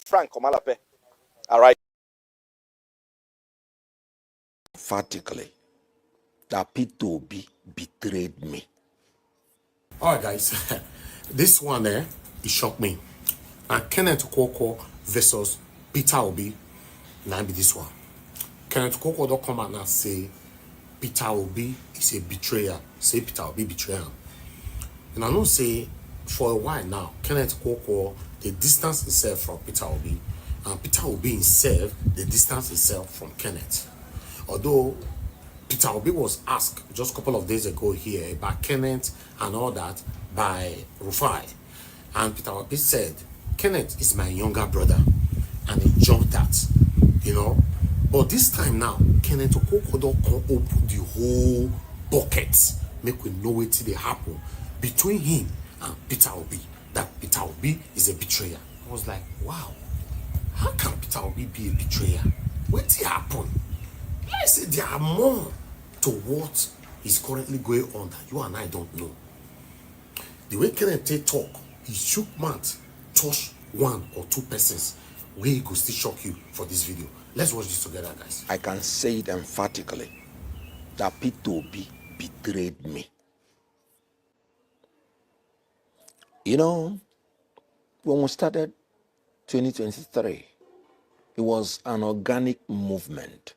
Frank Omalape. All right. Emphatically, that P2B betrayed me. All right, guys. This one there, it shocked me. And Kenneth Okonkwo versus Peter Obi. Now be this one. Kenneth Okonkwo don't come out and say Peter Obi is a betrayer. Say Peter Obi betrayer. And I know say for a while now, Kenneth Okonkwo, they distance himself from Peter Obi. And Peter Obi himself, they distance himself from Kenneth. Although Peter Obi was asked just a couple of days ago here about Kenneth and all that by Rufai. And Peter Obi said, Kenneth is my younger brother. And he jumped that, you know. But this time now, Kenneth Okonkwo don't come open the whole bucket. Make we know what they happen between him and Peter Obi. That Peter Obi is a betrayer. I was like, wow. How can Peter Obi be a betrayer? What did happen? Let's say there are more to what is currently going on that you and I don't know. The way Kenneth talk, he shook mouth, touch one or two persons. Where he could still shock you for this video. Let's watch this together, guys. I can say it emphatically that P2B betrayed me. You know, when we started 2023, it was an organic movement.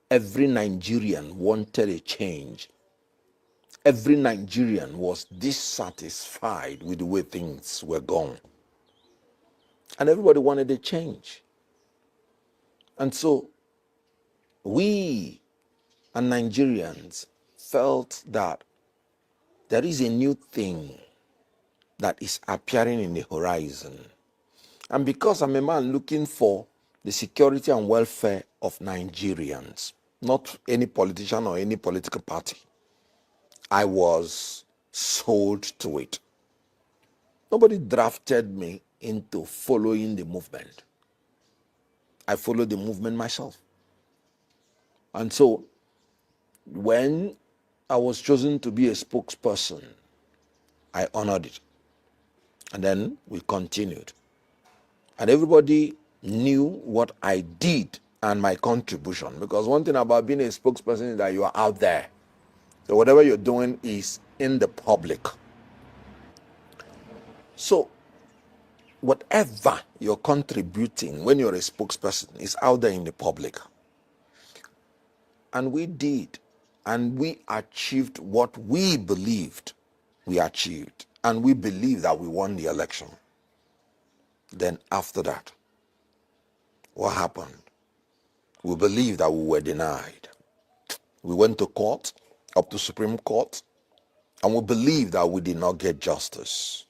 Every Nigerian wanted a change. Every Nigerian was dissatisfied with the way things were going. And everybody wanted a change. And so we and Nigerians felt that there is a new thing that is appearing in the horizon. And because I'm a man looking for the security and welfare of Nigerians, not any politician or any political party, I was sold to it. Nobody drafted me into following the movement. I followed the movement myself. And so when I was chosen to be a spokesperson, I honored it. And then we continued. And everybody knew what I did and my contribution. Because one thing about being a spokesperson is that you are out there. So whatever you're doing is in the public. So whatever you're contributing when you're a spokesperson is out there in the public. And we did. And we achieved what we believed we achieved. And we believe that we won the election. Then after that, what happened? We believed that we were denied. We went to court, up to Supreme Court, and we believed that we did not get justice.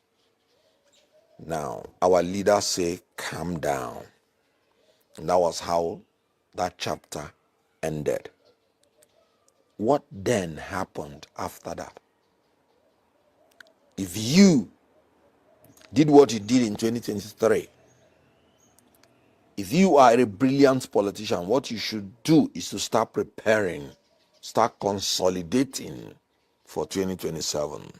Now, our leaders say, calm down. And that was how that chapter ended. What then happened after that? If you did what you did in 2023, if you are a brilliant politician, what you should do is to start preparing, start consolidating for 2027.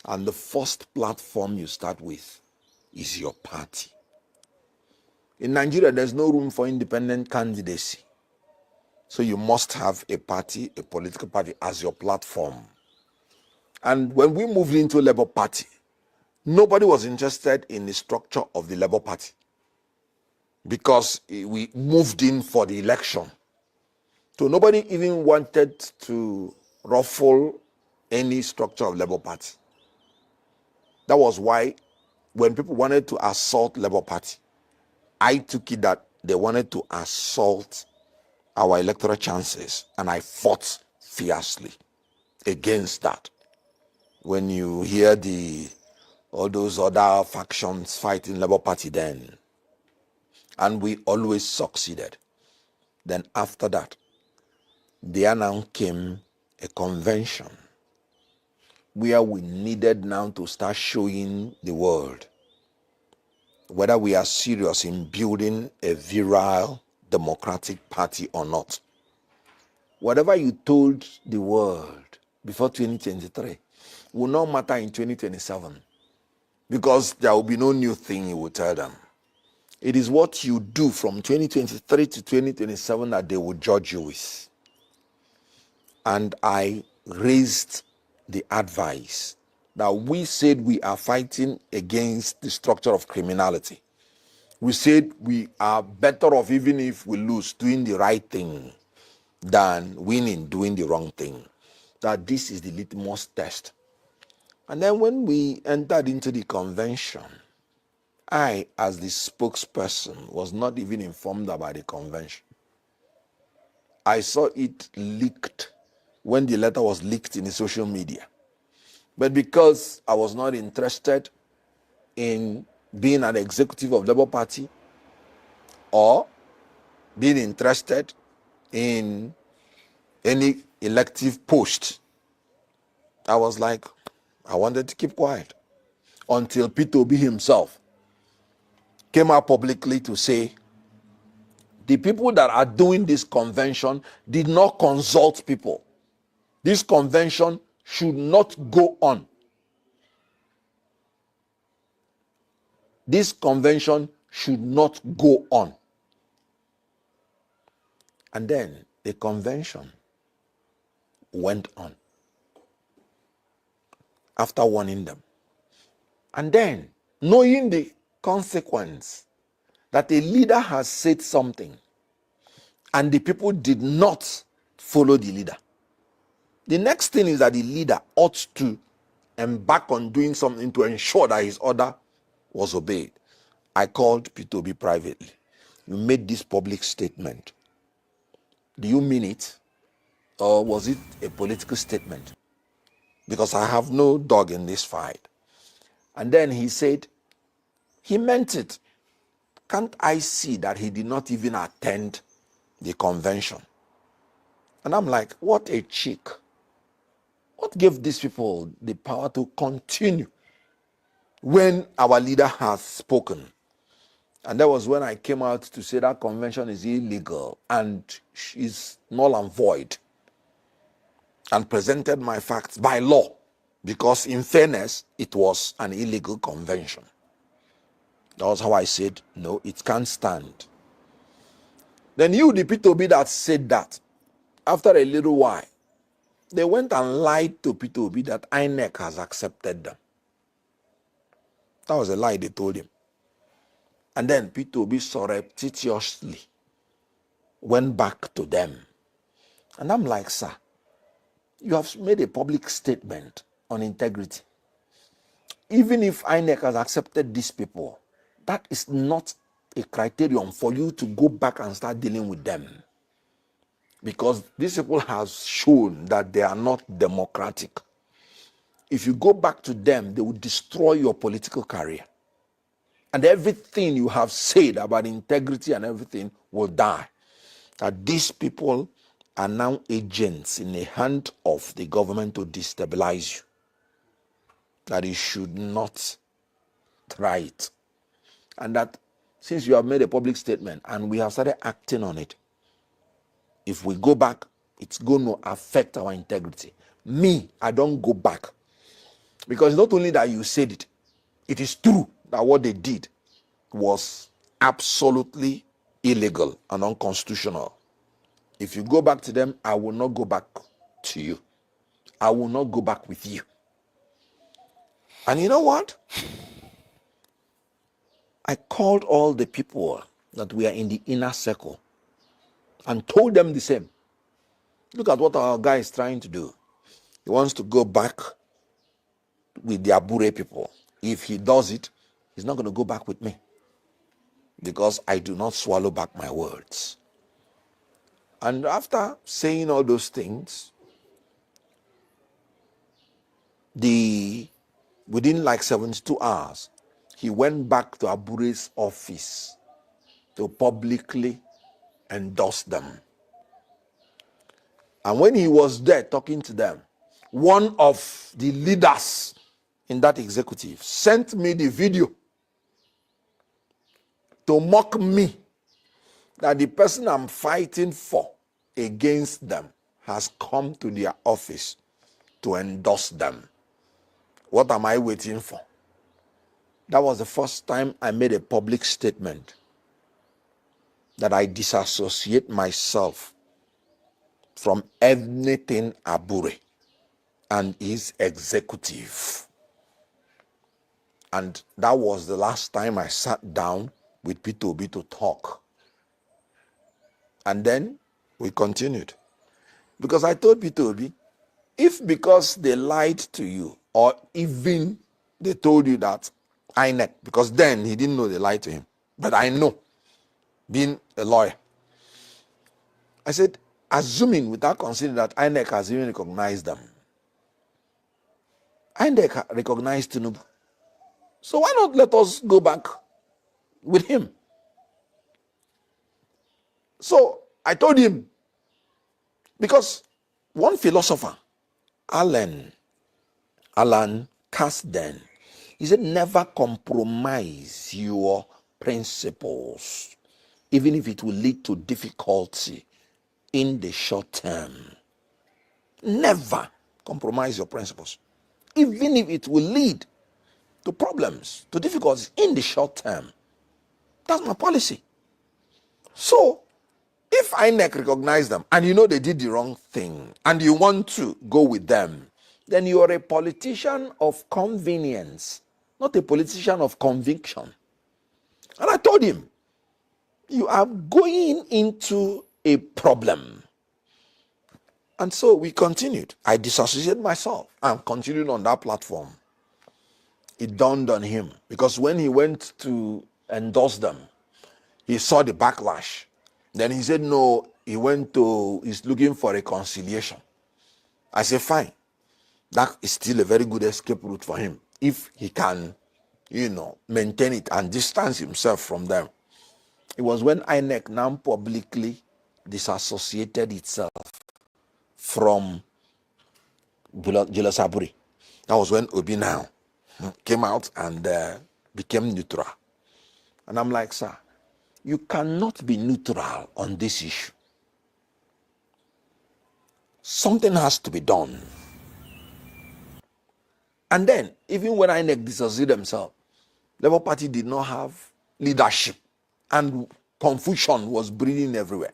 And the first platform you start with is your party. In Nigeria, there's no room for independent candidacy. So you must have a party, a political party as your platform. And when we moved into Labour Party, nobody was interested in the structure of the Labour Party because we moved in for the election. So nobody even wanted to ruffle any structure of Labour Party. That was why when people wanted to assault Labour Party, I took it that they wanted to assault our electoral chances, and I fought fiercely against that. When you hear all those other factions fighting Labour Party then, and we always succeeded. Then after that, there now came a convention where we needed now to start showing the world whether we are serious in building a virile democratic party or not. Whatever you told the world before 2023 will not matter in 2027. because there will be no new thing he will tell them. It is what you do from 2023 to 2027 that they will judge you with. And I raised the advice that we said we are fighting against the structure of criminality. We said we are better off, even if we lose, doing the right thing than winning doing the wrong thing. That this is the litmus test. And then when we entered into the convention, I, as the spokesperson, was not even informed about the convention. I saw it leaked when the letter was leaked in the social media. But because I was not interested in being an executive of Labour Party or being interested in any elective post, I was like, I wanted to keep quiet until Peter Obi himself came out publicly to say the people that are doing this convention did not consult people. This convention should not go on. This convention should not go on. And then the convention went on after warning them. And then, knowing the consequence that a leader has said something and the people did not follow the leader, the next thing is that the leader ought to embark on doing something to ensure that his order was obeyed. I called P2B privately. You made this public statement. Do you mean it? Or was it a political statement? Because I have no dog in this fight. And then he said, he meant it. Can't I see that he did not even attend the convention? And I'm like, what a cheek. What gave these people the power to continue when our leader has spoken? And that was when I came out to say that convention is illegal and is null and void, and presented my facts by law, because in fairness, it was an illegal convention. That was how I said, no, it can't stand. Then you, the P2B that said that, after a little while, they went and lied to P2B that INEC has accepted them. That was a lie they told him. And then P2B surreptitiously went back to them. And I'm like, sir, you have made a public statement on integrity. Even if INEC has accepted these people, that is not a criterion for you to go back and start dealing with them. Because these people have shown that they are not democratic. If you go back to them, they will destroy your political career. And everything you have said about integrity and everything will die. That these people are now agents in the hand of the government to destabilize you. That you should not try it. And that since you have made a public statement and we have started acting on it, if we go back, it's going to affect our integrity. Me, I don't go back. Because not only that you said it, it is true that what they did was absolutely illegal and unconstitutional. If you go back to them, I will not go back to you. I will not go back with you. And you know what? I called all the people that were in the inner circle and told them the same. Look at what our guy is trying to do. He wants to go back with the Abure people. If he does it, he's not going to go back with me, because I do not swallow back my words. And after saying all those things, within like 72 hours, he went back to Abure's office to publicly endorse them. And when he was there talking to them, one of the leaders in that executive sent me the video to mock me that the person I'm fighting for against them has come to their office to endorse them. What am I waiting for? That was the first time I made a public statement that I disassociate myself from anything Abure and his executive. And that was the last time I sat down with Peter Obi to talk. And then we continued. Because I told Peter Obi, if because they lied to you, or even they told you that INEC, because then he didn't know they lied to him, but I know, being a lawyer, I said, assuming without considering that INEC has even recognized them, INEC recognized Tinubu. So why not let us go back with him? So I told him, because one philosopher, Alan Kasdan, he said, never compromise your principles, even if it will lead to difficulty in the short term. Never compromise your principles, even if it will lead to problems, to difficulties in the short term. That's my policy. So, if INEC recognize them and you know they did the wrong thing and you want to go with them, then you are a politician of convenience, not a politician of conviction. And I told him, you are going into a problem. And so we continued. I disassociated myself and continued on that platform. It dawned on him because when he went to endorse them, he saw the backlash. Then he said, no, he's looking for reconciliation. I said, fine. That is still a very good escape route for him if he can, maintain it and distance himself from them. It was when INEC now publicly disassociated itself from Julius Abure. That was when Obi now came out and became neutral. And I'm like, sir, you cannot be neutral on this issue. Something has to be done. And then, even when INEC dissociated themselves, Labour Party did not have leadership and confusion was breeding everywhere.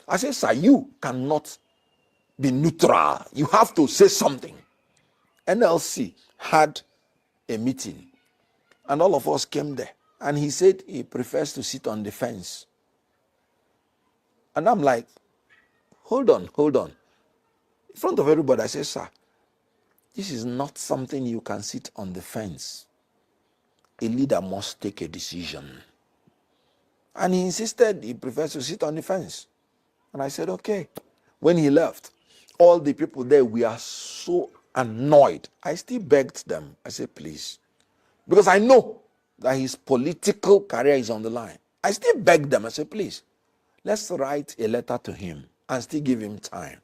I said, sir, you cannot be neutral. You have to say something. NLC had a meeting and all of us came there. And he said he prefers to sit on the fence. And I'm like, hold on. In front of everybody, I said, sir, this is not something you can sit on the fence. A leader must take a decision. And he insisted he prefers to sit on the fence. And I said, okay. When he left, all the people there, we are so annoyed. I still begged them. I said, please. Because I know that his political career is on the line. I still begged them. I said, please, let's write a letter to him and still give him time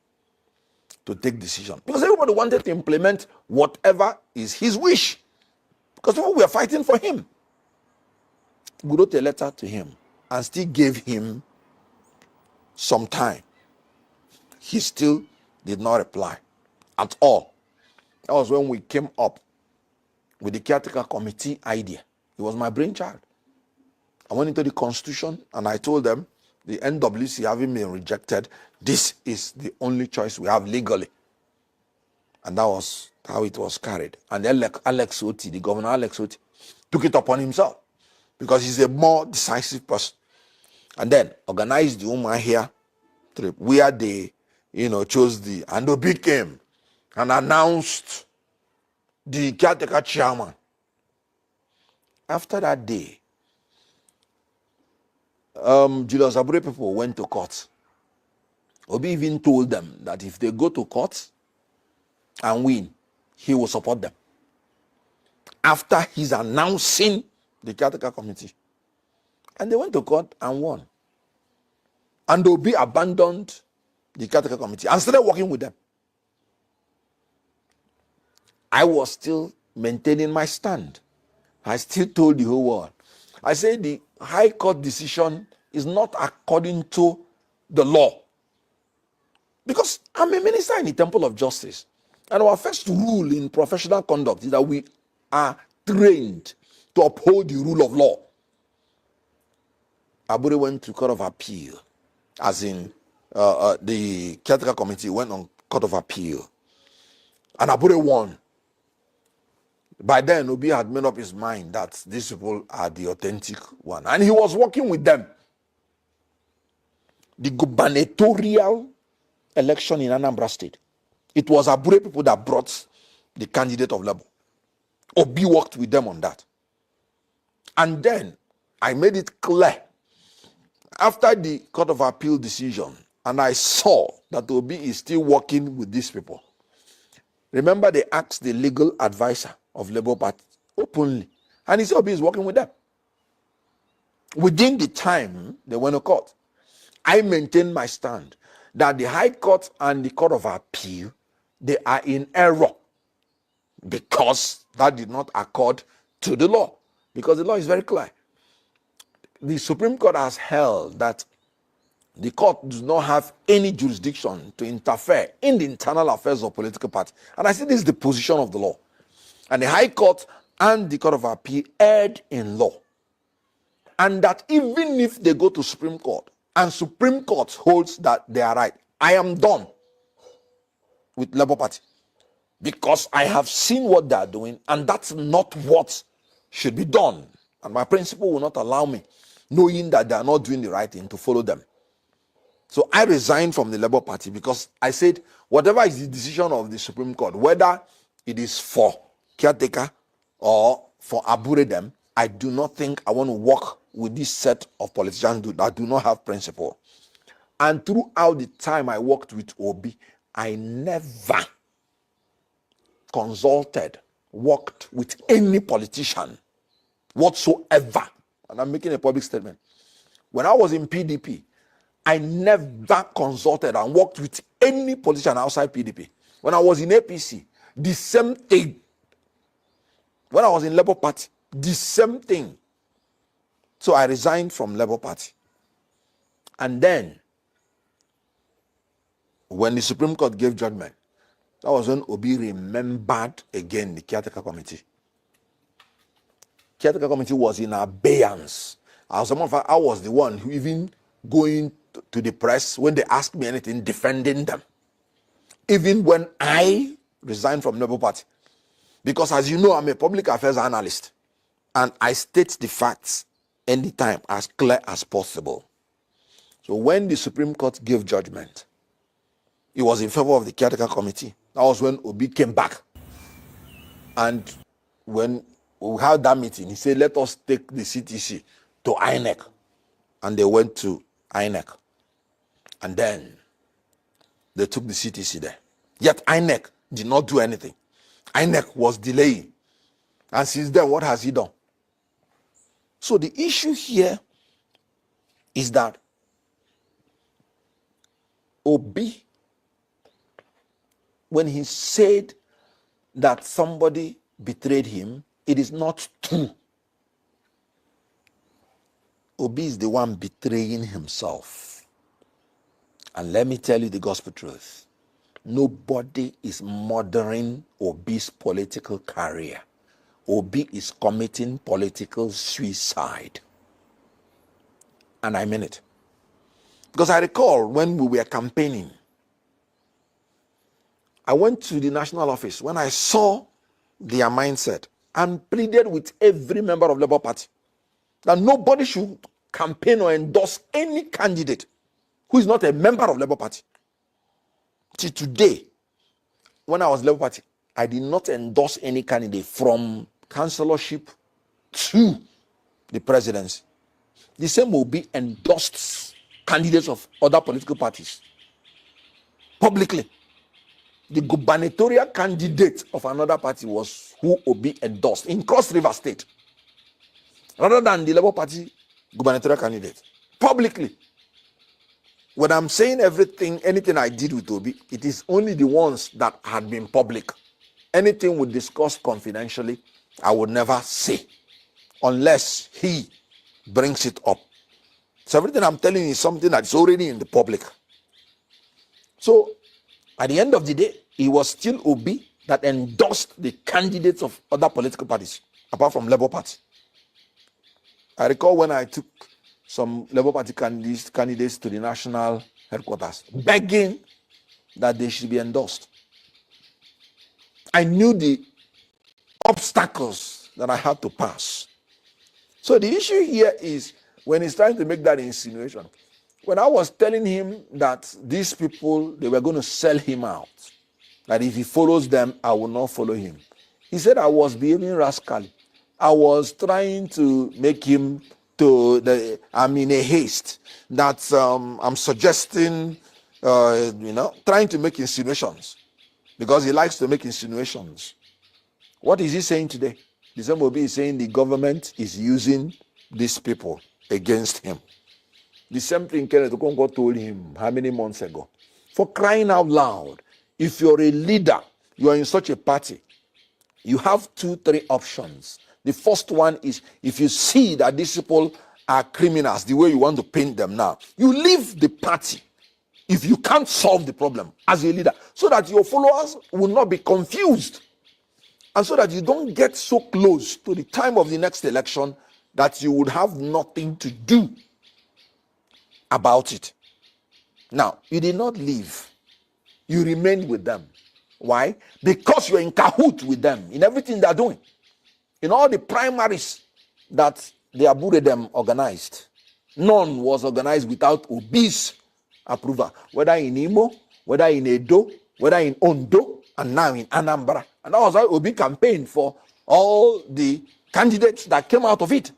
to take decision. Because everybody wanted to implement whatever is his wish. Because people were fighting for him. We wrote a letter to him and still gave him some time. He still did not reply at all. That was when we came up with the caretaker committee idea. It was my brainchild. I went into the constitution and I told them, the NWC having been rejected, this is the only choice we have legally. And that was how it was carried. And Alex Oti, the governor Alex Oti, took it upon himself because he's a more decisive person. And then organized the Woman Here trip where they, chose and Obi came and announced the caretaker chairman. After that day, Julius Abure people went to court. Obi even told them that if they go to court and win, he will support them. After he's announcing the caretaker committee. And they went to court and won. And Obi abandoned the caretaker committee and started working with them. I was still maintaining my stand. I still told the whole world. I said the High Court decision is not according to the law. Because I'm a minister in the Temple of Justice. And our first rule in professional conduct is that we are trained to uphold the rule of law. Abure went to Court of Appeal, as in the caretaker committee went on Court of Appeal, and Abure won. By then, Obi had made up his mind that these people are the authentic one, and he was working with them. The gubernatorial election in Anambra State, it was Abure people that brought the candidate of Labour. Obi worked with them on that. And then I made it clear after the Court of Appeal decision, and I saw that Obi is still working with these people. Remember, they asked the legal advisor of Labour Party openly, and he said Obi is working with them. Within the time they went to court, I maintain my stand that the High Court and the Court of Appeal, they are in error because that did not accord to the law, because the law is very clear. The Supreme Court has held that the court does not have any jurisdiction to interfere in the internal affairs of political parties. And I say this is the position of the law. And the High Court and the Court of Appeal erred in law. And that even if they go to Supreme Court, and Supreme Court holds that they are right, I am done with Labour Party. Because I have seen what they are doing, and that's not what should be done. And my principle will not allow me, knowing that they are not doing the right thing, to follow them. So I resigned from the Labour Party because I said, whatever is the decision of the Supreme Court, whether it is for caretaker or for Abure them, I do not think I want to work with this set of politicians that do not have principle. And throughout the time I worked with Obi, I never consulted, worked with any politician whatsoever. And I'm making a public statement. When I was in PDP, I never consulted and worked with any politician outside PDP. When I was in APC, the same thing. When I was in Labour Party, the same thing. So I resigned from Labour Party. And then, when the Supreme Court gave judgment, that was when Obi remembered again the caretaker committee. Caretaker committee was in abeyance. As a matter of fact, I was the one who even going to the press when they asked me anything, defending them. Even when I resigned from Labour Party. Because as you know, I'm a public affairs analyst. And I state the facts anytime as clear as possible. So when the Supreme Court gave judgment, it was in favor of the caretaker committee. That was when Obi came back. And when we had that meeting, he said, let us take the CTC to INEC. And they went to INEC. And then they took the CTC there. Yet INEC did not do anything. INEC was delaying. And since then, what has he done? So the issue here is that Obi, when he said that somebody betrayed him, it is not true. Obi is the one betraying himself. And let me tell you the gospel truth. Nobody is murdering Obi's political career. Obi is committing political suicide. And I mean it. Because I recall when we were campaigning, I went to the national office when I saw their mindset and pleaded with every member of Labour Party that nobody should campaign or endorse any candidate who is not a member of Labour Party. Till today, when I was Labour Party, I did not endorse any candidate from councillorship to the presidency. The same will be endorsed candidates of other political parties publicly. The gubernatorial candidate of another party was who Obi endorsed in Cross River State, rather than the Labour Party gubernatorial candidate publicly. When I'm saying anything I did with Obi, it is only the ones that had been public. Anything we discussed confidentially, I would never say unless he brings it up. So everything I'm telling you is something that's already in the public. So at the end of the day, it was still Obi that endorsed the candidates of other political parties, apart from Labour Party. I recall when I took some Labour Party candidates to the national headquarters, begging that they should be endorsed. I knew the obstacles that I had to pass. So the issue here is when he's trying to make that insinuation, when I was telling him that these people, they were going to sell him out, that if he follows them, I will not follow him. He said I was behaving rascally. I was trying to make him I'm in a haste, that I'm suggesting, trying to make insinuations, because he likes to make insinuations. What is he saying today? The same Obi is saying the government is using these people against him. The same thing Kenneth Okonkwo told him how many months ago? For crying out loud, if you're a leader, you are in such a party, you have 2-3 options. The first one is, if you see that these people are criminals, the way you want to paint them now, you leave the party if you can't solve the problem as a leader, so that your followers will not be confused, and so that you don't get so close to the time of the next election that you would have nothing to do about it. Now, you did not leave. You remained with them. Why? Because you're in cahoot with them in everything they're doing. In all the primaries that the Aburedem organized, none was organized without Obi's approval, whether in Imo, whether in Edo, whether in Ondo, and now in Anambra. And that was why Obi campaigned for all the candidates that came out of it.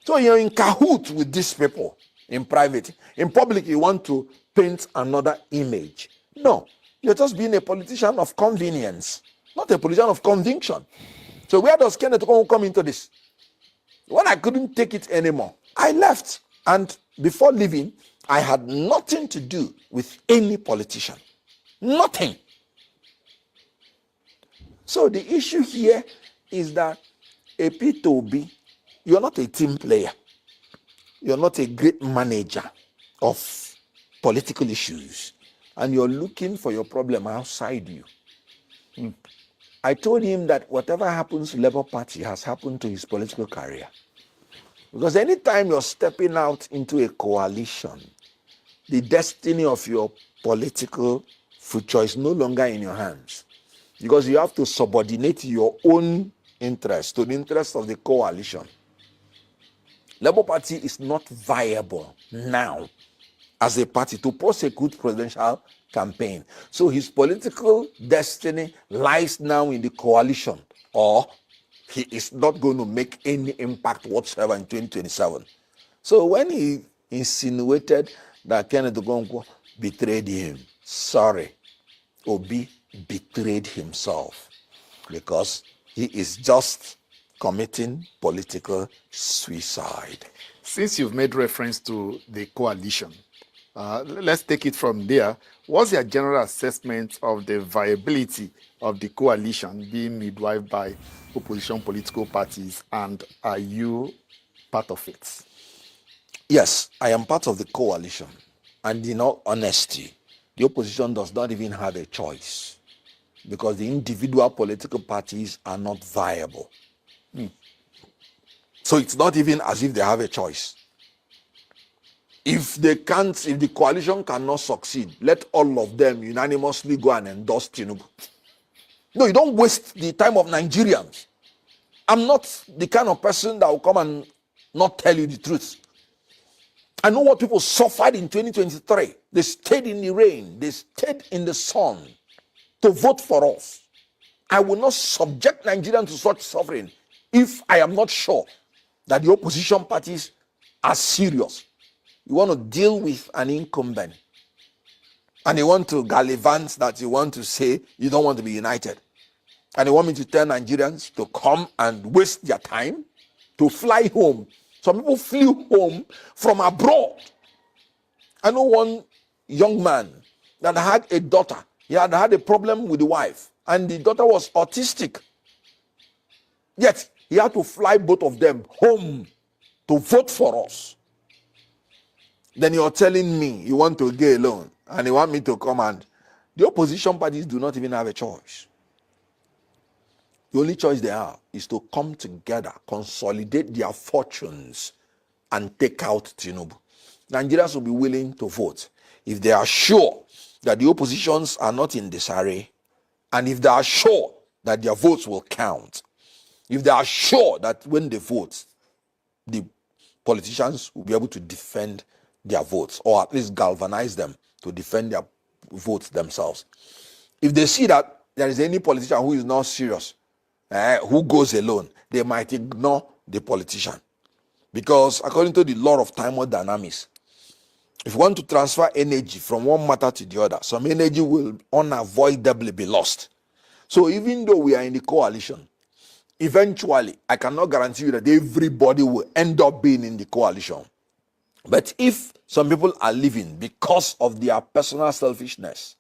So you're in cahoot with these people in private. In public, you want to paint another image. No, you're just being a politician of convenience, not a politician of conviction. So where does Kenneth Okonkwo come into this? When I couldn't take it anymore, I left. And before leaving, I had nothing to do with any politician. Nothing. So the issue here is that a P2B, you're not a team player. You're not a great manager of political issues. And you're looking for your problem outside you. I told him that whatever happens to Labour Party has happened to his political career. Because anytime you're stepping out into a coalition, the destiny of your political future is no longer in your hands. Because you have to subordinate your own interest to the interest of the coalition. Labour Party is not viable now as a party to prosecute presidential campaign. So his political destiny lies now in the coalition, or he is not going to make any impact whatsoever in 2027. So when he insinuated that Kenneth Okonkwo betrayed him, sorry, Obi betrayed himself, because he is just committing political suicide. Since you've made reference to the coalition, let's take it from there. What's your general assessment of the viability of the coalition being midwifed by opposition political parties, and are you part of it? Yes, I am part of the coalition, and in all honesty, the opposition does not even have a choice, because the individual political parties are not viable. So it's not even as if they have a choice. If the coalition cannot succeed, let all of them unanimously go and endorse Tinubu. No, you don't waste the time of Nigerians. I'm not the kind of person that will come and not tell you the truth. I know what people suffered in 2023. They stayed in the rain, they stayed in the sun to vote for us. I will not subject Nigerians to such suffering if I am not sure that the opposition parties are serious. You want to deal with an incumbent, and you want to gallivant that you want to say you don't want to be united. And you want me to tell Nigerians to come and waste their time to fly home. Some people flew home from abroad. I know one young man that had a daughter. He had a problem with the wife, and the daughter was autistic. Yet he had to fly both of them home to vote for us. Then you're telling me you want to go alone, and you want me to come, and the opposition parties do not even have a choice. The only choice they have is to come together, consolidate their fortunes, and take out Tinubu. Nigerians will be willing to vote if they are sure that the oppositions are not in disarray, and if they are sure that their votes will count, if they are sure that when they vote, the politicians will be able to defend their votes, or at least galvanize them to defend their votes themselves. If they see that there is any politician who is not serious, who goes alone, they might ignore the politician. Because according to the law of thermodynamics, if you want to transfer energy from one matter to the other, some energy will unavoidably be lost. So even though we are in the coalition, eventually, I cannot guarantee you that everybody will end up being in the coalition. But if some people are leaving because of their personal selfishness,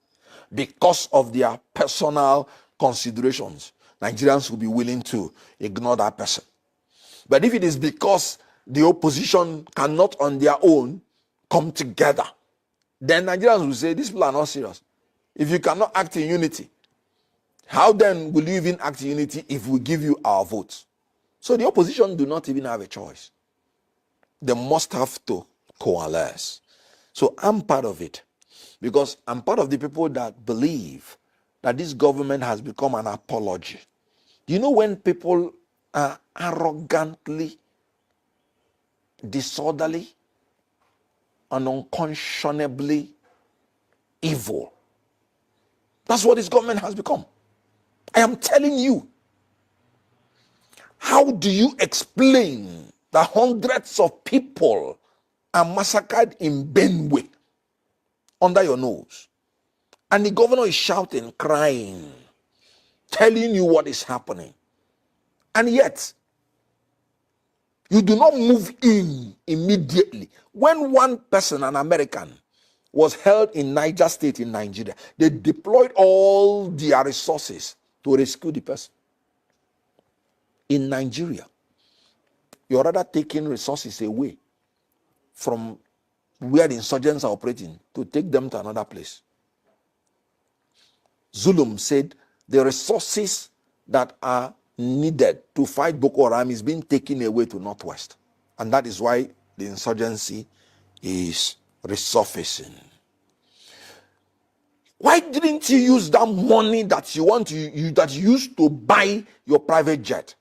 because of their personal considerations, Nigerians will be willing to ignore that person. But if it is because the opposition cannot on their own come together, then Nigerians will say, these people are not serious. If you cannot act in unity, how then will you even act in unity if we give you our votes? So the opposition do not even have a choice. They must have to coalesce. So I'm part of it, because I'm part of the people that believe that this government has become an apology. You know, when people are arrogantly, disorderly, and unconscionably evil, that's what this government has become. I am telling you. How do you explain that hundreds of people are massacred in Benue under your nose? And the governor is shouting, crying, telling you what is happening. And yet, you do not move in immediately. When one person, an American, was held in Niger State in Nigeria, they deployed all their resources to rescue the person. In Nigeria, you're rather taking resources away from where the insurgents are operating to take them to another place. Zulum said the resources that are needed to fight Boko Haram is being taken away to Northwest. And that is why the insurgency is resurfacing. Why didn't you use that money that you want to that you used to buy your private jet?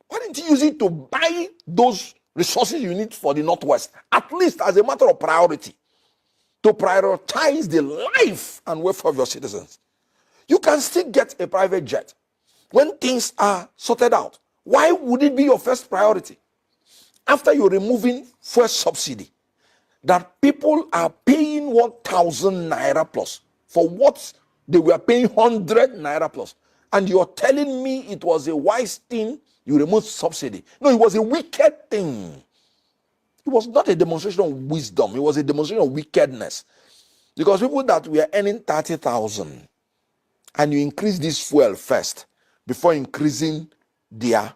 Why didn't you use it to buy those resources you need for the Northwest, at least as a matter of priority, to prioritize the life and welfare of your citizens? You can still get a private jet when things are sorted out. Why would it be your first priority? After you're removing fuel subsidy, that people are paying 1,000 naira plus for what they were paying 100 naira plus, and you're telling me it was a wise thing you removed subsidy? No, it was a wicked thing. It was not a demonstration of wisdom. It was a demonstration of wickedness. Because people that were earning 30,000 and you increase this fuel first before increasing their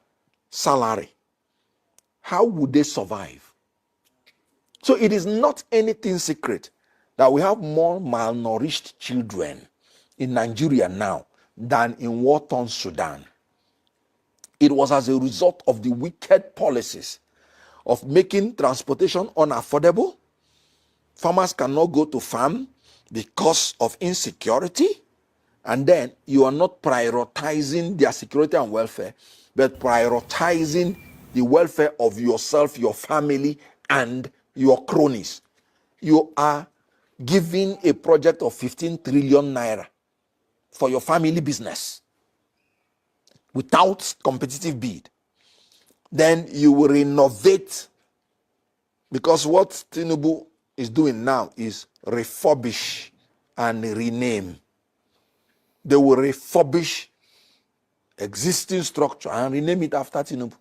salary, how would they survive? So it is not anything secret that we have more malnourished children in Nigeria now than in war-torn Sudan. It was as a result of the wicked policies of making transportation unaffordable. Farmers cannot go to farm because of insecurity. And then you are not prioritizing their security and welfare, but prioritizing the welfare of yourself, your family, and your cronies. You are giving a project of 15 trillion naira for your family business without competitive bid. Then you will renovate, because what Tinubu is doing now is refurbish and rename. They will refurbish existing structure and rename it after Tinubu.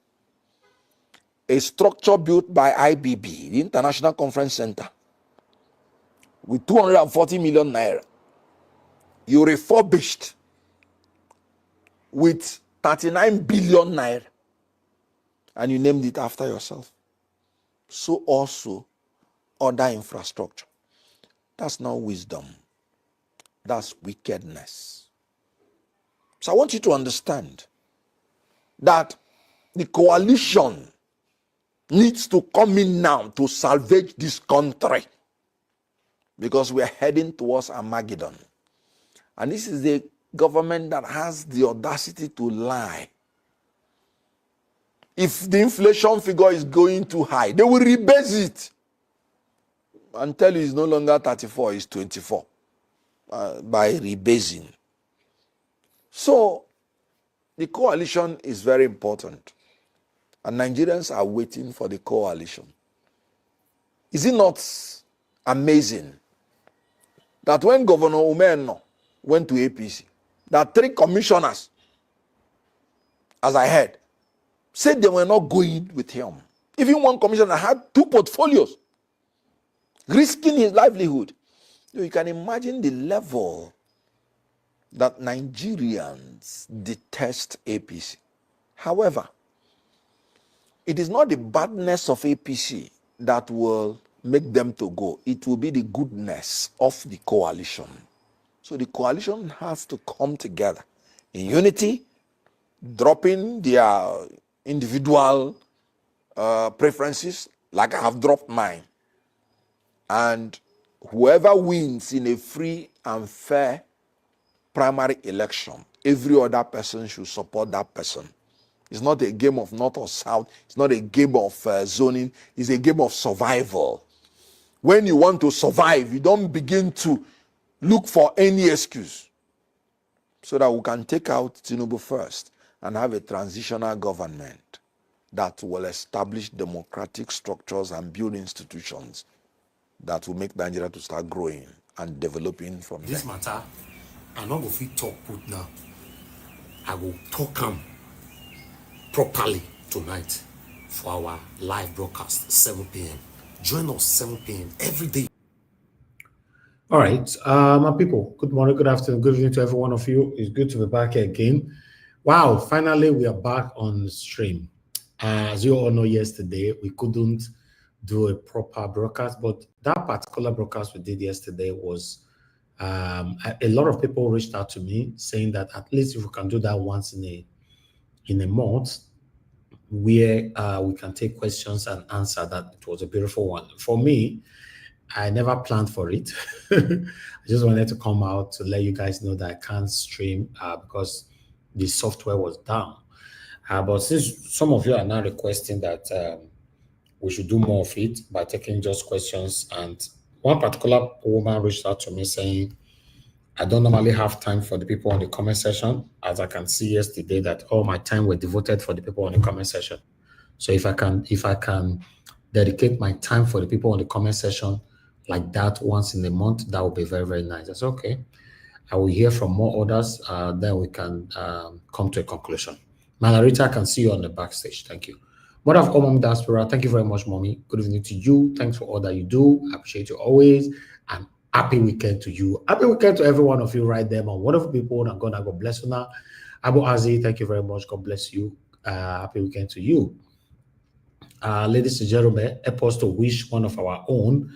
A structure built by IBB, the International Conference Center, with 240 million naira. You refurbished with 39 billion naira, and you named it after yourself. So also other infrastructure. That's not wisdom. That's wickedness. So I want you to understand that the coalition needs to come in now to salvage this country, because we are heading towards Armageddon. And this is the government that has the audacity to lie. If the inflation figure is going too high, they will rebase it and tell you it's no longer 34, it's 24 by rebasing. So the coalition is very important, and Nigerians are waiting for the coalition. Is it not amazing that when Governor Umeno went to APC, that 3 commissioners, as I heard, said they were not going with him? Even one commissioner had 2 portfolios, risking his livelihood. You can imagine the level that Nigerians detest APC. However, it is not the badness of APC that will make them to go. It will be the goodness of the coalition. So the coalition has to come together in unity, dropping their individual preferences, like I have dropped mine. And whoever wins in a free and fair primary election, every other person should support that person. It's not a game of north or south. It's not a game of zoning. It's a game of survival. When you want to survive, you don't begin to look for any excuse, so that we can take out Tinubu first and have a transitional government that will establish democratic structures and build institutions that will make Nigeria to start growing and developing from This there. matter, I'm not going to talk put now. I will talk them properly tonight for our live broadcast, 7 p.m. Join us 7 p.m. every day. All right, my people, good morning, good afternoon, good evening to every one of you. It's good to be back here again. Wow, finally we are back on stream. As you all know, yesterday we couldn't do a proper broadcast, but that particular broadcast we did yesterday was a lot of people reached out to me saying that at least if we can do that once in a month, where we can take questions and answer, that it was a beautiful one. For me, I never planned for it. I just wanted to come out to let you guys know that I can't stream because the software was down. But since some of you are now requesting that we should do more of it by taking just questions, and one particular woman reached out to me saying, I don't normally have time for the people on the comment section, as I can see yesterday that all my time were devoted for the people on the comment section. So if I can dedicate my time for the people on the comment section like that once in a month, that would be very, very nice. I said, okay, I will hear from more others, then we can come to a conclusion. Manarita, I can see you on the backstage. Thank you. Mother of all Mommy Diaspora, thank you very much, Mommy. Good evening to you. Thanks for all that you do. I appreciate you always. And happy weekend to you. Happy weekend to every one of you right there, my wonderful people. And God bless you now. Abu Azi, thank you very much. God bless you. Happy weekend to you. Ladies and gentlemen, help us to wish one of our own,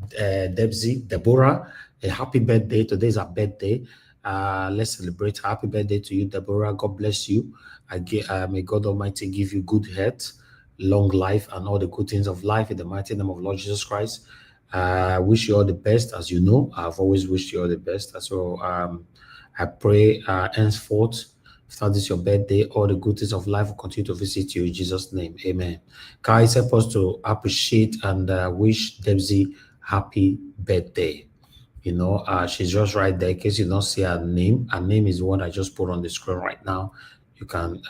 Deborah, a happy birthday. Today is her birthday. Let's celebrate. Happy birthday to you, Deborah. God bless you. May God Almighty give you good health, long life, and all the good things of life in the mighty name of Lord Jesus Christ. I wish you all the best. As you know, I've always wished you all the best. So I pray henceforth, after this your birthday, all the good things of life will continue to visit you in Jesus' name. Amen. Guys, help us to appreciate and wish Debsy happy birthday. You know, she's just right there. In case you don't see her name is the one I just put on the screen right now. You can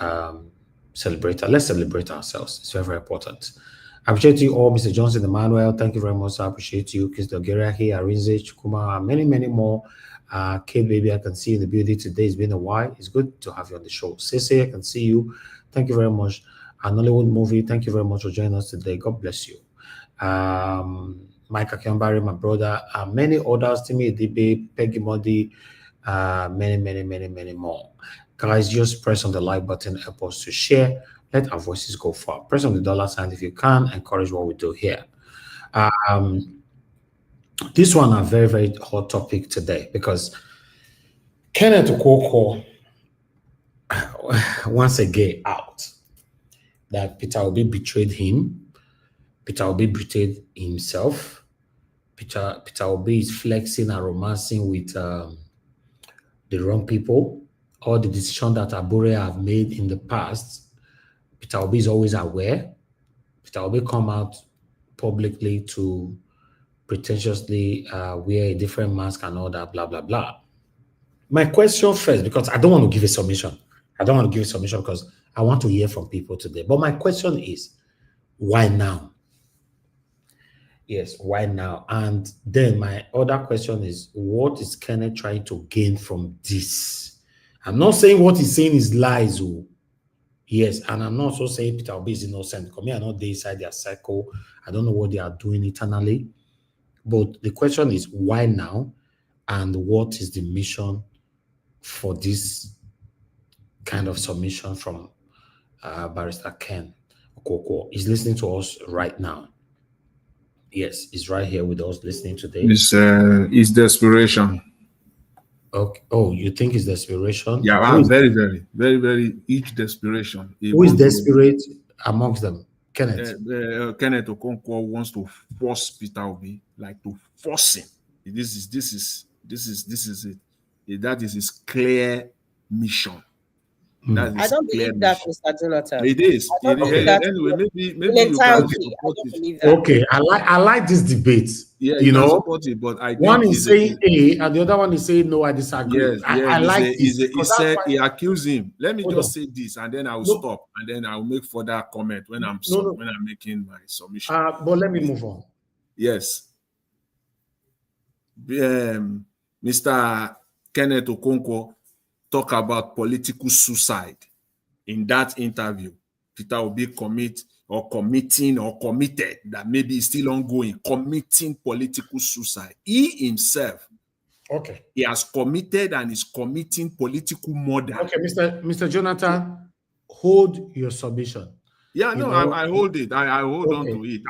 celebrate her. Let's celebrate ourselves. It's very, very important. I appreciate you all, Mr. Johnson Emmanuel. Thank you very much. I appreciate you. Kiss Dogeria here, Arinze, Chukuma, many, many more. Kate, baby, I can see you in the building today. It's been a while. It's good to have you on the show. Sese, I can see you. Thank you very much. Nollywood Movie, thank you very much for joining us today. God bless you. Mike Akiambari, my brother, many others, Timmy DB, Peggy Modi, many, many, many, many more. Guys, just press on the like button, help us to share. Let our voices go far. Press on the dollar sign if you can. Encourage what we do here. This one a very, very hot topic today because Kenneth Okonkwo once again out that Peter Obi betrayed him Peter Obi betrayed himself. Peter Obi is flexing and romancing with the wrong people. All the decisions that Abure have made in the past, Peter Obi is always aware. Peter Obi come out publicly to pretentiously wear a different mask and all that, blah, blah, blah. My question first, because I don't want to give a submission. I don't want to give a submission because I want to hear from people today. But my question is, why now? Yes, why now? And then my other question is, what is Kenneth trying to gain from this? I'm not saying what he's saying is lies. Oh. Yes, and I'm not also saying Peter Obi is innocent because me, I know they inside their cycle. I don't know what they are doing eternally. But the question is, why now? And what is the mission for this kind of submission from Barrister Ken Okonkwo? He's listening to us right now. Yes, he's right here with us listening today. It's desperation. Okay. Oh, you think it's desperation? Yeah, very, very, very, very huge desperation. Who is desperate amongst them? Kenneth. Kenneth Okonkwo wants to force Peter Obi, like to force him. This is it. That is his clear mission. I don't believe that, Mr. Jonathan. It is. Anyway, maybe you can support it. Okay, I like this debate. Yeah, you know, support it, but I think one is saying A and the other one is saying no, I disagree. Yes, I like this. He said he accused him. Let me just say this, and then I will stop, and then I will make further comment when I'm making my submission. But let me move on. Yes. Mr. Kenneth Okonkwo talk about political suicide in that interview. Peter Obi committed that maybe it's still ongoing, committing political suicide. He himself, he has committed and is committing political murder. Okay, Mr. Jonathan, hold your submission. Yeah, I hold it. I hold on to it.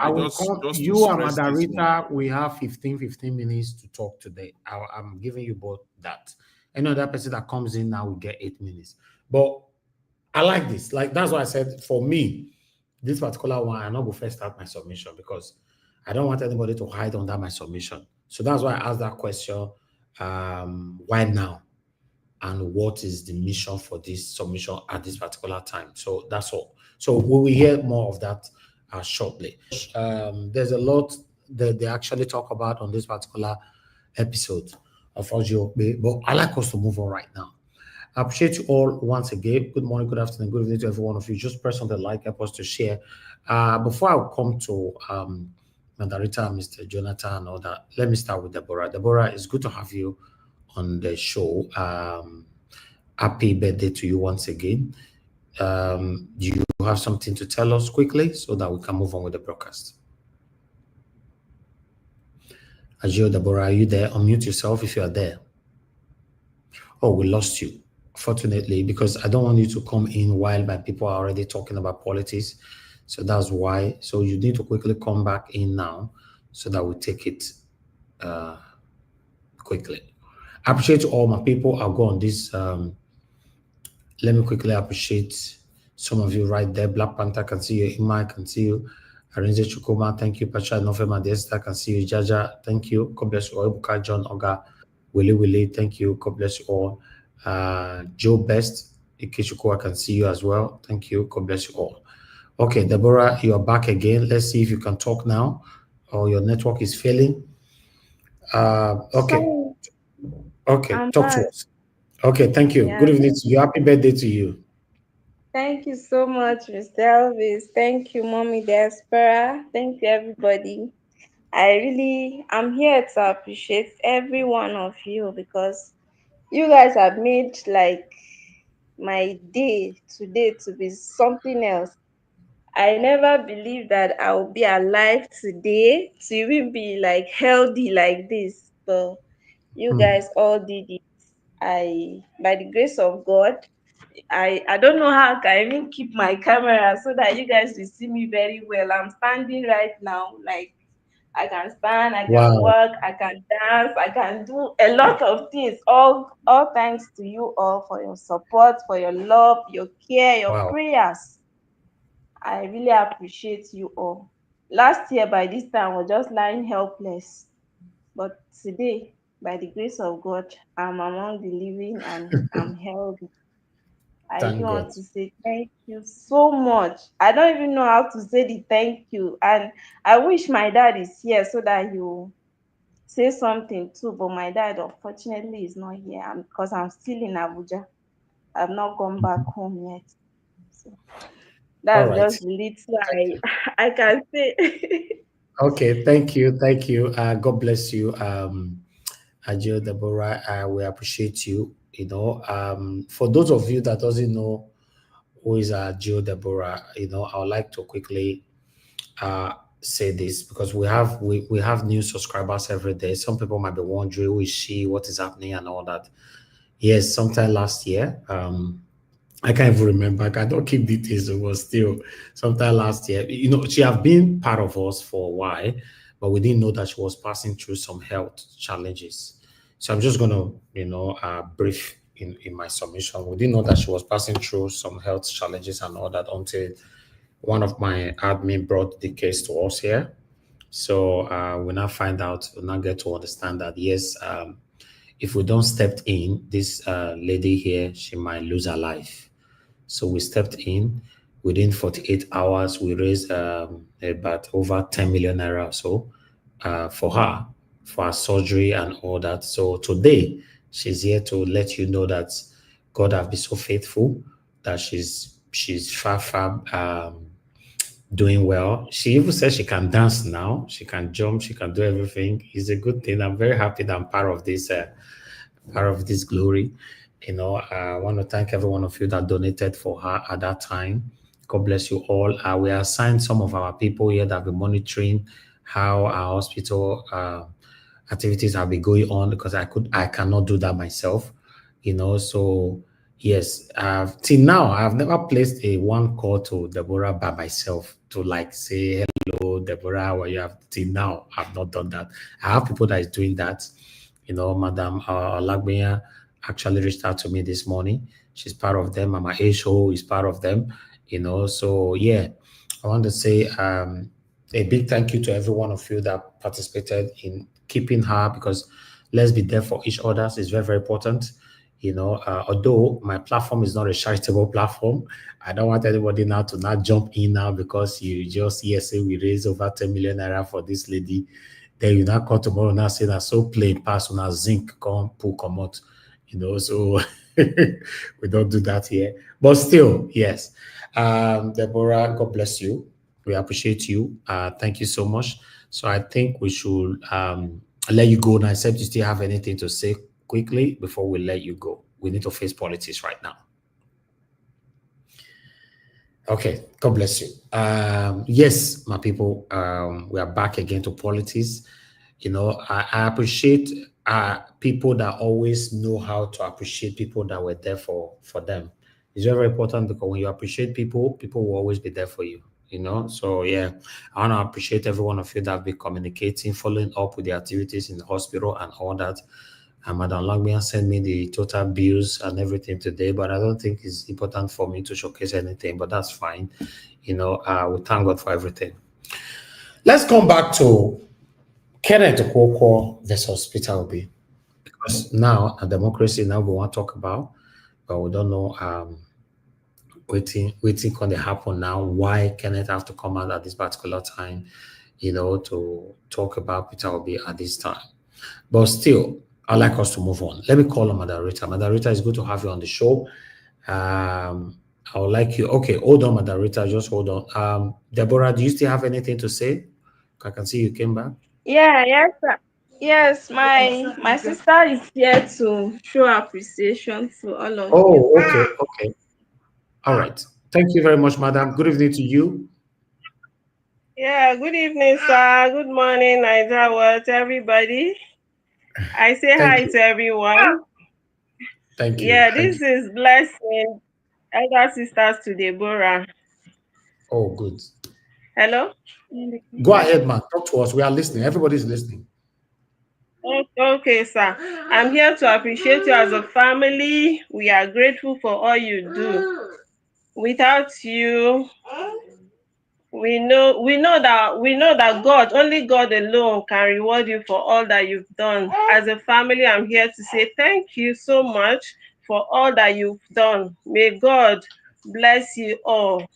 You and Madarita, we have 15 minutes to talk today. I'm giving you both that. Any other person that comes in now will get 8 minutes. But I like this. Like, that's why I said, for me, this particular one, I'm not going to first start my submission because I don't want anybody to hide under my submission. So that's why I asked that question, why now? And what is the mission for this submission at this particular time? So that's all. So we will hear more of that shortly. There's a lot that they actually talk about on this particular episode of OGOB, but I like us to move on right now. I appreciate you all once again. Good morning, good afternoon, good evening to every one of you. Just press on the like, help us to share. Before I come to Mandarita, Mr. Jonathan, and all that, let me start with Deborah. Deborah, it's good to have you on the show. Happy birthday to you once again. Do you have something to tell us quickly so that we can move on with the broadcast? Ajio, Deborah, are you there? Unmute yourself if you are there. Oh, we lost you, fortunately, because I don't want you to come in while my people are already talking about politics. So that's why. So you need to quickly come back in now so that we take it quickly. I appreciate all my people. I'll go on this. Let me quickly appreciate some of you right there. Black Panther, can see you. Ima, can see you. Arinze Chukuma, thank you. Pacha Novema Desta, can see you. Jaja, thank you. God bless you all. Ebuka John Oga, Willie, thank you. God bless you all. Joe Best, Ikechukwu, I can see you as well. Thank you. God bless you all. Okay, Deborah, you are back again. Let's see if you can talk now or your network is failing. Okay. Okay, talk to us. Okay, thank you. Yeah. Good evening to you. Happy birthday to you. Thank you so much, Mr. Elvis. Thank you, Mommy Diaspora. Thank you, everybody. I'm here to appreciate every one of you because you guys have made like my day today to be something else. I never believed that I would be alive today to even be like healthy like this. So you guys all did it. By the grace of God, I don't know how I can even keep my camera so that you guys will see me very well. I'm standing right now, like I can stand, I can walk, I can dance, I can do a lot of things. All thanks to you all for your support, for your love, your care, your prayers. I really appreciate you all. last year by this time I was just lying helpless. But today, by the grace of God, I'm among the living and I'm healthy. I really Thank want God. to say thank you so much. I don't even know how to say the thank you. And I wish my dad is here so that he will say something too. But my dad, unfortunately, is not here because I'm still in Abuja. I've not gone back home yet. So All that's right. just the little Thank you. I can say. Okay, thank you. Thank you. God bless you. Ajio Deborah, we appreciate you. For those of you that doesn't know who is Ajio Deborah, I would like to quickly uh, say this because we have new subscribers every day. Some people might be wondering who is she, what is happening, and all that. Yes, sometime last year, I can't even remember. I cannot keep details. It was still sometime last year. She have been part of us for a while, but we didn't know that she was passing through some health challenges. So I'm just gonna, brief in my submission. We didn't know that she was passing through some health challenges and all that until one of my admin brought the case to us here. So we now find out, we now get to understand that yes, if we don't step in, this lady here, she might lose her life. So we stepped in. Within 48 hours, we raised about over 10 million naira or so for her surgery and all that. So today, she's here to let you know that God have been so faithful that she's far doing well. She even says she can dance now. She can jump. She can do everything. It's a good thing. I'm very happy that I'm part of this glory. I want to thank every one of you that donated for her at that time. God bless you all. We assigned some of our people here that have been monitoring how our hospital activities have been going on because I cannot do that myself. So yes, till now I've never placed a one call to Deborah by myself to like say hello, Deborah, where you have till now. I've not done that. I have people that is doing that. Madam Olagbenya actually reached out to me this morning. She's part of them. Mama Esho is part of them. So yeah, I want to say a big thank you to every one of you that participated in keeping her because let's be there for each other is very, very important. Although my platform is not a charitable platform, I don't want anybody now to not jump in now because you just say we raised over 10 million naira for this lady. Then you now come tomorrow now say that so plain pass on a zinc come out. So we don't do that here. But still, yes. Deborah, God bless you. We appreciate you. Thank you so much. So I think we should let you go now, except you still have anything to say quickly before we let you go. We need to face politics right now. Okay, God bless you. Yes, my people, we are back again to politics. I appreciate people that always know how to appreciate people that were there for them. It's very, very important because when you appreciate people, people will always be there for you. So yeah, I want to appreciate every one of you that have been communicating, following up with the activities in the hospital and all that. Madam Langmian sent me the total bills and everything today, but I don't think it's important for me to showcase anything, but that's fine. We thank God for everything. Let's come back to Kenneth Okonkwo versus Peter Obi. Because now, a democracy now we want to talk about, but we don't know waiting can they happen now, why Kenneth have to come out at this particular time, to talk about Peter Obi at this time. But still, I'd like us to move on. Let me call on Madarita. Madarita, it's good to have you on the show. I would like you. Okay, hold on, Madarita. Just hold on. Deborah, do you still have anything to say? I can see you came back. Yeah, yes, sir. Yes, my sister is here to show appreciation to all of you. Oh, okay. All right. Thank you very much, madam. Good evening to you. Yeah, good evening, sir. Good morning, Nigeria world, everybody. I say hi to everyone. Thank you. Yeah, this is Blessing, elder sisters to Deborah. Oh, good. Hello? Go ahead, man. Talk to us. We are listening. Everybody's listening. Okay, sir. I'm here to appreciate you as a family. We are grateful for all you do. Without you, we know that God, only God alone can reward you for all that you've done. As a family, I'm here to say thank you so much for all that you've done. May God bless you all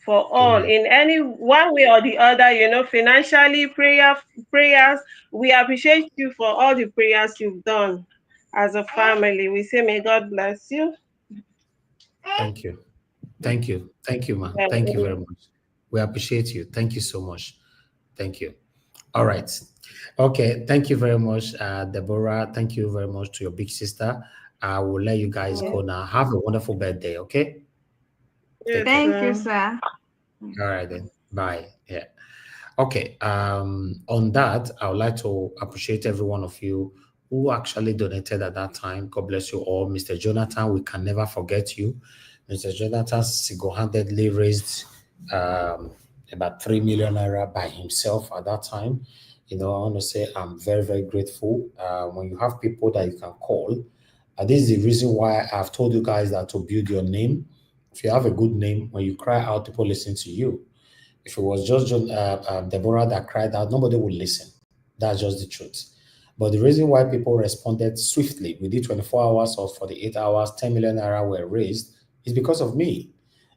for all Amen. in any one way or the other, financially, prayers. We appreciate you for all the prayers you've done as a family. We say may God bless you. Thank you. Thank you. Thank you, man. Thank you very much. We appreciate you. Thank you so much. Thank you. All right. Okay. Thank you very much, Deborah. Thank you very much to your big sister. I will let you guys go now. Have a wonderful birthday. Okay. Take care. Thank you, sir. All right then. Bye. Yeah. Okay. On that, I would like to appreciate every one of you who actually donated at that time. God bless you all. Mr. Jonathan, we can never forget you. Mr. Jonathan single-handedly raised about 3 million naira by himself at that time. I want to say I'm very, very grateful. When you have people that you can call, this is the reason why I've told you guys that to build your name. If you have a good name, when you cry out, people listen to you. If it was just Deborah that cried out, nobody would listen. That's just the truth. But the reason why people responded swiftly within 24 hours or 48 hours, 10 million naira were raised is because of me.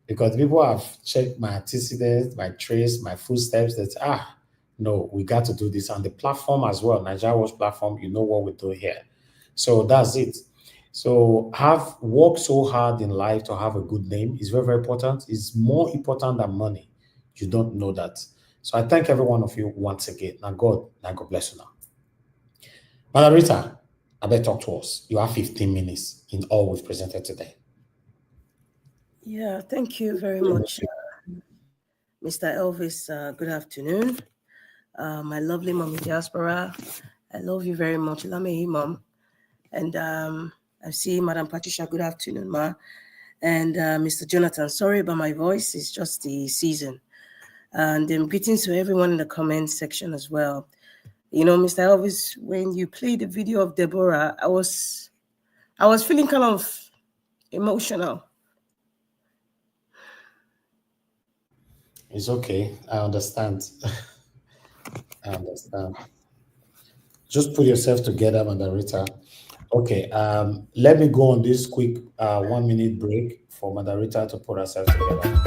Because people have checked my antecedents, my trace, my footsteps, that, no, we got to do this. On the platform as well, Nigeria Watch platform, you know what we do here. So that's it. So have worked so hard in life to have a good name is very, very important. It's more important than money. You don't know that. So I thank every one of you once again. Now God bless you now. Madam Rita, I better talk to us. You have 15 minutes in all we've presented today. Yeah, thank you very much, Mr. Elvis. Good afternoon. My lovely mommy diaspora. I love you very much. Lamehi, mom. And I see Madam Patricia. Good afternoon, ma. And Mr. Jonathan. Sorry about my voice. It's just the season. And greetings to everyone in the comment section as well. Mr. Elvis, when you played the video of Deborah, I was feeling kind of emotional. It's okay. I understand. I understand. Just put yourself together, Madam Rita. Okay. Let me go on this quick 1 minute break for Madam Rita to put herself together.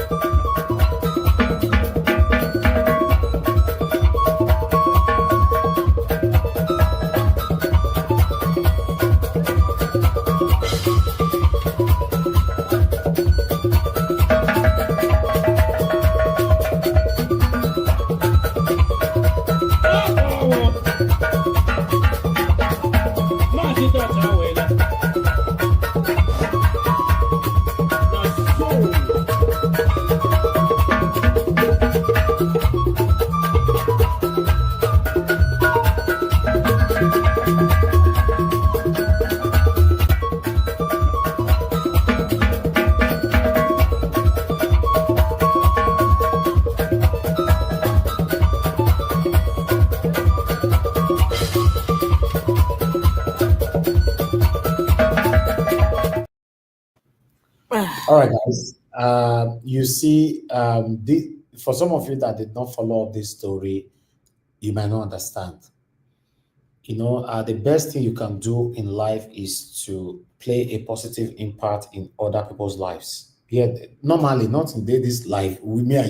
All right, guys. You see, for some of you that did not follow up this story, you might not understand. The best thing you can do in life is to play a positive impact in other people's lives. Yeah, normally, not in this life, we may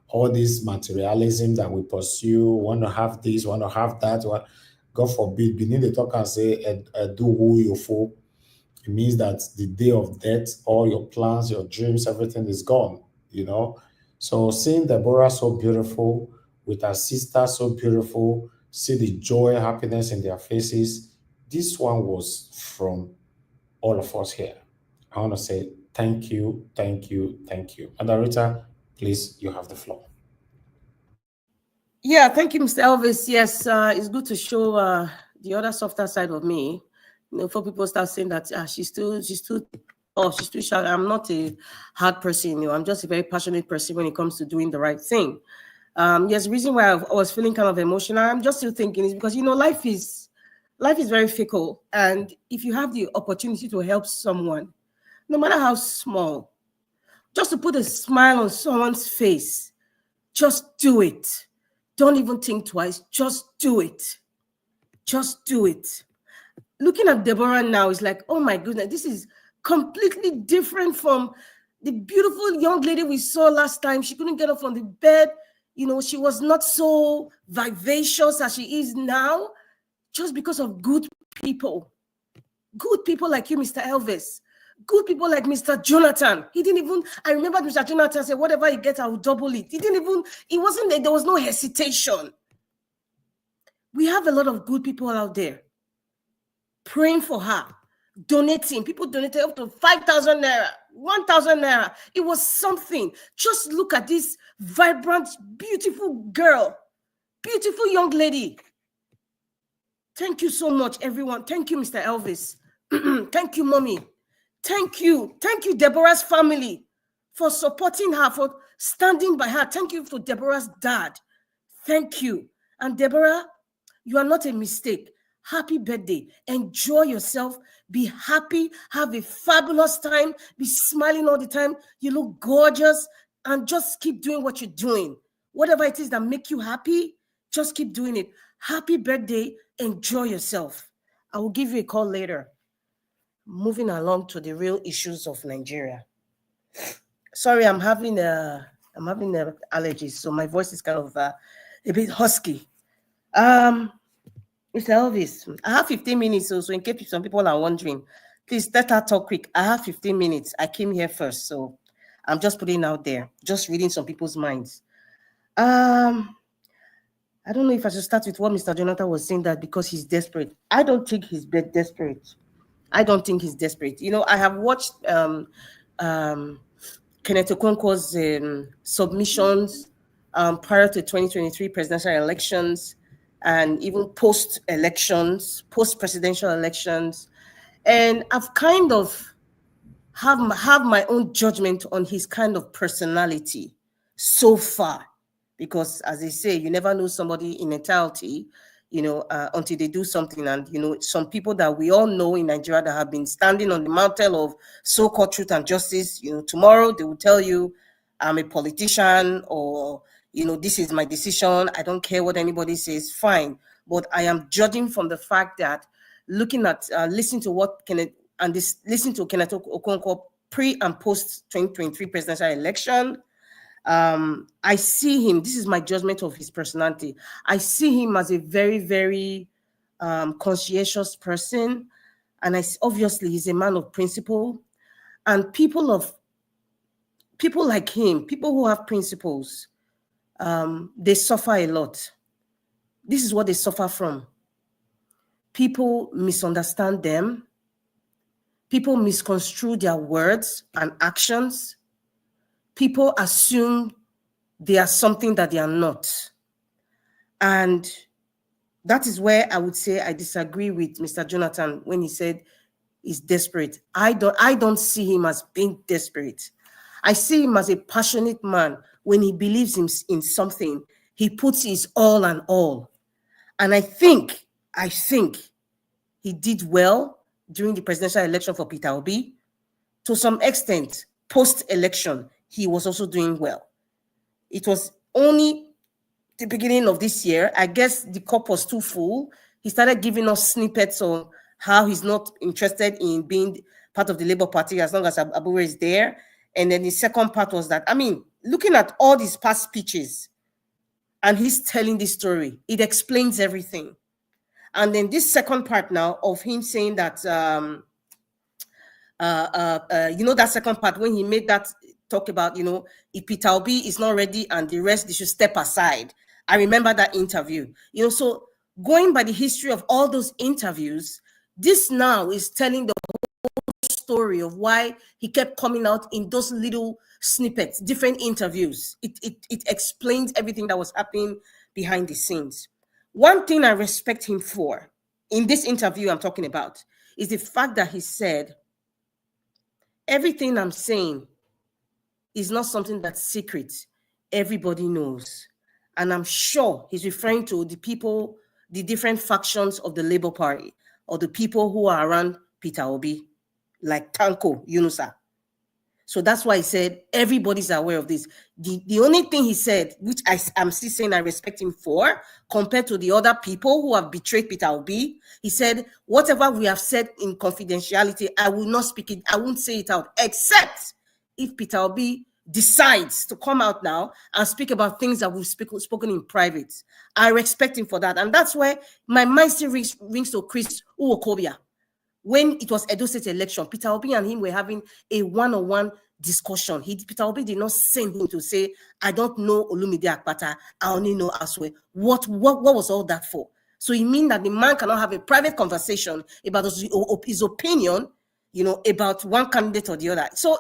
all this materialism that we pursue, want to have this, want to have that. God forbid, beneath the talk and say, do who you for. It means that the day of death, all your plans, your dreams, everything is gone, So seeing Deborah so beautiful, with her sister so beautiful, see the joy, happiness in their faces. This one was from all of us here. I want to say thank you, thank you, thank you. And Rita, please, you have the floor. Yeah, thank you, Mr. Elvis. Yes, it's good to show the other softer side of me. For people start saying that she's too shy. I'm not a hard person. I'm just a very passionate person when it comes to doing the right thing. Yes, the reason why I was feeling kind of emotional, I'm just still thinking is because life is very fickle, and if you have the opportunity to help someone, no matter how small, just to put a smile on someone's face, Just do it. Don't even think twice. Just do it. Just do it. Looking at Deborah now is like, oh my goodness, this is completely different from the beautiful young lady we saw last time. She couldn't get up from the bed. You know, she was not so vivacious as she is now, just because of good people. Good people like you, Mr. Elvis. Good people like Mr. Jonathan. He didn't even, I remember Mr. Jonathan said, whatever he gets, I will double it. He didn't even, it wasn't, there was no hesitation. We have a lot of good people out there praying for her, donating. People donated up to 5,000 naira, 1,000 naira. It was something. Just look at this vibrant, beautiful girl, beautiful young lady. Thank you so much, everyone. Thank you, Mr. Elvis. Thank you, Mommy. Thank you. Thank you, Deborah's family, for supporting her, for standing by her. Thank you for Deborah's dad. Thank you. And Deborah, you are not a mistake. Happy birthday. Enjoy yourself. Be happy. Have a fabulous time. Be smiling all the time. You look gorgeous. And just keep doing what you're doing. Whatever it is that make you happy, just keep doing it. Happy birthday. Enjoy yourself. I will give you a call later. Moving along to the real issues of Nigeria. Sorry, I'm having allergies, so my voice is kind of a bit husky. Mr. Elvis, I have 15 minutes, so in case some people are wondering, please let her talk quick. I have 15 minutes. I came here first, so I'm just putting it out there, just reading some people's minds. I don't know if I should start with what Mr. Jonathan was saying, that because he's desperate. I don't think he's desperate. I don't think he's desperate. You know, I have watched Kenneth Okonkwo's submissions prior to 2023 presidential elections, and even post-elections, post-presidential elections. And I've kind of have my own judgment on his kind of personality so far. Because as they say, you never know somebody in entirety, you know, until they do something. And, you know, some people that we all know in Nigeria that have been standing on the mountain of so-called truth and justice, you know, tomorrow they will tell you, I'm a politician, or, you know, this is my decision. I don't care what anybody says, fine. But I am judging from the fact that looking at, listening to what Kenneth, and this, listen to Kenneth Okonkwo pre and post 2023 presidential election, I see him, this is my judgment of his personality. I see him as a very, very conscientious person. And obviously he's a man of principle. And people like him, people who have principles, they suffer a lot. This is what they suffer from. People misunderstand them. People misconstrue their words and actions. People assume they are something that they are not. And that is where I would say I disagree with Mr. Jonathan when he said he's desperate. I don't see him as being desperate. I see him as a passionate man. When he believes in something, he puts his all and all. And I think he did well during the presidential election for Peter Obi. To some extent, post-election, he was also doing well. It was only the beginning of this year, I guess the cup was too full. He started giving us snippets on how he's not interested in being part of the Labour Party as long as Abure is there. And then the second part was that, I mean, looking at all these past speeches, and he's telling this story, it explains everything. And then this second part now of him saying that, you know, that second part when he made that talk about, you know, if Peter Obi is not ready and the rest, they should step aside. I remember that interview. You know, so going by the history of all those interviews, this now is telling the whole story of why he kept coming out in those little snippets, different interviews. It explains everything that was happening behind the scenes. One thing I respect him for in this interview I'm talking about is the fact that he said, everything I'm saying is not something that's secret. Everybody knows. And I'm sure he's referring to the people, the different factions of the Labour Party, or the people who are around Peter Obi, like Tanko Yunusa. So that's why he said everybody's aware of this. The only thing he said, which I'm still saying I respect him for, compared to the other people who have betrayed Peter Obi, he said, whatever we have said in confidentiality, I will not speak it, I won't say it out, except if Peter Obi decides to come out now and speak about things that we've spoken in private. I respect him for that. And that's where my mind still rings to Chris Uwokobia. When it was Edo State election, Peter Obi and him were having a one-on-one discussion. Peter Obi did not send him to say, I don't know Olumide Akpata, I only know Aswe. What was all that for? So it means that the man cannot have a private conversation about his opinion, about one candidate or the other. So,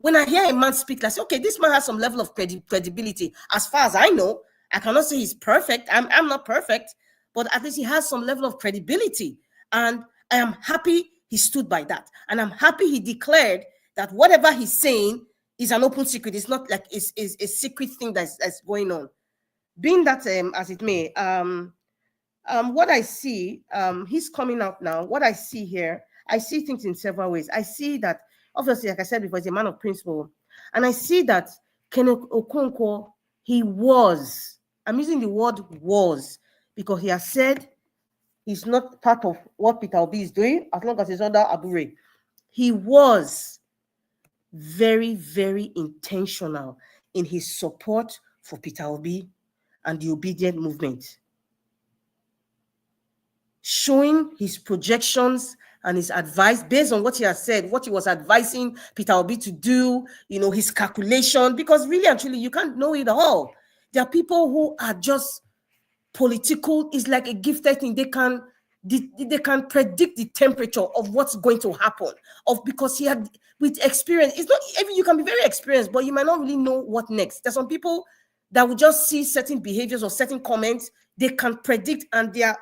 when I hear a man speak, I say, okay, this man has some level of credibility. As far as I know, I cannot say he's perfect. I'm not perfect, but at least he has some level of credibility. And I am happy he stood by that. And I'm happy he declared that whatever he's saying is an open secret. It's not like it's a secret thing that's going on. Being that, as it may, what I see, he's coming out now. What I see here, I see things in several ways. I see that, obviously, like I said before, he's a man of principle. And I see that Kenneth Okonkwo, I'm using the word was, because he has said he's not part of what Peter Obi is doing, as long as he's under Abure. He was very, very intentional in his support for Peter Obi and the Obedient movement, showing his projections and his advice based on what he has said, what he was advising Peter Obi to do, his calculation, because really and truly, you can't know it all. There are people who are just political. Is like a gifted thing. They can predict the temperature of what's going to happen, because he had, with experience. It's not, you can be very experienced, but you might not really know what next. There's some people that will just see certain behaviors or certain comments. They can predict, and they are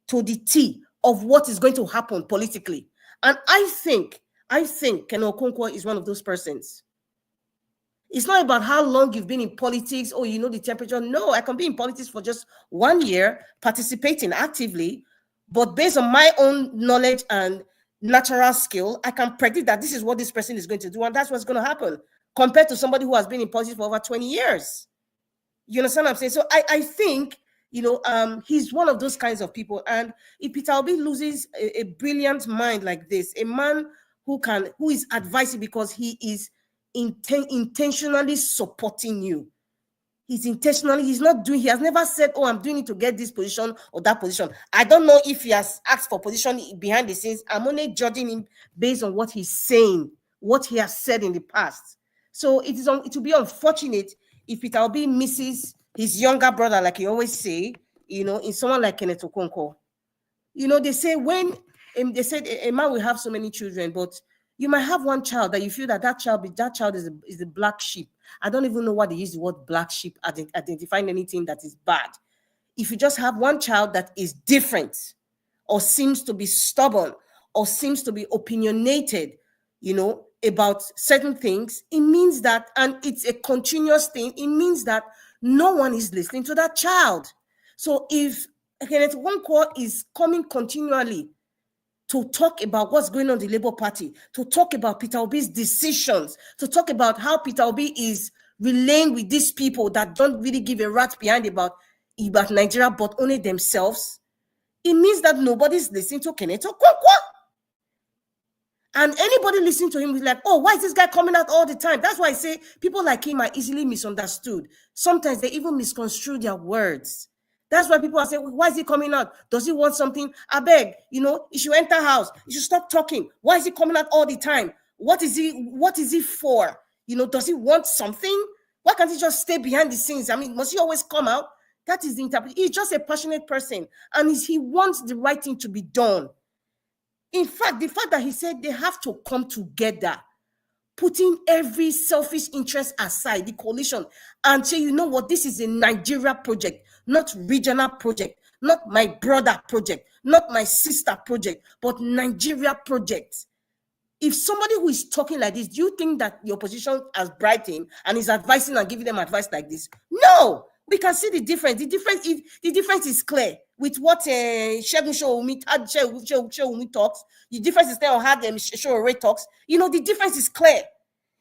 to the T of what is going to happen politically. And I think Ken Okonkwo is one of those persons. It's not about how long you've been in politics or the temperature. No, I can be in politics for just 1 year, participating actively, but based on my own knowledge and natural skill, I can predict that this is what this person is going to do, and that's what's going to happen, compared to somebody who has been in politics for over 20 years. You understand what I'm saying? So I think, he's one of those kinds of people. And if Peter Obi loses a brilliant mind like this, a man who is advising because he is intentionally supporting you. He has never said, oh, I'm doing it to get this position or that position. I don't know if he has asked for position behind the scenes. I'm only judging him based on what he's saying, what he has said in the past. So it will be unfortunate if Peter Obi misses his younger brother, like you always say, in someone like Kenneth Okonkwo. They say they said a man will have so many children, but you might have one child that you feel that child is a black sheep. I don't even know why they use the word black sheep identifying anything that is bad. If you just have one child that is different, or seems to be stubborn, or seems to be opinionated, about certain things, it means that, and it's a continuous thing, it means that no one is listening to that child. So if Kenneth Okonkwo is coming continually to talk about what's going on in the Labour Party, to talk about Peter Obi's decisions, to talk about how Peter Obi is relaying with these people that don't really give a rat behind about Nigeria, but only themselves, it means that nobody's listening to Kenneth Okonkwo. And anybody listening to him is like, oh, why is this guy coming out all the time? That's why I say people like him are easily misunderstood. Sometimes they even misconstrue their words. That's why people are saying, why is he coming out? Does he want something? I beg, he should enter house. He should stop talking. Why is he coming out all the time? What is he for? Does he want something? Why can't he just stay behind the scenes? I mean, must he always come out? That is the interpretation. He's just a passionate person, and he wants the right thing to be done. In fact, the fact that he said they have to come together, putting every selfish interest aside, the coalition, and say, you know what, this is a Nigeria project, not regional project, not my brother project, not my sister project, but Nigeria project. If somebody who is talking like this, do you think that the opposition has bribed him and is advising and giving them advice like this? No, we can see the difference. The difference is clear with what Shegun Showumi talks. The difference is there on how Showore talks. The difference is clear.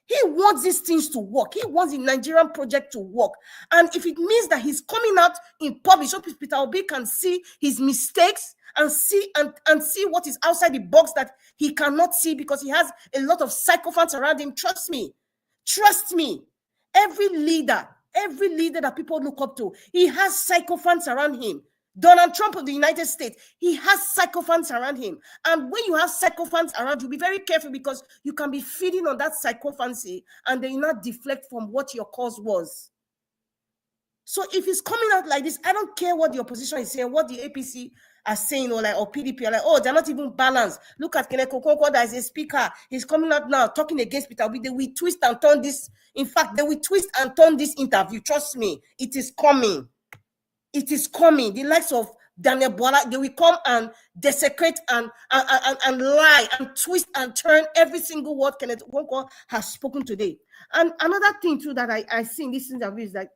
He wants these things to work. He wants the Nigerian project to work. And if it means that he's coming out in public so Peter Obi can see his mistakes and see what is outside the box that he cannot see because he has a lot of sycophants around him, trust me. Every leader that people look up to, he has sycophants around him. Donald Trump of the United States, he has sycophants around him. And when you have sycophants around you, be very careful because you can be feeding on that sycophancy and then you not deflect from what your cause was. So if it's coming out like this, I don't care what the opposition is saying, what the APC are saying, or PDP are like, oh, they're not even balanced. Look at Kenneth Okonkwo, that is a speaker. He's coming out now talking against Peter Obi. They will twist and turn this. In fact, they will twist and turn this interview. Trust me, it is coming. It is coming. The likes of Daniel Bola, they will come and desecrate and lie and twist and turn every single word Kenneth Okonkwo has spoken today. And another thing too that I see in this interview is that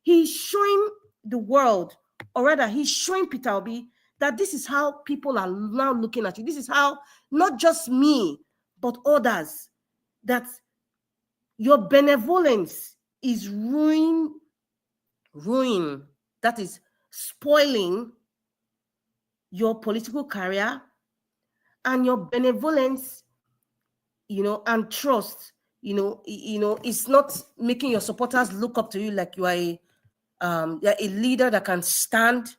he's showing the world, or rather he's showing Peter Obi that this is how people are now looking at you. This is how not just me, but others, that your benevolence is ruin, that is spoiling your political career, and your benevolence, and trust, it's not making your supporters look up to you like you are a leader that can stand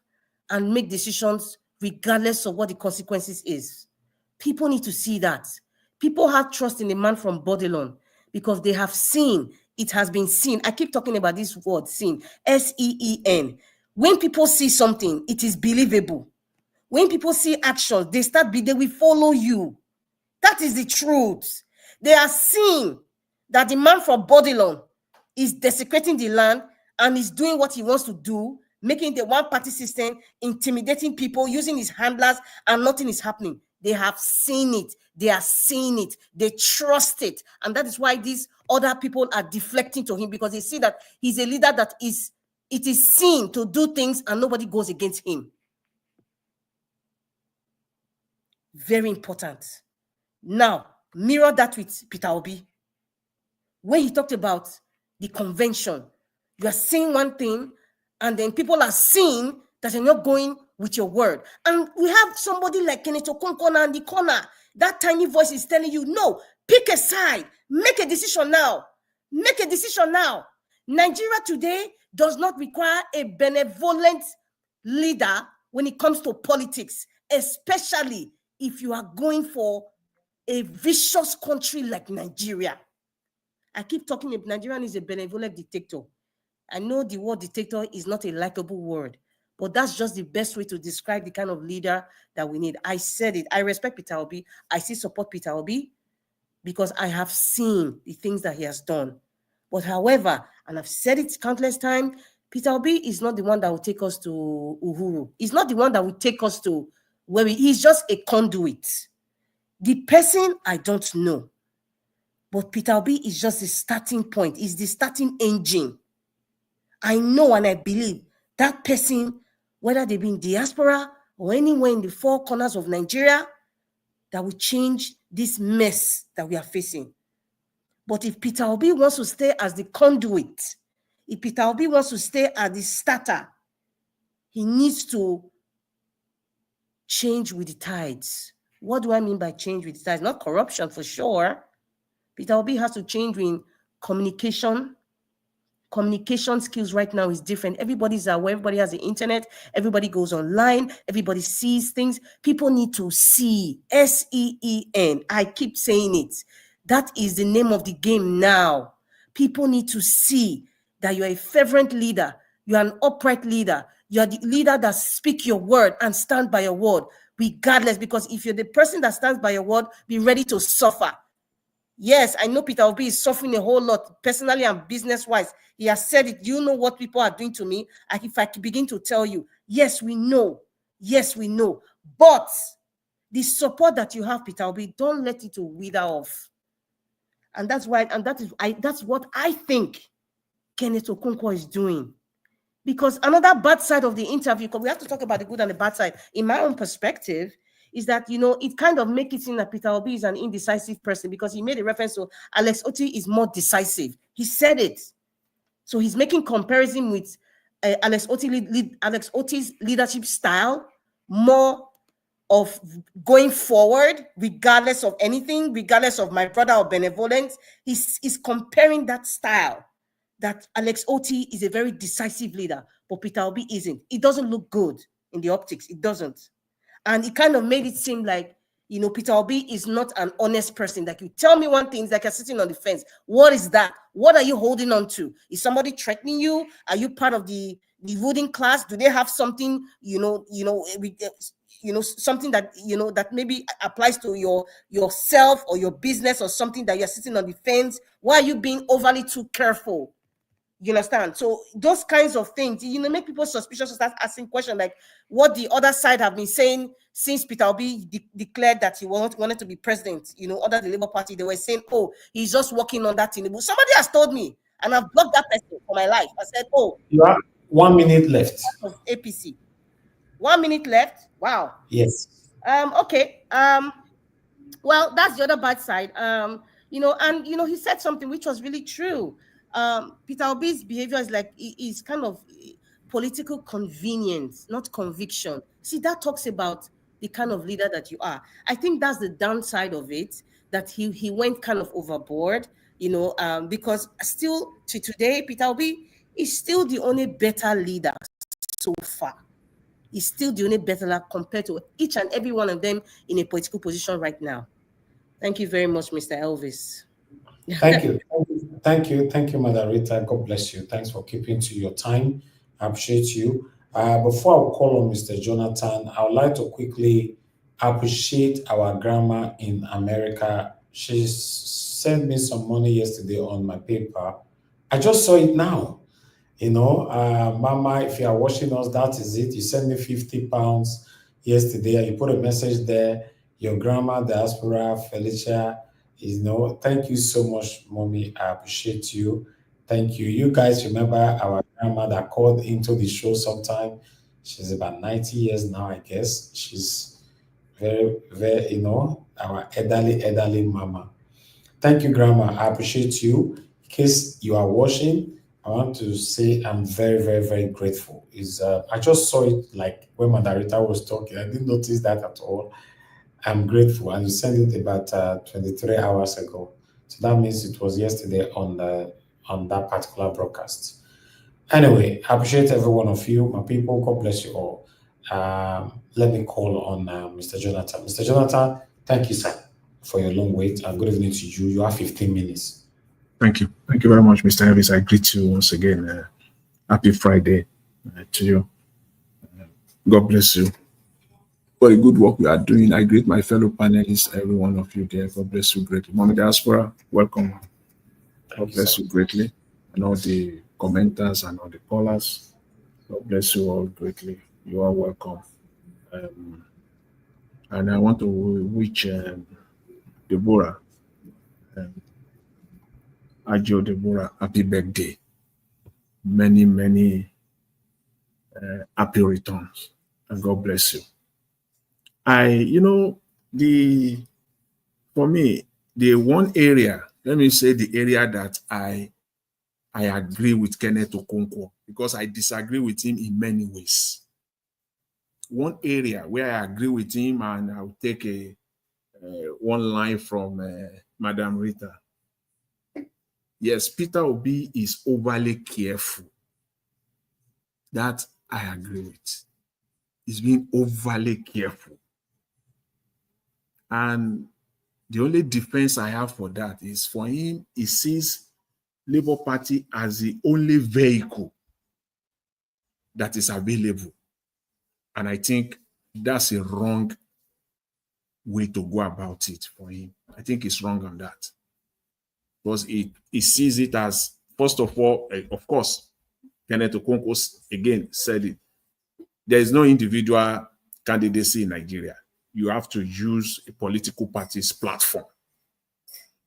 and make decisions regardless of what the consequences is. People need to see that. People have trust in the man from Babylon because they have seen, it has been seen. I keep talking about this word, seen, S-E-E-N. When people see something, it is believable. When people see actions, they will follow you. That is the truth. They are seeing that the man from Babylon is desecrating the land and is doing what he wants to do, making the one-party system, intimidating people, using his handlers, and nothing is happening. They have seen it. They are seeing it. They trust it. And that is why these other people are deflecting to him, because they see that he's a leader that it is seen to do things and nobody goes against him. Very important. Now, mirror that with Peter Obi. When he talked about the convention, you are saying one thing, and then people are seeing that you're not going with your word. And we have somebody like Kenneth Okonkwo in the corner. That tiny voice is telling you, no, pick a side, make a decision now. Make a decision now. Nigeria today does not require a benevolent leader when it comes to politics, especially if you are going for a vicious country like Nigeria. I keep talking about Nigerian is a benevolent dictator. I know the word dictator is not a likable word, but that's just the best way to describe the kind of leader that we need. I said it. I respect Peter Obi. I still support Peter Obi because I have seen the things that he has done. But however, and I've said it countless times, Peter Obi is not the one that will take us to Uhuru. He's not the one that will take us to where he's just a conduit. The person, I don't know. But Peter Obi is just the starting point. He's the starting engine. I know and I believe that person, whether they be in diaspora or anywhere in the four corners of Nigeria, that will change this mess that we are facing. But if Peter Obi wants to stay as the conduit, if Peter Obi wants to stay as the starter, he needs to change with the tides. What do I mean by change with the tides? Not corruption for sure. Peter Obi has to change in communication. Communication skills right now is different. Everybody's aware. Everybody has the internet. Everybody goes online. Everybody sees things. People need to see. S-E-E-N. I keep saying it. That is the name of the game now. People need to see that you're a fervent leader. You're an upright leader. You're the leader that speaks your word and stand by your word, regardless. Because if you're the person that stands by your word, be ready to suffer. Yes, I know Peter Obi is suffering a whole lot, personally and business-wise. He has said it. You know what people are doing to me? If I begin to tell you, yes, we know. Yes, we know. But the support that you have, Peter Obi, don't let it wither off. And that's why, and that's what I think Kenneth Okonkwo is doing. Because another bad side of the interview, because we have to talk about the good and the bad side, in my own perspective, is that, you know, it kind of makes it seem that Peter Obi is an indecisive person, because he made a reference to Alex Otti is more decisive. He said it. So he's making comparison with Alex Otti's leadership style, more of going forward, regardless of anything, regardless of my brother or benevolence. He's comparing that style, that Alex Otti is a very decisive leader, but Peter Obi isn't. It doesn't look good in the optics. It doesn't. And it kind of made it seem like, you know, Peter Obi is not an honest person. Like, you tell me one thing, it's like you're sitting on the fence. What is that? What are you holding on to? Is somebody threatening you? Are you part of the ruling class? Do they have something, something that, you know, that maybe applies to yourself or your business, or something that you're sitting on the fence? Why are you being overly too careful? You understand? So those kinds of things, you know, make people suspicious to start asking questions like what the other side have been saying since Peter Obi declared that he wanted to be president, you know, under the Labour Party. They were saying, oh, he's just working on that Tinubu. Somebody has told me, and I've blocked that person for my life. I said, oh, You have 1 minute left. APC. 1 minute left. Wow. Yes. Okay. Well, that's the other bad side. You know, and you know, he said something which was really true. Peter Obi's behavior is like, is kind of political convenience, not conviction. See, that talks about the kind of leader that you are. I think that's the downside of it, that he went kind of overboard, you know, because still to today, Peter Obi is still the only better leader so far. He's still the only better leader compared to each and every one of them in a political position right now. Thank you very much, Mr. Elvis. Thank you. Thank you, Madam Rita. God bless you. Thanks for keeping to your time. I appreciate you. Before I call on Mr. Jonathan, I would like to quickly appreciate our grandma in America. She sent me some money yesterday on my PayPal. I just saw it now. You know, Mama, if you are watching us, that is it. You sent me £50 yesterday, and you put a message there. Your grandma, diaspora, Felicia, you know, thank you so much, Mommy. I appreciate you. Thank you. You guys remember our grandma that called into the show sometime? She's about 90 years now, I guess. She's very, very, you know, our elderly mama. Thank you, Grandma. I appreciate you. In case you are watching, I want to say I'm very, very, very grateful. I just saw it like when Madarita was talking. I didn't notice that at all. I'm grateful, and you sent it about 23 hours ago. So that means it was yesterday on that particular broadcast. Anyway, I appreciate every one of you, my people. God bless you all. Let me call on Mr. Jonathan. Mr. Jonathan, thank you, sir, for your long wait, and good evening to you. You have 15 minutes. Thank you. Thank you very much, Mr. Elvis. I greet you once again. Happy Friday to you. God bless you for the good work we are doing. I greet my fellow panelists, every one of you there. God bless you greatly. Mommy Diaspora, welcome. God bless you greatly. And all the commenters and all the callers. God bless you all greatly. You are welcome. And I want to wish Deborah, Ajo Deborah, happy birthday. Many happy returns. And God bless you. For me, the one area, let me say the area that I agree with Kenneth Okonkwo, because I disagree with him in many ways. One area where I agree with him, and I'll take one line from Madam Rita. Yes, Peter Obi is overly careful. That I agree with. He's being overly careful. And the only defense I have for that is, for him, he sees Labour Party as the only vehicle that is available. And I think that's a wrong way to go about it for him. I think it's wrong on that. Because he sees it as, first of all, of course, Kenneth Okonkwo again said it. There is no individual candidacy in Nigeria. You have to use a political party's platform.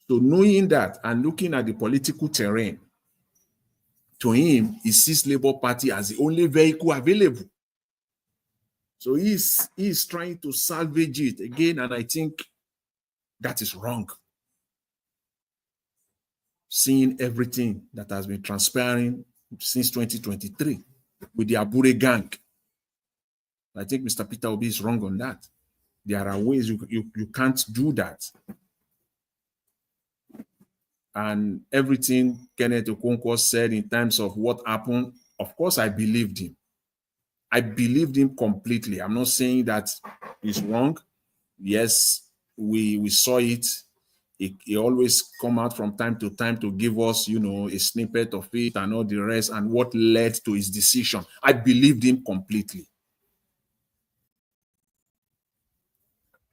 So knowing that and looking at the political terrain, to him, he sees Labour Party as the only vehicle available. So he's trying to salvage it again, and I think that is wrong. Seeing everything that has been transpiring since 2023 with the Abure gang, I think Mr. Peter Obi is wrong on that. There are ways you can't do that. And everything Kenneth Okonkwo said in terms of what happened, of course, I believed him. I believed him completely. I'm not saying that he's wrong. Yes, we saw it. He always come out from time to time to give us, you know, a snippet of it and all the rest and what led to his decision. I believed him completely.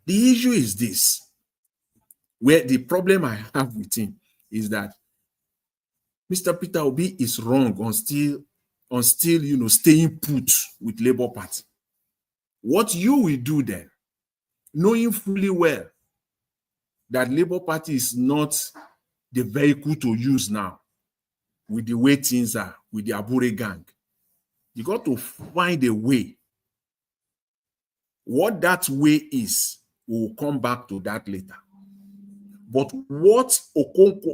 The issue is this, where the problem I have with him is that Mr. Peter Obi is wrong on still, you know, staying put with Labour Party. What you will do then, knowing fully well that Labour Party is not the vehicle to use now with the way things are, with the Abure gang, you got to find a way. What that way is, we'll come back to that later. But what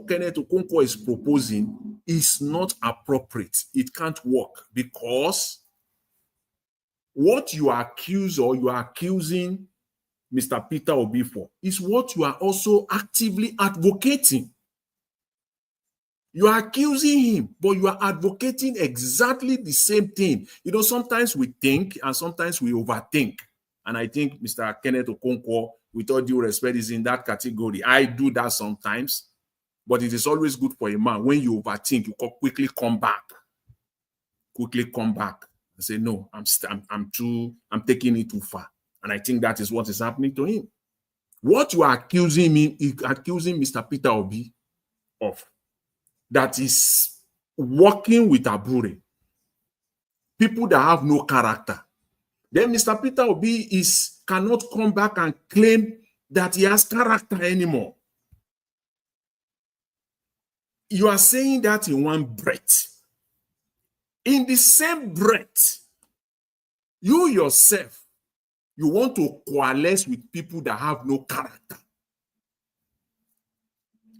Kenneth Okonkwo is proposing is not appropriate. It can't work because what you are accused or you are accusing Mr. Peter Obi for is what you are also actively advocating. You are accusing him, but you are advocating exactly the same thing. You know, sometimes we think and sometimes we overthink. And I think Mr. Kenneth Okonkwo, with all due respect, is in that category. I do that sometimes, but it is always good for a man when you overthink, you quickly come back. Quickly come back and say, no, I'm taking it too far. And I think that is what is happening to him. What you are accusing Mr. Peter Obi of, that is working with Abure, people that have no character. Then Mr. Peter Obi cannot come back and claim that he has character anymore. You are saying that in one breath. In the same breath, you yourself, you want to coalesce with people that have no character.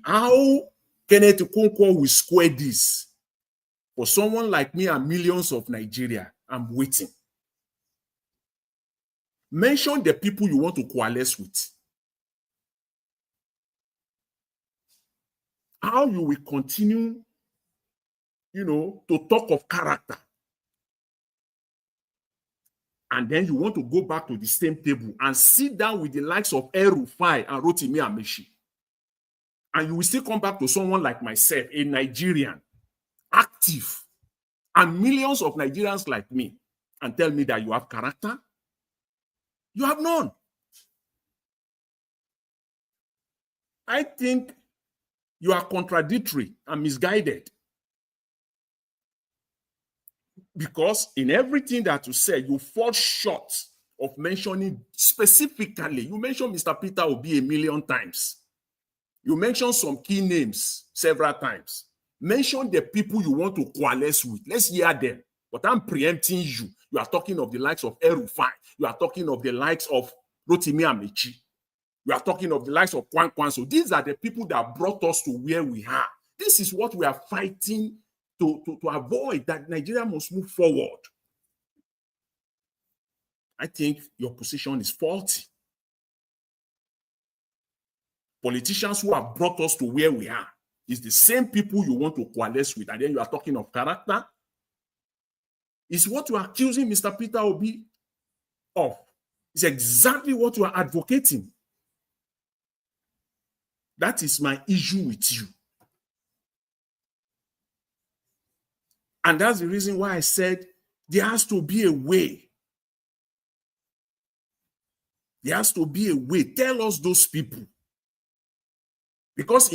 How Kenneth Okonkwo will square this? For someone like me and millions of Nigeria, I'm waiting. Mention the people you want to coalesce with. How you will continue, you know, to talk of character. And then you want to go back to the same table and sit down with the likes of El-Rufai and Rotimi Amechi. And you will still come back to someone like myself, a Nigerian, active, and millions of Nigerians like me, and tell me that you have character? You have none. I think you are contradictory and misguided. Because in everything that you say, you fall short of mentioning specifically. You mentioned Mr. Peter Obi a million times. You mentioned some key names several times. Mention the people you want to coalesce with. Let's hear them. But I'm preempting you. You are talking of the likes of El-Rufai. You are talking of the likes of Rotimi Amechi. You are talking of the likes of Kwan. So these are the people that brought us to where we are. This is what we are fighting to avoid, that Nigeria must move forward. I think your position is faulty. Politicians who have brought us to where we are is the same people you want to coalesce with, and then you are talking of character. Is what you are accusing Mr. Peter Obi of. It's exactly what you are advocating. That is my issue with you. And that's the reason why I said there has to be a way. There has to be a way. Tell us those people. Because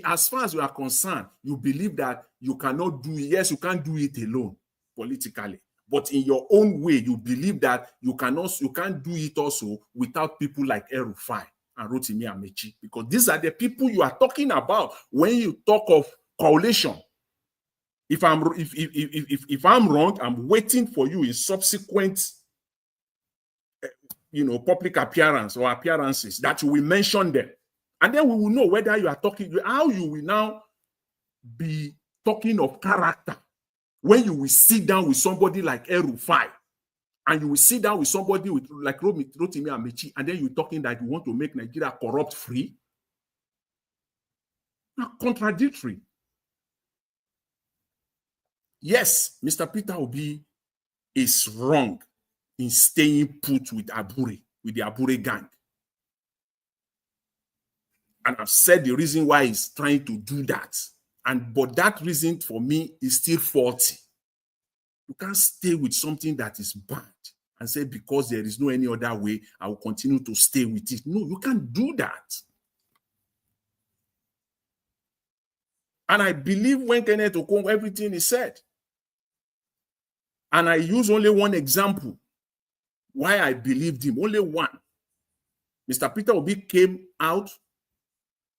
as far as you are concerned, you believe that you cannot do it. Yes, you can't do it alone politically. But in your own way, you believe that you can't do it also without people like El-Rufai and Rotimi Amechi. Because these are the people you are talking about when you talk of coalition. If I'm wrong, I'm waiting for you in subsequent public appearance or appearances, that you will mention them. And then we will know whether you are talking, how you will now be talking of character when you will sit down with somebody like El-Rufai, and you will sit down with somebody like Rotimi Amechi, and then you're talking that you want to make Nigeria corrupt free. Now, contradictory. Yes, Mr. Peter Obi is wrong in staying put with Abure, with the Abure gang. And I've said the reason why he's trying to do that. But that reason for me is still faulty. You can't stay with something that is bad and say, because there is no any other way, I will continue to stay with it. No, you can't do that. And I believe when Kenneth Okonkwo, everything is said. And I use only one example why I believed him, only one. Mr. Peter Obi came out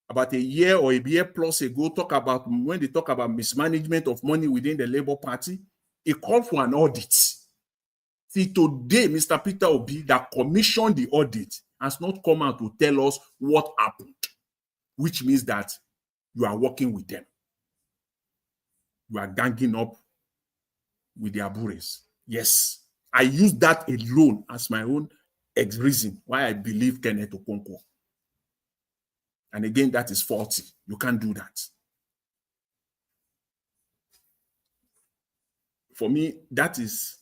about a year or a year plus ago, when they talk about mismanagement of money within the Labour Party, he called for an audit. See, today, Mr. Peter Obi, that commissioned the audit, has not come out to tell us what happened, which means that you are working with them. You are ganging up with the Abures. Yes, I use that alone as my own reason why I believe Kenneth Okonkwo. And again, that is faulty. You can't do that. For me, that is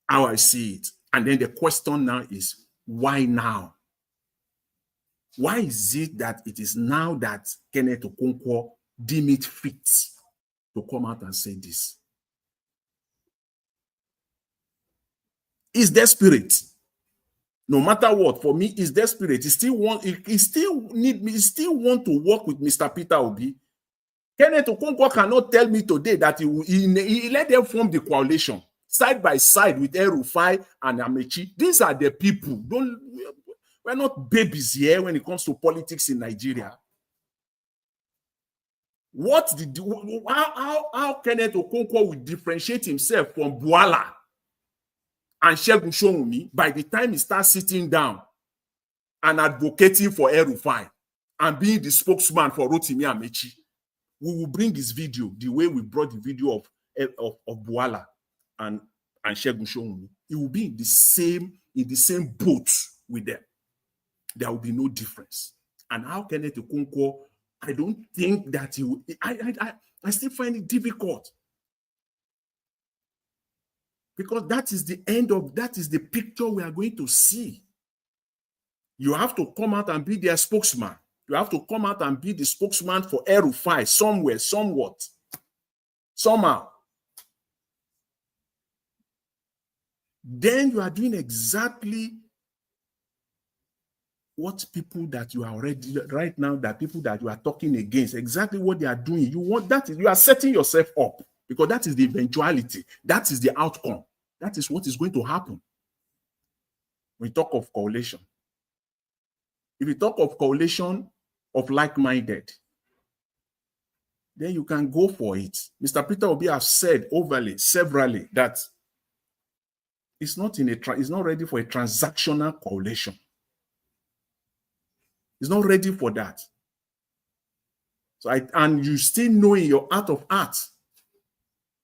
how I see it. And then the question now is, why now? Why is it that it is now that Kenneth Okonkwo deem it fit to come out and say this? He's desperate. No matter what, for me, he's desperate. He still want to work with Mr. Peter Obi. Kenneth Okonkwo cannot tell me today that he let them form the coalition side by side with El-Rufai and Amechi. These are the people. We're not babies here when it comes to politics in Nigeria. How Kenneth Okonkwo will differentiate himself from Bwala and Segun Showunmi by the time he starts sitting down and advocating for El-Rufai and being the spokesman for Rotimi Amechi? We will bring his video the way we brought the video of Bwala and Segun Showunmi. It will be in the same boat with them. There will be no difference. And how Kenneth Okonkwo, I don't think that he will. I still find it difficult. Because that is the picture we are going to see. You have to come out and be their spokesman. You have to come out and be the spokesman for El-Rufai somewhere, somewhat, somehow. Then you are doing exactly what people that you are already right now, that people that you are talking against, exactly what they are doing. You are setting yourself up, because that is the eventuality. That is the outcome. That is what is going to happen. We talk of coalition. If you talk of coalition of like-minded, then you can go for it. Mr. Peter Obi has said severally, that it's not ready for a transactional coalition. It's not ready for that. So and you still know in your heart of hearts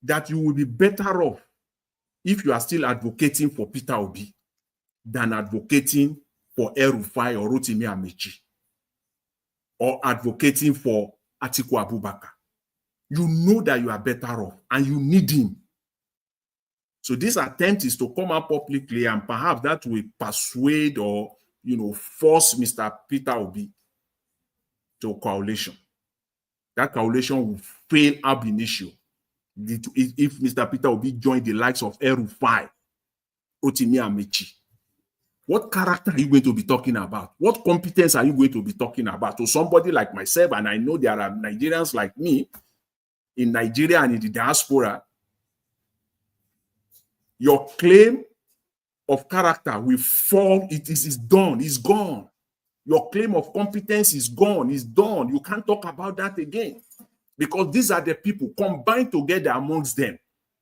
that you will be better off if you are still advocating for Peter Obi than advocating for El-Rufai or Rotimi Amechi, or advocating for Atiku Abubakar. You know that you are better off and you need him. So this attempt is to come out publicly, and perhaps that will persuade or force Mr. Peter Obi to a coalition. That coalition will fail ab initio if Mr. Peter Obi joined the likes of El-Rufai, Rotimi Amechi. What character are you going to be talking about? What competence are you going to be talking about to somebody like myself? And I know there are Nigerians like me in Nigeria and in the diaspora. Your claim of character will fall. It is done. It's gone. Your claim of competence is gone. It's done. You can't talk about that again, because these are the people combined together amongst them.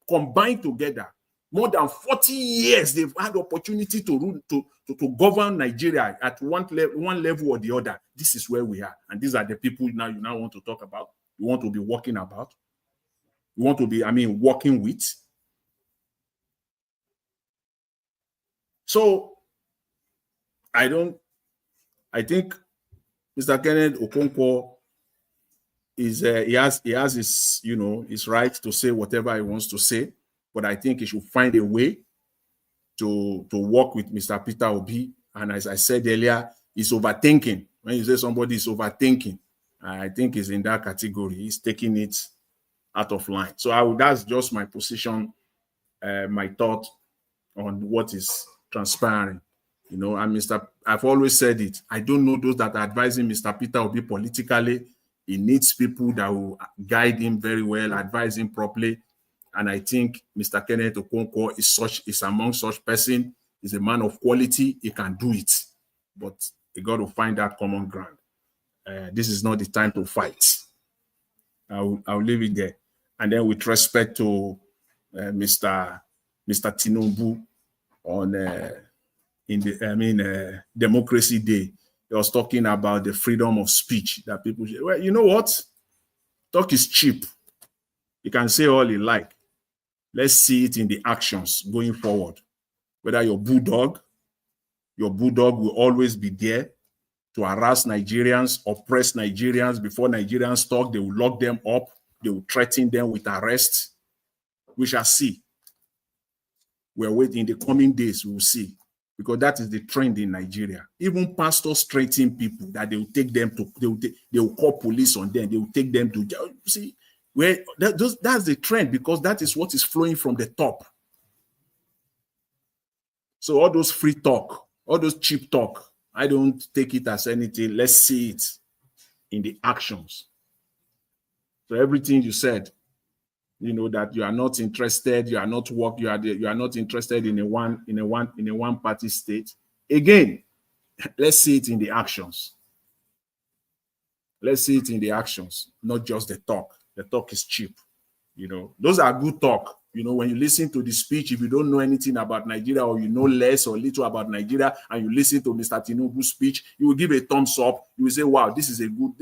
Combined together. More than 40 years, they've had opportunity to rule, to govern Nigeria at one level or the other. This is where we are. And these are the people now you now want to talk about. You want to be working about. You want to be, working with. So, I think Mr. Kenneth Okonkwo is, he has his, his right to say whatever he wants to say, but I think he should find a way to work with Mr. Peter Obi. And as I said earlier, he's overthinking. When you say somebody is overthinking, I think he's in that category. He's taking it out of line. So that's just my position, my thought on what is transpiring. And I've always said it. I don't know those that are advising Mr. Peter Obi politically. He needs people that will guide him very well, advise him properly. And I think Mr. Kenneth Okonkwo is among such person. He's a man of quality. He can do it. But you got to find that common ground. This is not the time to fight. I'll leave it there. And then with respect to Mr. Tinubu on Democracy Day, he was talking about the freedom of speech that people say, well, you know what? Talk is cheap. You can say all you like. Let's see it in the actions going forward. Whether your bulldog will always be there to harass Nigerians, oppress Nigerians. Before Nigerians talk, they will lock them up. They will threaten them with arrest. We shall see. We're waiting. In the coming days, we will see. Because that is the trend in Nigeria. Even pastors threaten people that they will take them to, they will call police on them. They will take them to jail. See, that's the trend, because that is what is flowing from the top. So all those free talk, all those cheap talk, I don't take it as anything. Let's see it in the actions. So everything you said, that you are not interested, you are not not interested in a one party state. Again, let's see it in the actions. Let's see it in the actions, not just the talk. The talk is cheap. Those are good talk. When you listen to the speech, if you don't know anything about Nigeria, or you know less or little about Nigeria, and you listen to Mr. Tinubu's speech, you will give a thumbs up. You will say, wow, this is a good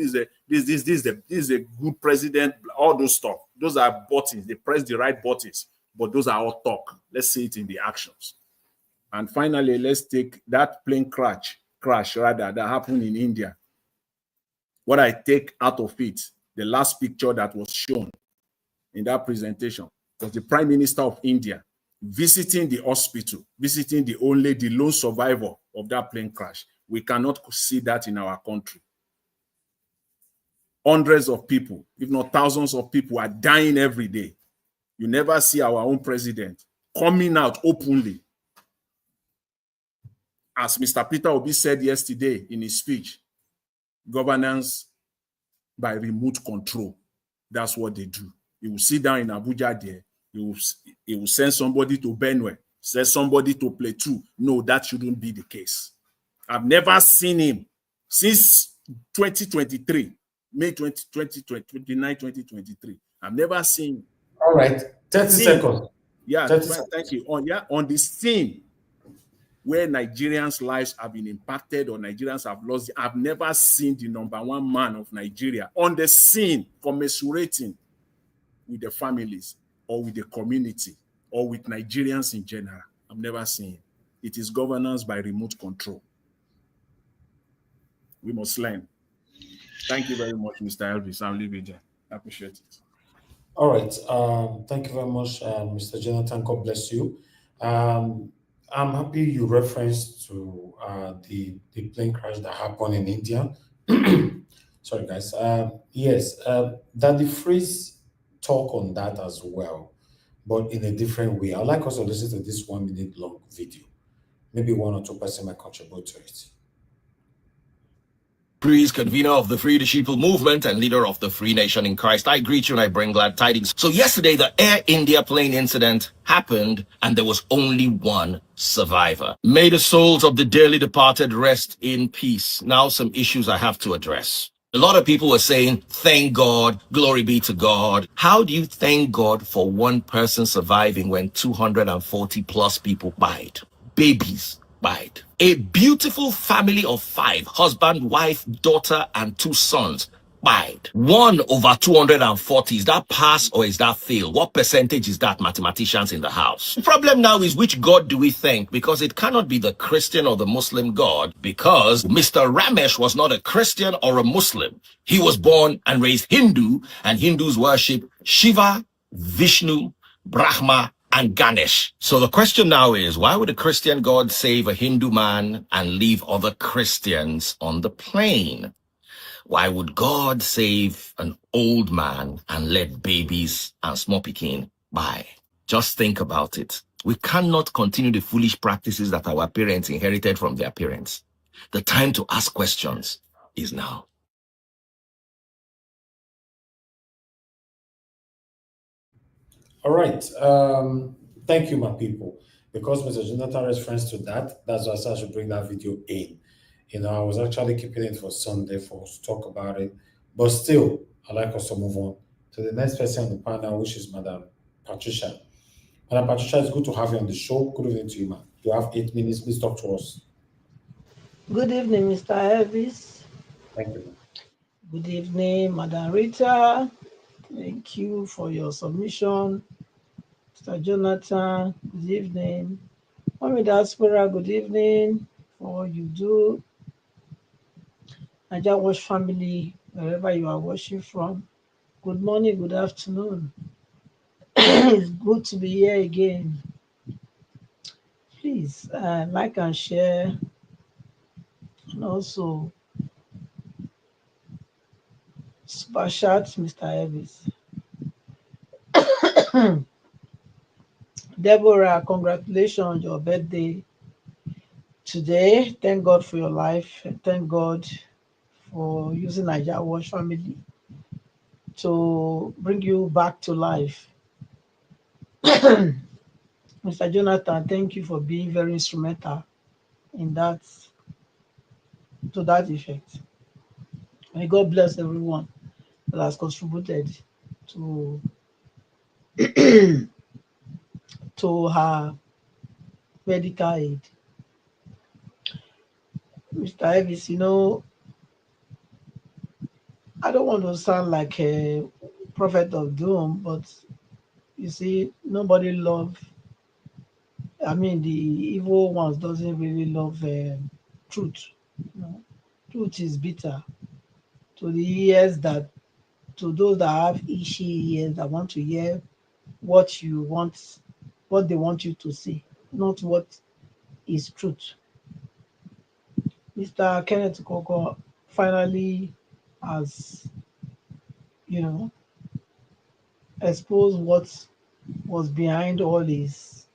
president, all those stuff. Those are buttons. They press the right buttons, but those are all talk. Let's see it in the actions. And finally, let's take that plane crash that happened in India. What I take out of it, the last picture that was shown in that presentation, was the Prime Minister of India visiting the hospital, visiting the lone survivor of that plane crash. We cannot see that in our country. Hundreds of people, if not thousands of people, are dying every day. You never see our own president coming out openly. As Mr. Peter Obi said yesterday in his speech, governance by remote control. That's what they do. He will sit down in Abuja there. He will send somebody to Benue, send somebody to Plateau. No, that shouldn't be the case. I've never seen him since 2023, May 29, 2023. I've never seen him. All right, 30 seconds. Yeah, 30 seconds. Thank you. On the scene where Nigerians' lives have been impacted or Nigerians have lost, I've never seen the #1 man of Nigeria on the scene commiserating with the families or with the community or with Nigerians in general. I've never seen it. It is governance by remote control. We must learn. Thank you very much, Mr. Elvis. I'll leave it there. I appreciate it. All right. Thank you very much, Mr. Jonathan. God bless you. I'm happy you referenced to the plane crash that happened in India. Sorry, guys. Yes, that the phrase talk on that as well, but in a different way. I'd like us to listen to this 1 minute long video. Maybe 1 or 2 person might contribute to it. Priest, convener of the Free the Sheeple movement and leader of the Free Nation in Christ, I greet you and I bring glad tidings. So yesterday, the Air India plane incident happened and there was only one survivor. May the souls of the dearly departed rest in peace. Now some issues I have to address. A lot of people were saying, thank God, glory be to God. How do you thank God for one person surviving when 240 plus people died? Babies died. A beautiful family of 5, husband, wife, daughter, and 2 sons died. 1 over 240, is that pass or is that fail? What percentage is that, mathematicians in the house? The problem now is, which God do we thank? Because it cannot be the Christian or the Muslim God, because Mr. Ramesh was not a Christian or a Muslim. He was born and raised Hindu, and Hindus worship Shiva, Vishnu, Brahma, and Ganesh. So the question now is, why would a Christian God save a Hindu man and leave other Christians on the plane? Why would God save an old man and let babies and small pikin by? Just think about it. We cannot continue the foolish practices that our parents inherited from their parents. The time to ask questions is now. All right. Thank you, my people. Because Mr. Jonathan reference to that, that's why I said I should bring that video in. I was actually keeping it for Sunday for us to talk about it. But still, I'd like us to move on to the next person on the panel, which is Madam Patricia. Madam Patricia, it's good to have you on the show. Good evening to you, ma'am. You have 8 minutes. Please talk to us. Good evening, Mr. Elvis. Thank you. Good evening, Madam Rita. Thank you for your submission. Mr. Jonathan, good evening. Mommy Diaspora, good evening for all you do. Niger Watch family, wherever you are watching from, good morning, good afternoon. It's good to be here again. Please like and share, and also super chat, Mr. Elvis. Deborah, congratulations on your birthday today. Thank God for your life. And thank God for using Niger Watch family to bring you back to life. Mr. Jonathan, thank you for being very instrumental in that, to that effect. May God bless everyone that has contributed to to her medical aid. Mr. Elvis, I don't want to sound like a prophet of doom, but you see, nobody love. I mean, the evil ones doesn't really love truth. You know, truth is bitter to the ears that, to those that have itchy ears that want to hear what you want, what they want you to see, not what is truth. Mr. Kenneth Koko finally has, you know, exposed what was behind all his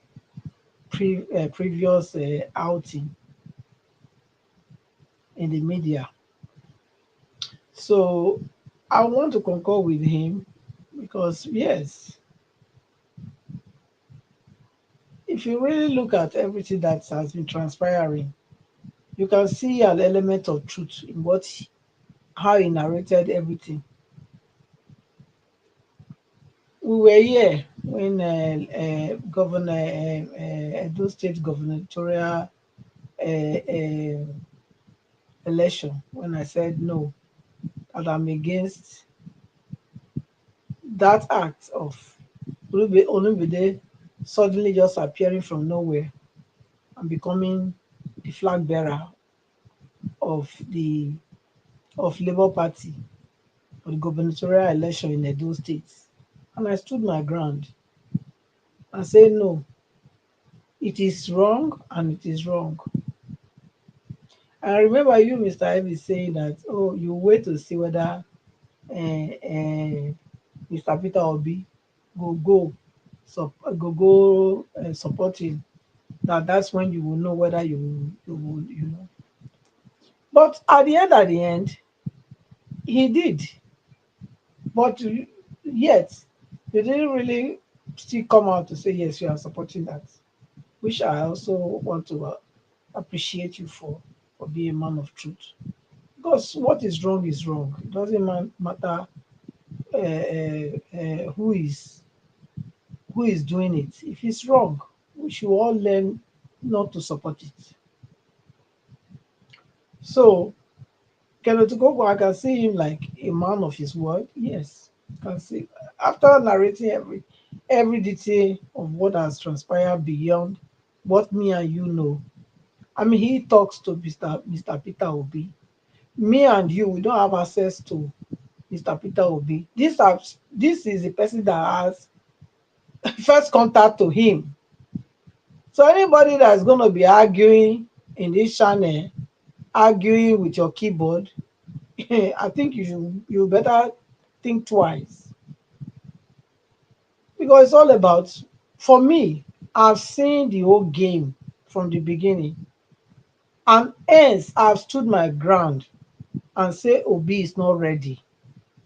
previous outing in the media. So I want to concur with him because, yes, if you really look at everything that has been transpiring, you can see an element of truth in how he narrated everything. We were here when Governor Edo State gubernatorial election, when I said no, that I'm against that act of Olumide suddenly just appearing from nowhere and becoming the flag bearer of the Labour Party for the gubernatorial election in Edo State. And I stood my ground and said no, it is wrong and it is wrong. I remember you, Mr. Ivy, saying that, oh, you wait to see whether Mr. Peter Obi go support him. That's when you will know whether you will, But at the end, he did. But yet, you didn't really still come out to say, yes, you are supporting that, which I also want to appreciate you for being a man of truth. Because what is wrong is wrong. It doesn't matter who is doing it. If it's wrong, we should all learn not to support it. So Kenneth Okonkwo, I can see him like a man of his word. Yes, I can see. After narrating every detail of what has transpired beyond what me and you know, I mean, he talks to Mr. Peter Obi. Me and you, we don't have access to Mr. Peter Obi. This is the person that has first contact to him. So anybody that's going to be arguing in this channel, arguing with your keyboard, I think you better think twice, because it's all about, for me, I've seen the whole game from the beginning, and hence I've stood my ground and say Obi is not ready.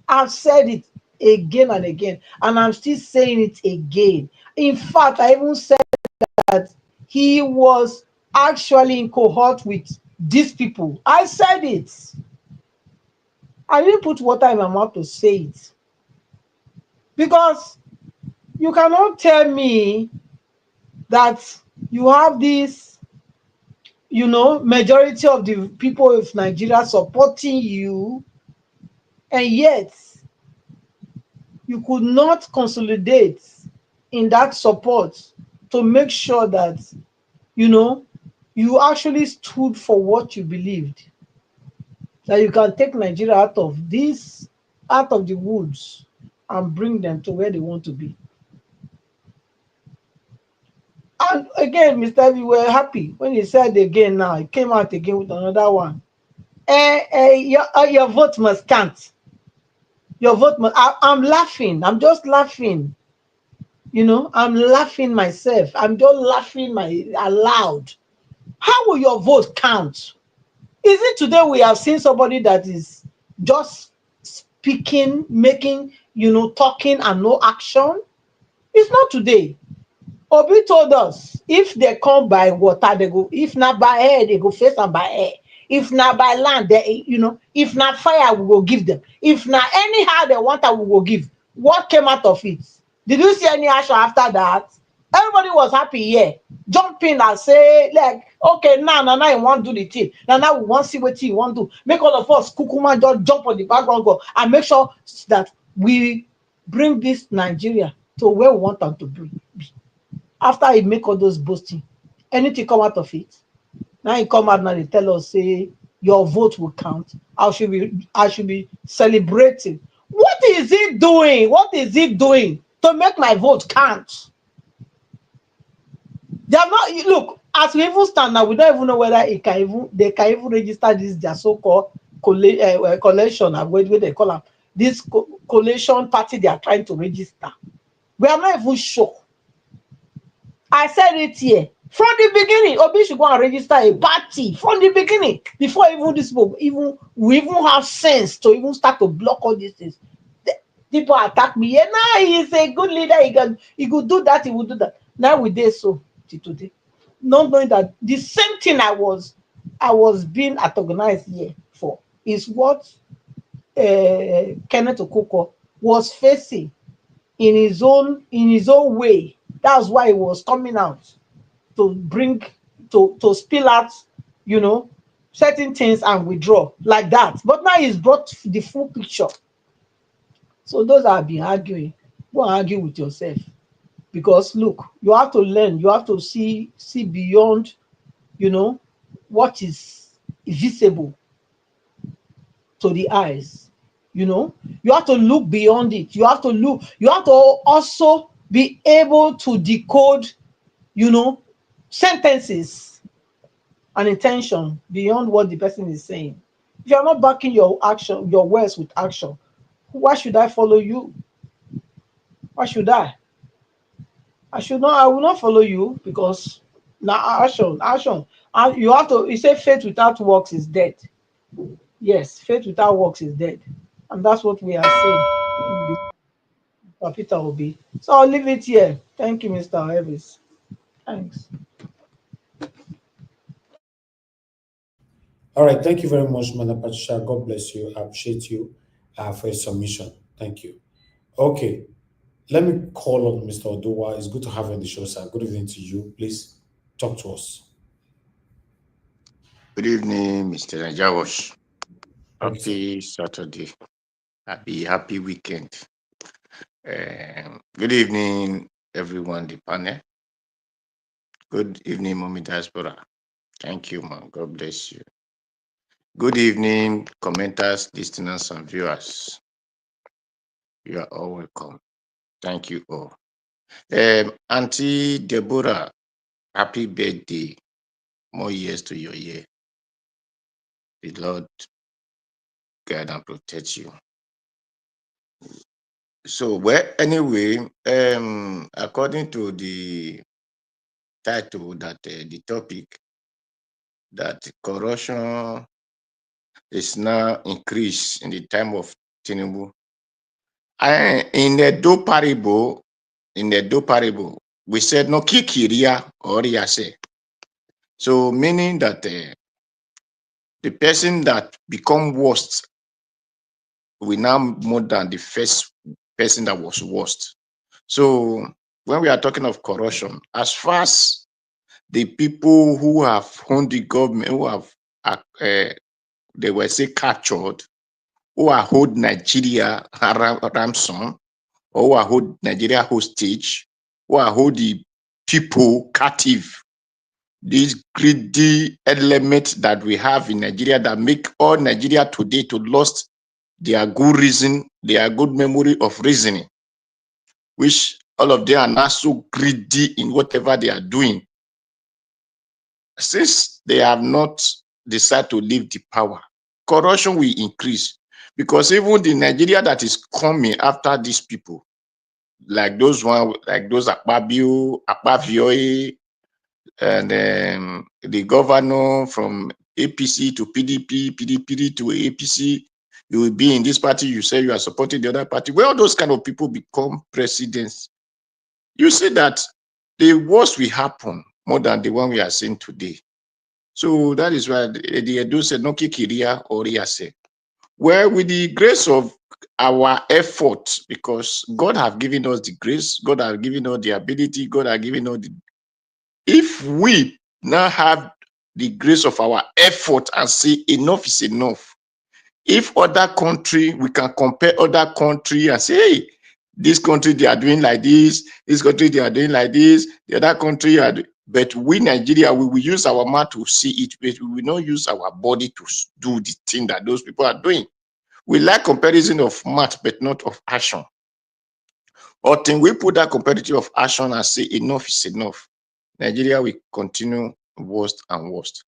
I've said it again and again, and I'm still saying it again. In fact, I even said that he was actually in cohort with these people. I said it. I didn't put water in my mouth to say it, because you cannot tell me that you have this, majority of the people of Nigeria supporting you, and yet you could not consolidate in that support to make sure that you actually stood for what you believed, that you can take Nigeria out of the woods and bring them to where they want to be. And again, Mr. We were happy when he said again now, he came out again with another one. Your vote must count. Your vote must. I'm laughing. I'm just laughing. I'm laughing myself. I'm just laughing aloud. How will your vote count? Is it today we have seen somebody that is just speaking, making, talking and no action? It's not today. Obi told us if they come by water, they go. If not by air, they go face am by air. If not by land, if not fire, we will give them. If not anyhow they want, we will give. What came out of it? Did you see any action after that? Everybody was happy here, jumping and say like, okay, now you want to do the thing. Now we want to see what you want to do. Make all of us kukuma just jump on the background go and make sure that we bring this Nigeria to where we want them to be. After he make all those boasting, anything come out of it? Now he come out now they tell us say your vote will count. I should be celebrating. What is he doing? What is he doing to make my vote count? They have not look, as we even stand now, we don't even know whether they can even register this their so-called collation, what they call them, this collation party they are trying to register. We are not even sure. I said it here from the beginning. Obi should go and register a party from the beginning before even this book. We even have sense to even start to block all these things. People attack me. Yeah, nah, he's a good leader. He could do that. He would do that. Now we did so till today, not knowing that the same thing I was being antagonized here for is what Kenneth Okonkwo was facing in his own way. That's why he was coming out to bring to spill out, certain things and withdraw like that. But now he's brought the full picture. So those that have been arguing, go and argue with yourself. Because look, you have to learn, you have to see beyond, what is visible to the eyes. You have to look beyond it. You have to also be able to decode, sentences and intention beyond what the person is saying. If you are not backing your words with action, why should I follow you? Why should I? I will not follow you, because now action. And you have to, you say faith without works is dead. Yes, faith without works is dead. And that's what we are saying in the Peter Obi. So I'll leave it here. Thank you, Mr. Elvis. Thanks. All right. Thank you very much, Madam Patricia. God bless you. I appreciate you for your submission. Thank you. Okay. Let me call on Mr. Odowa. It's good to have you on the show, sir. Good evening to you. Please talk to us. Good evening, Mr. Najawash. Thank you, sir. Happy Saturday. Happy weekend. Good evening, everyone, the panel. Good evening, Mommy Diaspora. Thank you, man. God bless you. Good evening, commenters, listeners, and viewers. You are all welcome. Thank you all. Auntie Deborah, happy birthday. More years to your year. The Lord guide and protect you. So, well, anyway, according to the title that the topic that corruption is now increased in the time of Tinubu. In the parable, we said no kikiria or riase. So meaning that the person that become worst will now more than the first person that was worst. So when we are talking of corruption, as far as the people who have owned the government, who have they were say captured, who are hold Nigeria ransom, or who are hold Nigeria hostage, who are hold the people captive. These greedy elements that we have in Nigeria that make all Nigeria today to lost their good reason, their good memory of reasoning, which all of them are not so greedy in whatever they are doing. Since they have not decided to leave the power, corruption will increase, because even the Nigeria that is coming after these people, like those Akpabio, and the governor from APC to PDP, PDP to APC, you will be in this party, you say you are supporting the other party. When all those kind of people become presidents, you see that the worst will happen more than the one we are seeing today. So that is why the Edo said, no kikiria or riase. Well, with the grace of our effort, because God have given us the grace, God have given us the ability, God have given us the... If we now have the grace of our effort and say enough is enough, if other country, we can compare other country and say, hey, this country, they are doing like this country, they are doing like this, the other country are doing... But we, Nigeria, we will use our mouth to see it, but we will not use our body to do the thing that those people are doing. We like comparison of mouth, but not of action. Or think we put that competitive of action and say enough is enough, Nigeria will continue worst and worst.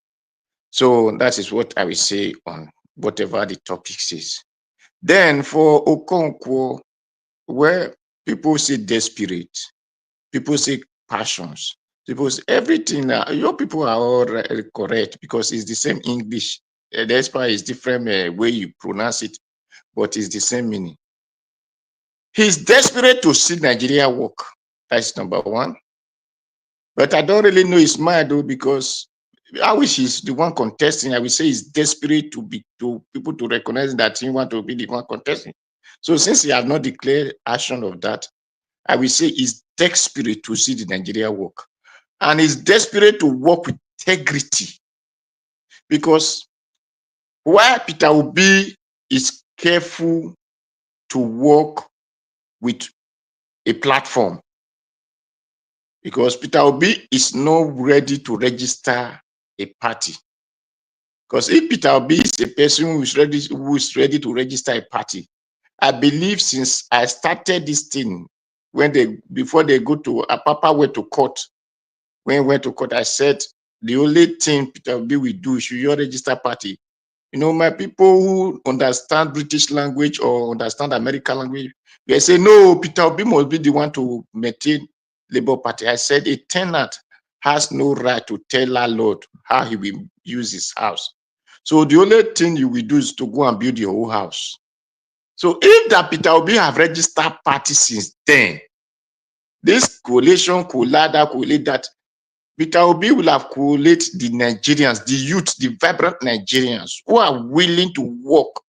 So that is what I will say on whatever the topic says. Then for Okonkwo, where people say desperate, people say passions, people say everything. Your people are all correct because it's the same English. The desperate is different way you pronounce it, but it's the same meaning. He's desperate to see Nigeria work. That's number one. But I don't really know his mind though, because I wish he's the one contesting. I will say he's desperate to people to recognize that he want to be the one contesting. So since he has not declared action of that, I will say he's desperate to see the Nigeria work. And he's desperate to work with integrity. Because while Peter Obi is careful to work with a platform, because Peter Obi is not ready to register a party. Because if Peter Obi is a person who is ready to register a party, I believe since I started this thing, before they go to Papa went to court, when he went to court, I said the only thing Peter Obi will do is you register party. You know, my people who understand British language or understand American language, they say, no, Peter Obi must be the one to maintain Labour Party. I said a tenant has no right to tell landlord how he will use his house. So the only thing you will do is to go and build your whole house. So if that Peter Obi have registered party since then, this coalition, collide that, Peter Obi will have collated the Nigerians, the youth, the vibrant Nigerians who are willing to work.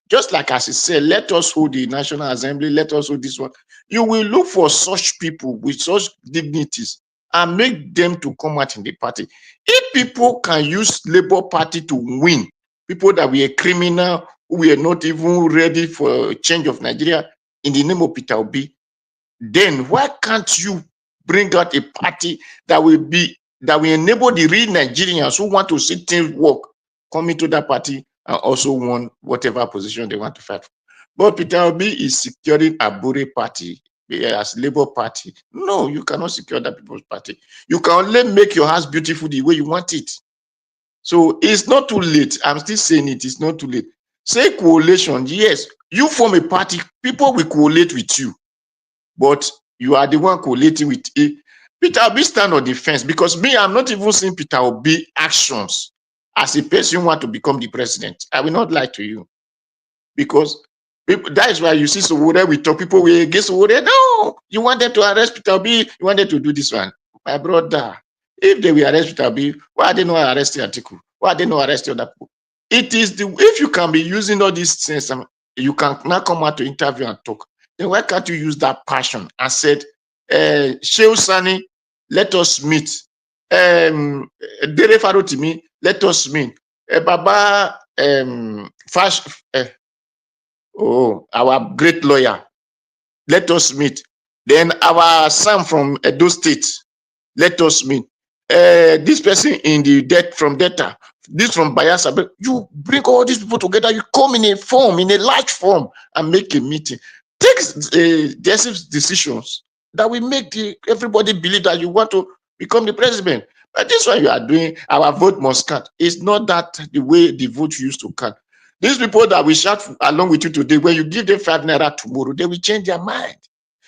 Just like as he said, let us hold the National Assembly, let us hold this one. You will look for such people with such dignities and make them to come out in the party. If people can use Labour Party to win, people that were criminal, who were not even ready for a change of Nigeria in the name of Peter Obi, then why can't you bring out a party that will enable the real Nigerians who want to see things work come into that party and also won whatever position they want to fight for? But Peter Obi is securing a Abure party as Labour Party. No, you cannot secure that people's party. You can only make your house beautiful the way you want it. So it's not too late. I'm still saying it's not too late. Say coalition, yes, you form a party, people will coalesce with you, but you are the one collating with it. Peter Obi stand on the fence because me, I'm not even seeing Peter Obi actions as a person who want to become the president. I will not lie to you, because that is why you see Sowore, we talk, people will against Sowore. No, you wanted to arrest Peter Obi, you wanted to do this one. My brother, if they will arrest Peter Obi, why are they not arresting Atiku? Why are they not arresting other people? It is if you can be using all these things, you can now come out to interview and talk. Then why can't you use that passion and said, Shehu Sani, let us meet. Dere Farotimi, let us meet. Baba our great lawyer, let us meet. Then our son from Edo State, let us meet. This person in the debt from Delta, this from Bayelsa. But you bring all these people together, you come in a form, in a large form, and make a meeting. Take decisive decisions that will make everybody believe that you want to become the president. But this one you are doing, our vote must count. It's not that the way the vote used to count. These people that we shout along with you today, when you give them 5 naira tomorrow, they will change their mind.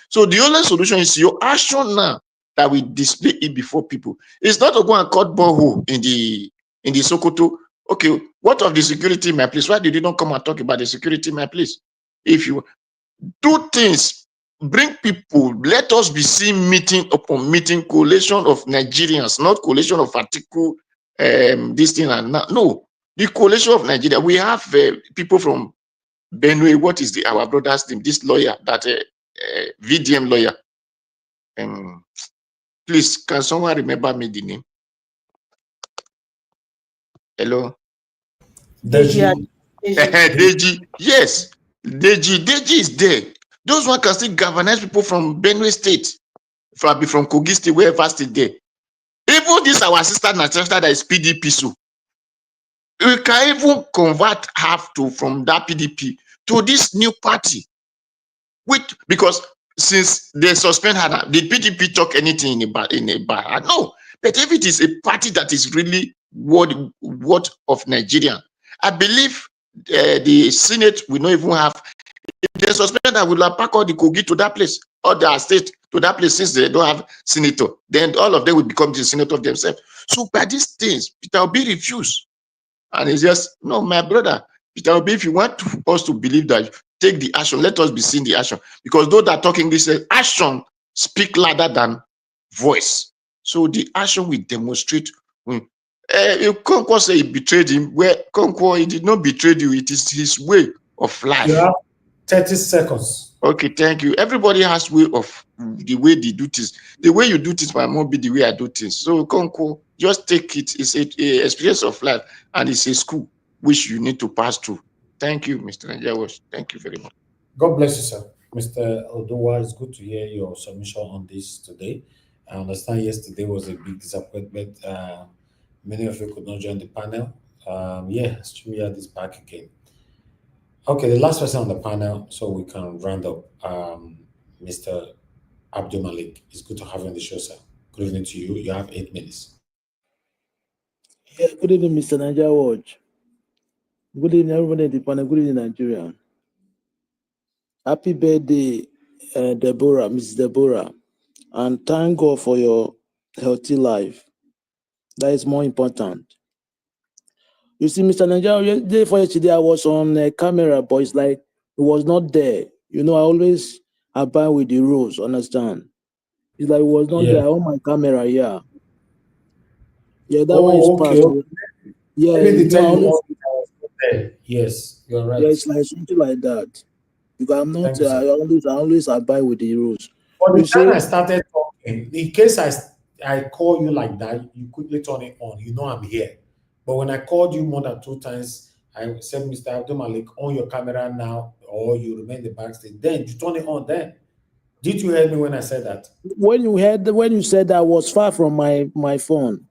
So the only solution is your action now that we display it before people. It's not to go and cut borehole in the Sokoto. Okay, what of the security in my place? Why did you not come and talk about the security in my place? If you do things, bring people, let us be seen meeting upon meeting, coalition of Nigerians, not coalition of article, this thing and that. No, the coalition of Nigeria. We have people from Benue. What is our brother's name? This lawyer, that VDM lawyer. Please, can someone remember me the name? Hello? Deji. Deji. Yes. Deji is there. Those one can still galvanize people from Benue State, from Kogi State, wherever state there. Even this our sister Natasha that is PDP, so we can even convert half from that PDP to this new party. Because since they suspend her, did PDP talk anything in a bar? No. But if it is a party that is really what of Nigeria, I believe the Senate will not even have. If they suspend her, will pack all the Kogi to that place, or their state to that place, since they don't have senator. Then all of them will become the senator themselves. So by these things, Peter Obi refused. And it's just, no, my brother, Peter Obi, if you want us to believe that, take the action, let us be seeing the action. Because those that are talking this, action speak louder than voice. So the action will demonstrate. If Okonkwo say he betrayed him, well, Okonkwo, he did not betray you. It is his way of life. You have 30 seconds. Okay, thank you. Everybody has way of the way they do things. The way you do things might not be the way I do things. So Okonkwo, just take it. It's an experience of life, and it's a school which you need to pass through. Thank you, Mr. Nigerians. Thank you very much. God bless you, sir. Mr. Oduwa, it's good to hear your submission on this today. I understand yesterday was a big disappointment. Many of you could not join the panel. StreamYard is back again. Okay, the last person on the panel, so we can round up. Mr. Abdul Malik, it's good to have you on the show, sir. Good evening to you. You have 8 minutes. Yeah, good evening, Mr. Nigeria Watch. Good evening, everybody in the panel. Good evening, Nigeria. Happy birthday, Deborah, Mrs. Deborah. And thank God for your healthy life. That is more important. You see, Mr. Nigeria, yesterday I was on camera, but it's like it was not there. You know, I always abide with the rules, understand? It's like it was not there on my camera, yeah. Yeah, that one is Oh, okay. past. Okay. Yeah, Maybe they you know, tell I you only, all I was not there. Yes, you're yeah, right. it's like something like that. Because I'm not, Thank you, sir. I always abide with the rules. But the You time I see, started talking, in case I call you like that, you quickly turn it on. You know I'm here. But when I called you more than 2 times, I said, Mr. Abdul Malik, on your camera now, or you remain in the backstage. Then you turn it on. Then did you hear me when I said that? when you said that, I was far from my phone.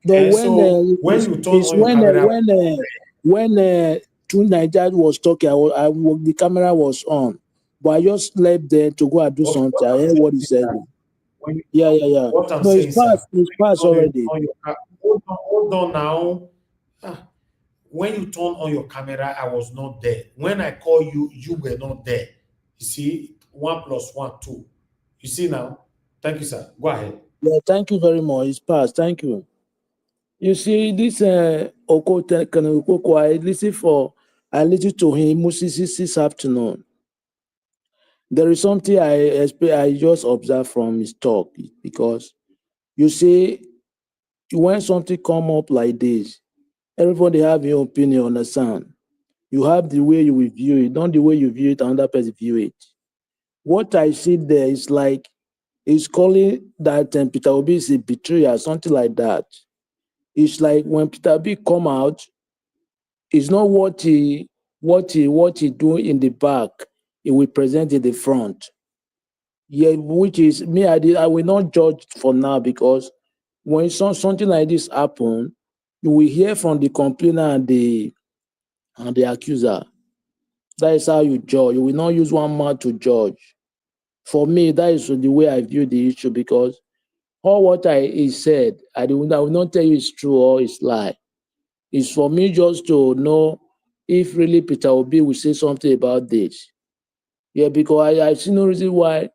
Though Okay. So when you turn it's on your camera, when Two Nigerians was talking, the camera was on, but I just left there to go and do okay, something. what I I'm heard saying what he is said. that when you Yeah, yeah, yeah. what I'm No, it's saying, sir, past. It's past when you already. turn on hold on now. Ah, when you turn on your camera, I was not there. When I call you, you were not there. You see, 1 + 1 2. You see now? Thank you, sir. Go ahead. Yeah, thank you very much. It's past. Thank you. You see, this Okonkwo, I listened to him this afternoon. There is something I just observed from his talk because you see, when something come up like this, everybody have your opinion, understand? You have the way you will view it, not the way you view it, another person view it. What I see there is like he's calling that Peter Obi is a betrayer, something like that. It's like when Peter Obi come out, it's not what he do in the back, he will present in the front. Yeah, which is me, I will not judge for now because when something like this happen, you will hear from the complainer and the accuser. That is how you judge. You will not use one mouth to judge. For me, that is the way I view the issue because all what he said, I will not tell you it's true or it's lie. It's for me just to know if really Peter Obi will say something about this. Yeah, because I see no reason why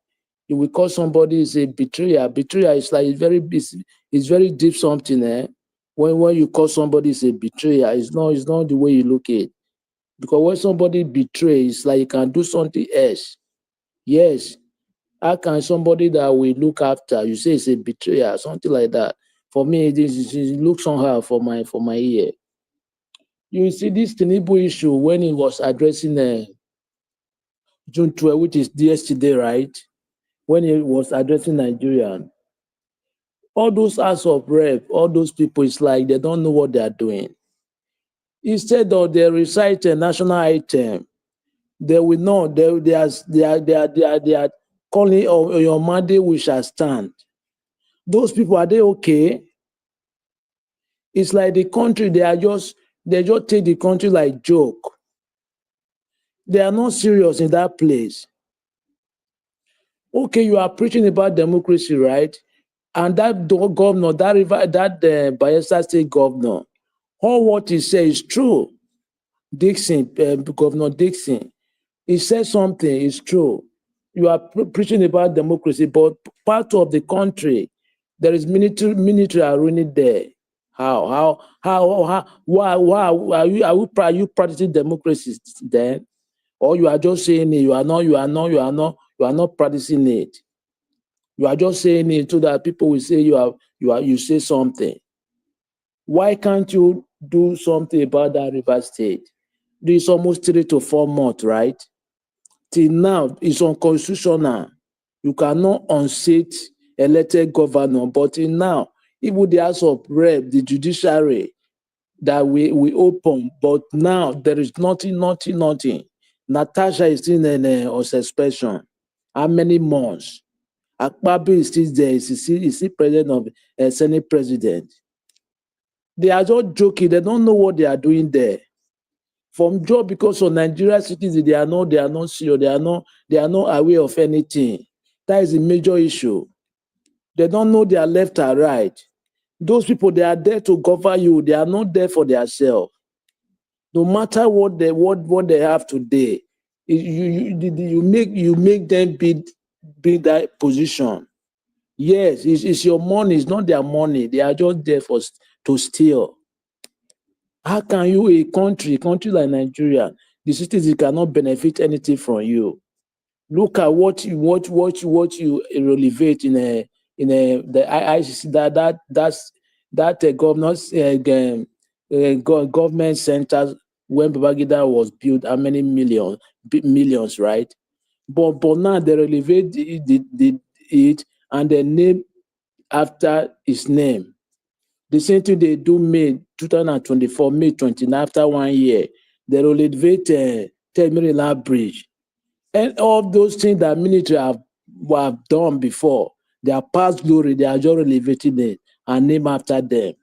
you will call somebody is a betrayer. Betrayer is like it's very deep something, eh? When you call somebody is a betrayer, it's not the way you look at it. Because when somebody betrays, like you can do something else. Yes. How can somebody that we look after, you say it's a betrayer, something like that? For me, it looks somehow for my ear. You see this Tinubu issue when he was addressing June 12, which is yesterday, right? When he was addressing Nigerian, all those house of rep, all those people, it's like they don't know what they are doing. Instead of they recite a national item, they will know they are calling on your mandate we shall stand. Those people, are they okay? It's like the country, they just take the country like joke. They are not serious in that place. Okay, you are preaching about democracy, right? And that governor, Bayelsa State governor, all what he said is true. Dixon, Governor Dixon, he said something is true. You are preaching about democracy, but part of the country, there is military are running there. Why are you practicing democracy then? Or you are just saying it, you are not practicing it. You are just saying it so that people will say you say something. Why can't you do something about that River State? This is almost 3 to 4 months, right? Till now, it's unconstitutional. You cannot unseat elected governor, but till now, even the House of Rep, the judiciary, that we open, but now there is nothing. Natasha is still on suspension. How many months? Akpabio is still there. Is still president of Senate president. They are just joking. They don't know what they are doing there. From job because of Nigeria citizens, they are not sure. They are not aware of anything. That is a major issue. They don't know they are left or right. Those people, they are there to govern you. They are not there for themselves. No matter what they have today, you make them be that position. Yes, it's your money. It's not their money. They are just there to steal. How can you, a country like Nigeria, the citizens cannot benefit anything from you? Look at what you elevate in the ICC. That's that government centers when Babangida was built, how many millions, right? But now they elevate it and they name after his name. The same thing they do May 2024, May 29, after 1 year, they elevate Terminal Bridge. And all those things that military have done before, they are past glory, they are just elevating it and name after them.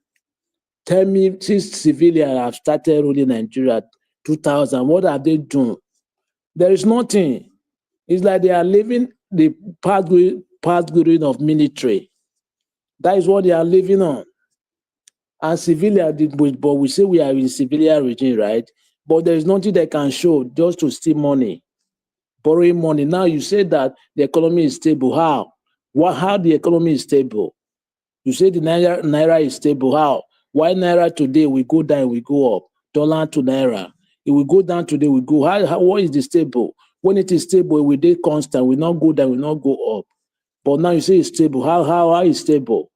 Tell me, since civilians have started ruling Nigeria 2000, what have they done? There is nothing. It's like they are living the past glory of military. That is what they are living on. And civilian, but we say we are in civilian regime, right? But there is nothing they can show just to steal money, borrowing money. Now you say that the economy is stable. How? How the economy is stable? You say the naira is stable. How? Why naira today we go down, we go up? Dollar to naira. It will go down today, we go. What is the stable? When it is stable, it will be constant. We not go down, we not go up. But now you say it's stable. How is stable?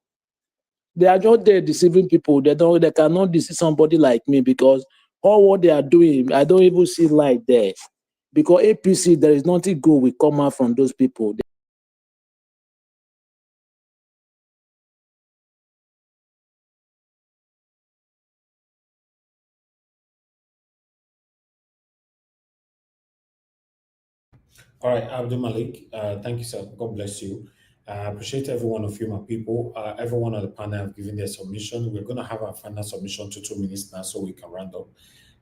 They are just there deceiving people. They cannot deceive somebody like me because all what they are doing, I don't even see light there. Because APC, there is nothing good will come out from those people. All right, Abdul Malik, thank you, sir. God bless you. I appreciate every one of you, my people. Everyone on the panel have given their submission. We're going to have our final submission to 2 minutes now so we can round up.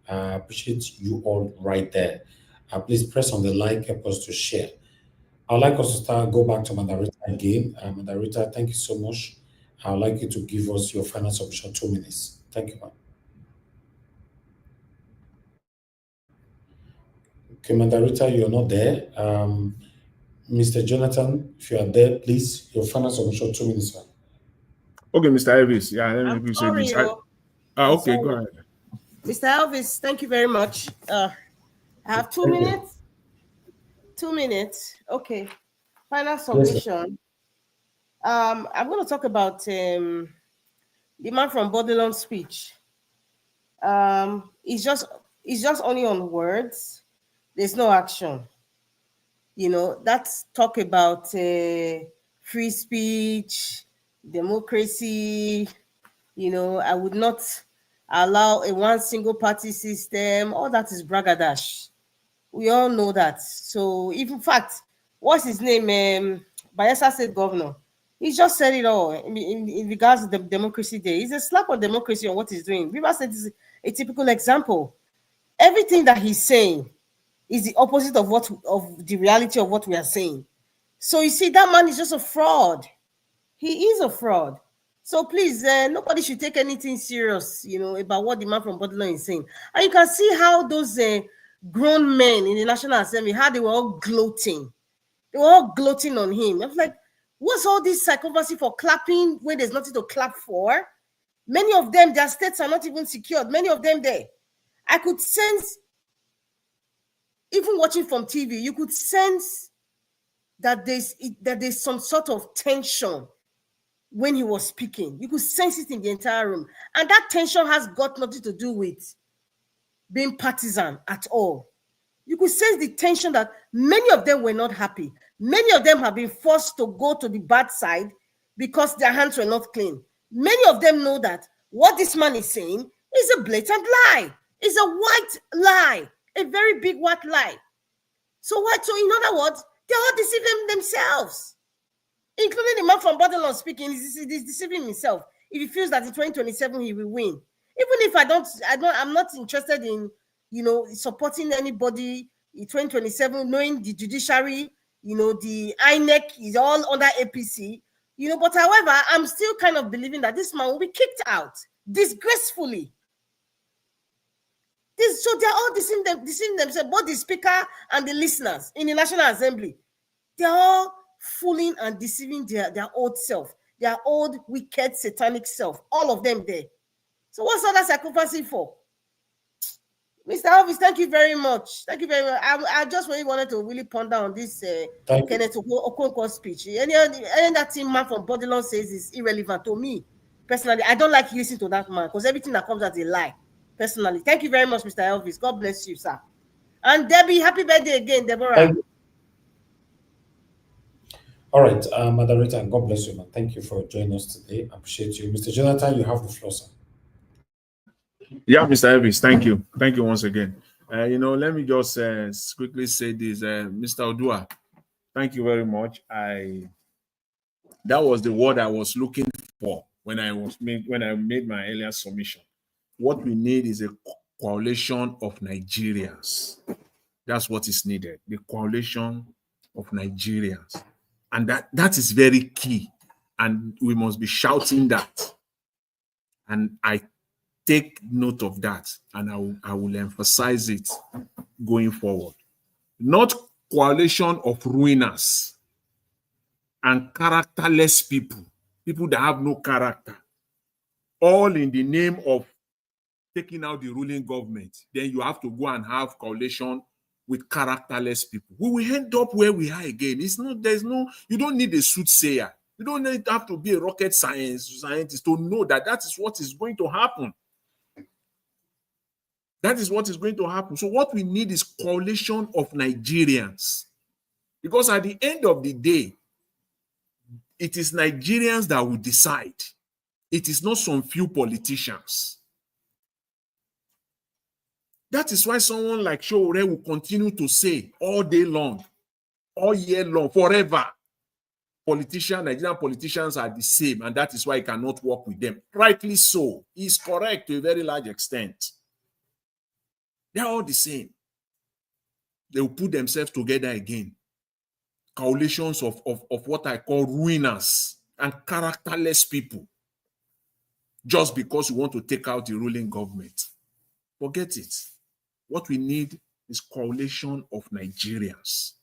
I appreciate you all right there. Please press on the like, help us to share. I'd like us to go back to Mandarita again. Mandarita, thank you so much. I'd like you to give us your final submission, 2 minutes. Thank you, ma'am. Okay, Mandarita, you're not there. Mr. Jonathan, if you are there, please, your final submission, 2 minutes, sir. Okay, Mr. Elvis. Yeah, let me say this. Okay, sorry. go ahead. Mr. Elvis, thank you very much. I have 2 minutes. 2 minutes. Okay. Final submission. I'm going to talk about the man from Babylon speech. It's just only on words. There's no action. You know, that's talk about free speech, democracy. You know, I would not allow a one single party system. All that is bragadash. We all know that. So, if in fact, what's his name? Bayelsa State Governor. He just said it all in regards to the democracy day. It's a slap on democracy on what he's doing. Rivers State is a typical example. Everything that he's saying is the opposite of the reality of what we are saying. So you see, that man is just a fraud. He is a fraud. So please, nobody should take anything serious, you know, about what the man from Babylon is saying. And you can see how those grown men in the National Assembly, how they were all gloating. They were all gloating on him. I was like, what's all this psychopathy for clapping when there's nothing to clap for? Many of them, their states are not even secured. Many of them there. I could sense, even watching from TV, you could sense that there's some sort of tension when he was speaking. You could sense it in the entire room. And that tension has got nothing to do with being partisan at all. You could sense the tension that many of them were not happy. Many of them have been forced to go to the bad side because their hands were not clean. Many of them know that what this man is saying is a blatant lie. It's a white lie, a very big white lie. So what? So in other words, they're all deceiving themselves, including the man from Babylon speaking. He's deceiving himself if he feels that in 2027 he will win. Even if I'm not interested in, you know, supporting anybody in 2027, knowing the judiciary, you know, the INEC is all under APC, you know. But however, I'm still kind of believing that this man will be kicked out disgracefully. So they're all deceiving themselves, both the speaker and the listeners in the National Assembly. They're all fooling and deceiving their old self, their old wicked satanic self, all of them there. So what's all that sacrificing for? Mr. Elvis, thank you very much. Thank you very much. I just really wanted to really ponder on this Kenneth Okonkwo speech. Any that thing man from Babylon says is irrelevant to me. Personally, I don't like listening to that man because everything that comes out is a lie. Personally, thank you very much, Mr. Elvis. God bless you, sir. And Debbie, happy birthday again, Deborah. Thank you. All right, moderator, and God bless you, man. Thank you for joining us today. I appreciate you. Mr. Jonathan, you have the floor, sir. Yeah, Mr. Elvis, thank you. Thank you once again. Let me just quickly say this. Mr. Odua, thank you very much. That was the word I was looking for when I made my earlier submission. What we need is a coalition of Nigerians. That's what is needed. The coalition of Nigerians. And that is very key. And we must be shouting that. And I take note of that, and I will emphasize it going forward. Not coalition of ruiners and characterless people that have no character, all in the name of taking out the ruling government. Then you have to go and have coalition with characterless people. We will end up where we are again. You don't need a soothsayer. You don't have to be a rocket scientist to know that is what is going to happen. That is what is going to happen. So what we need is coalition of Nigerians. Because at the end of the day, it is Nigerians that will decide. It is not some few politicians. That is why someone like Showore will continue to say all day long, all year long, forever, Nigerian politicians are the same, and that is why he cannot work with them. Rightly so. He's correct to a very large extent. They are all the same. They will put themselves together again. Coalitions of what I call ruiners and characterless people, just because you want to take out the ruling government. Forget it. What we need is coalition of Nigerians.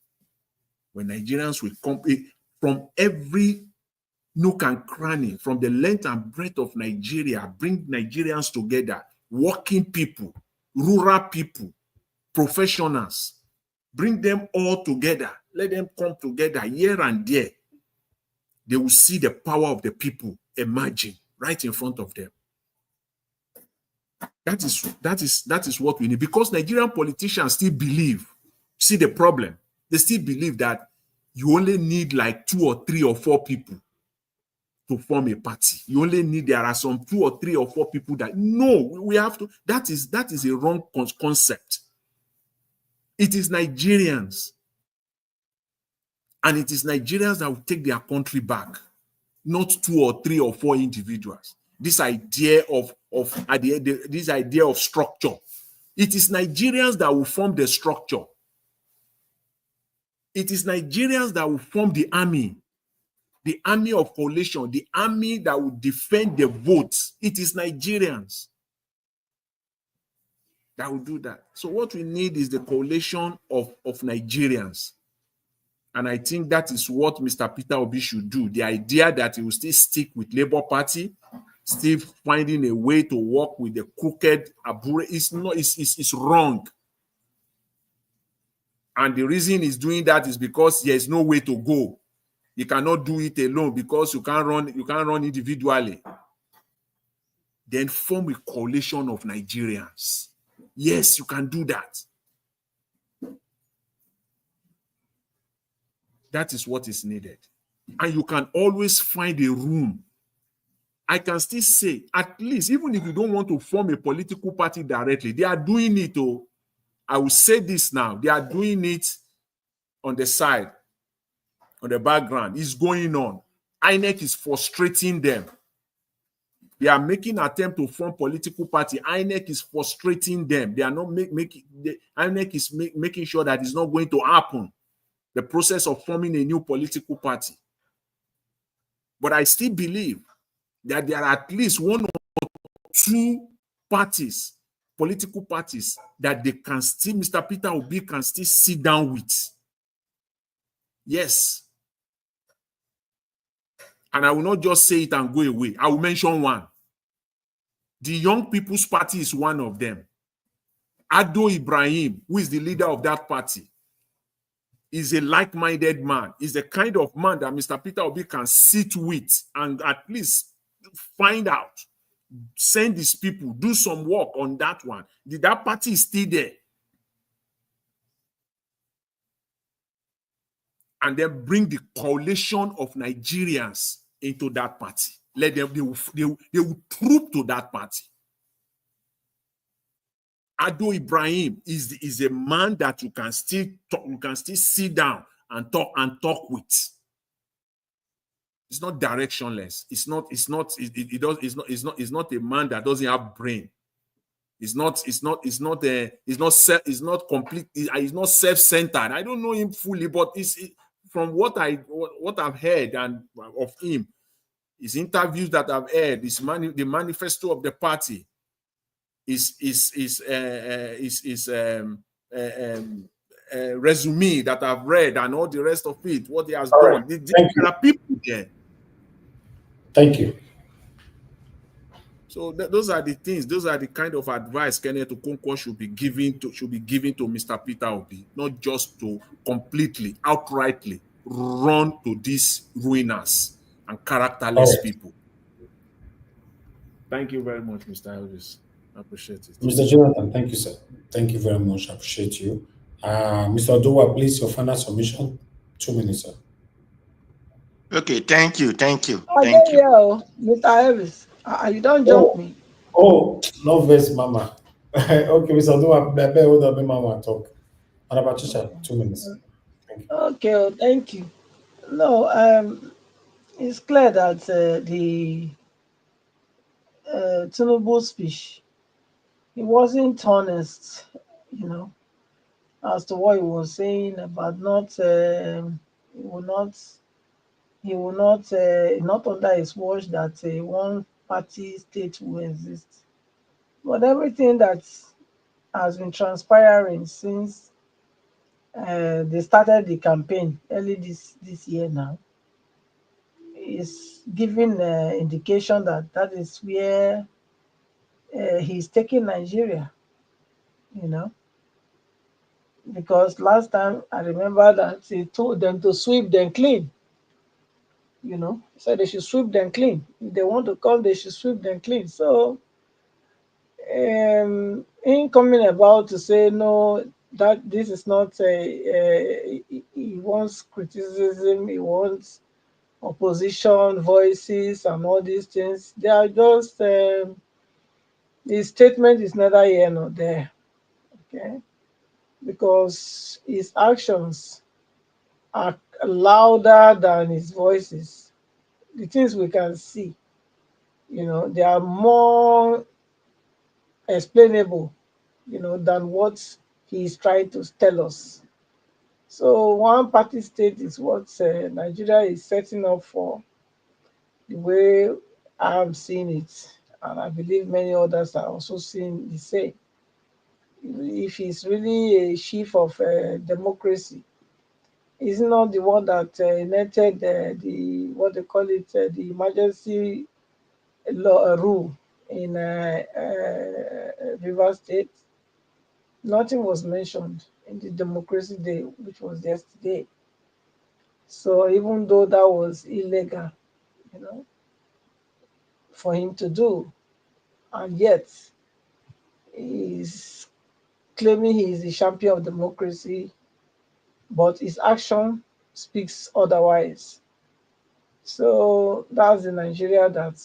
When Nigerians will come from every nook and cranny, from the length and breadth of Nigeria, bring Nigerians together, working people, rural people, professionals, bring them all together. Let them come together here and there. They will see the power of the people emerging right in front of them. That is what we need, because Nigerian politicians still believe, see the problem, they still believe that you only need like 2 or 3 or 4 people to form a party. There are some 2 or 3 or 4 people that, no, we have to, that is a wrong concept. It is Nigerians. And it is Nigerians that will take their country back, not 2 or 3 or 4 individuals. This idea of structure. It is Nigerians that will form the structure. It is Nigerians that will form the army of coalition, the army that will defend the votes. It is Nigerians that will do that. So what we need is the coalition of Nigerians. And I think that is what Mr. Peter Obi should do. The idea that he will still stick with Labour Party, still finding a way to work with the crooked Abure, is wrong. And the reason he's doing that is because there is no way to go. You cannot do it alone because you can't run individually. Then form a coalition of Nigerians. Yes, you can do that. That is what is needed. And you can always find a room. I can still say, at least, even if you don't want to form a political party directly, they are doing it. Oh, I will say this now. They are doing it on the side, on the background. It's going on. INEC is frustrating them. They are making an attempt to form political party. INEC is frustrating them. They are not INEC is making sure that it's not going to happen. The process of forming a new political party. But I still believe that there are at least 1 or 2 parties, political parties, that they can still, Mr. Peter Obi can still sit down with. Yes. And I will not just say it and go away. I will mention one. The Young People's Party is one of them. Ado Ibrahim, who is the leader of that party, is a like-minded man. Is the kind of man that Mr. Peter Obi can sit with and at least find out, send these people, do some work on that one. That party is still there. And then bring the coalition of Nigerians into that party. Let them, they will troop to that party. Ado Ibrahim is a man that you can still talk, you can still sit down and talk with. It's not directionless. It's not a man that doesn't have brain. It's not complete. It's not self-centered. I don't know him fully, but from what I've heard and of him, his interviews that I've heard, the manifesto of the party, resume that I've read and all the rest of it, what he has done. There are people there. Thank you. So those are the things. Those are the kind of advice Kenneth Okonkwo should be giving to Mr. Peter Obi, not just to completely, outrightly run to these ruiners and characterless people. Thank you very much, Mr. Elvis. I appreciate it. Mr. Jonathan, thank you, sir. Thank you very much. I appreciate you. Mr. Odowa, please, your final submission. 2 minutes, sir. Okay, thank you. Mr. Elvis, you don't jump me. Oh, no verse, Mama. Okay, Mr. Odowa, hold on, Mama talk. And about you, sir, 2 minutes. Thank you. Okay, well, thank you. No, it's clear that the Tinubu speech, he wasn't honest, as to what he was saying about not under his watch that one party state will exist. But everything that has been transpiring since they started the campaign early this year now is giving indication that is where he's taking Nigeria, because last time I remember that he told them to sweep them clean. He said they should sweep them clean. If they want to come, they should sweep them clean. So, in coming about to say no, that this is not he wants criticism, he wants opposition voices and all these things. They are just his statement is neither here nor there, okay? Because his actions are louder than his voices. The things we can see, they are more explainable, than what he is trying to tell us. So one party state is what Nigeria is setting up for, the way I'm seeing it, and I believe many others are also seeing the same. If he's really a chief of democracy, is not the one that enacted the what they call it, the emergency law rule in Rivers State. Nothing was mentioned in the Democracy Day, which was yesterday. So even though that was illegal, for him to do, and yet he's claiming he is the champion of democracy, but his action speaks otherwise. So that's the Nigeria that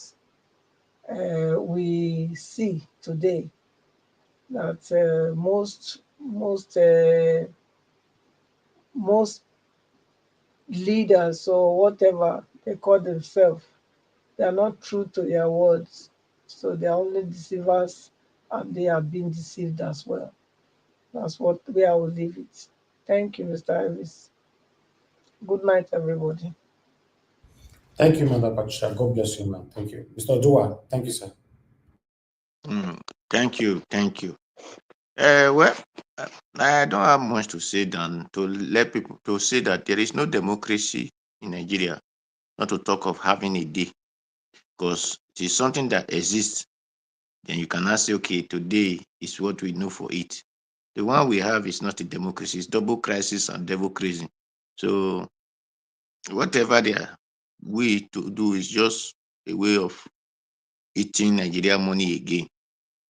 we see today. That most leaders or whatever they call themselves, they are not true to their words. So they are only deceivers, and they are being deceived as well. That's where I will leave it. Thank you, Mr. Elvis. Good night, everybody. Thank you, Mother Patricia. God bless you, man. Thank you. Mr. Odowa, thank you, sir. Thank you. Well, I don't have much to say than to let people to say that there is no democracy in Nigeria, not to talk of having a day, because it is something that exists. Then you cannot say, okay, today is what we know for it. The one we have is not a democracy, it's double crisis and devil crazy. So whatever they are way to do is just a way of eating Nigeria money again.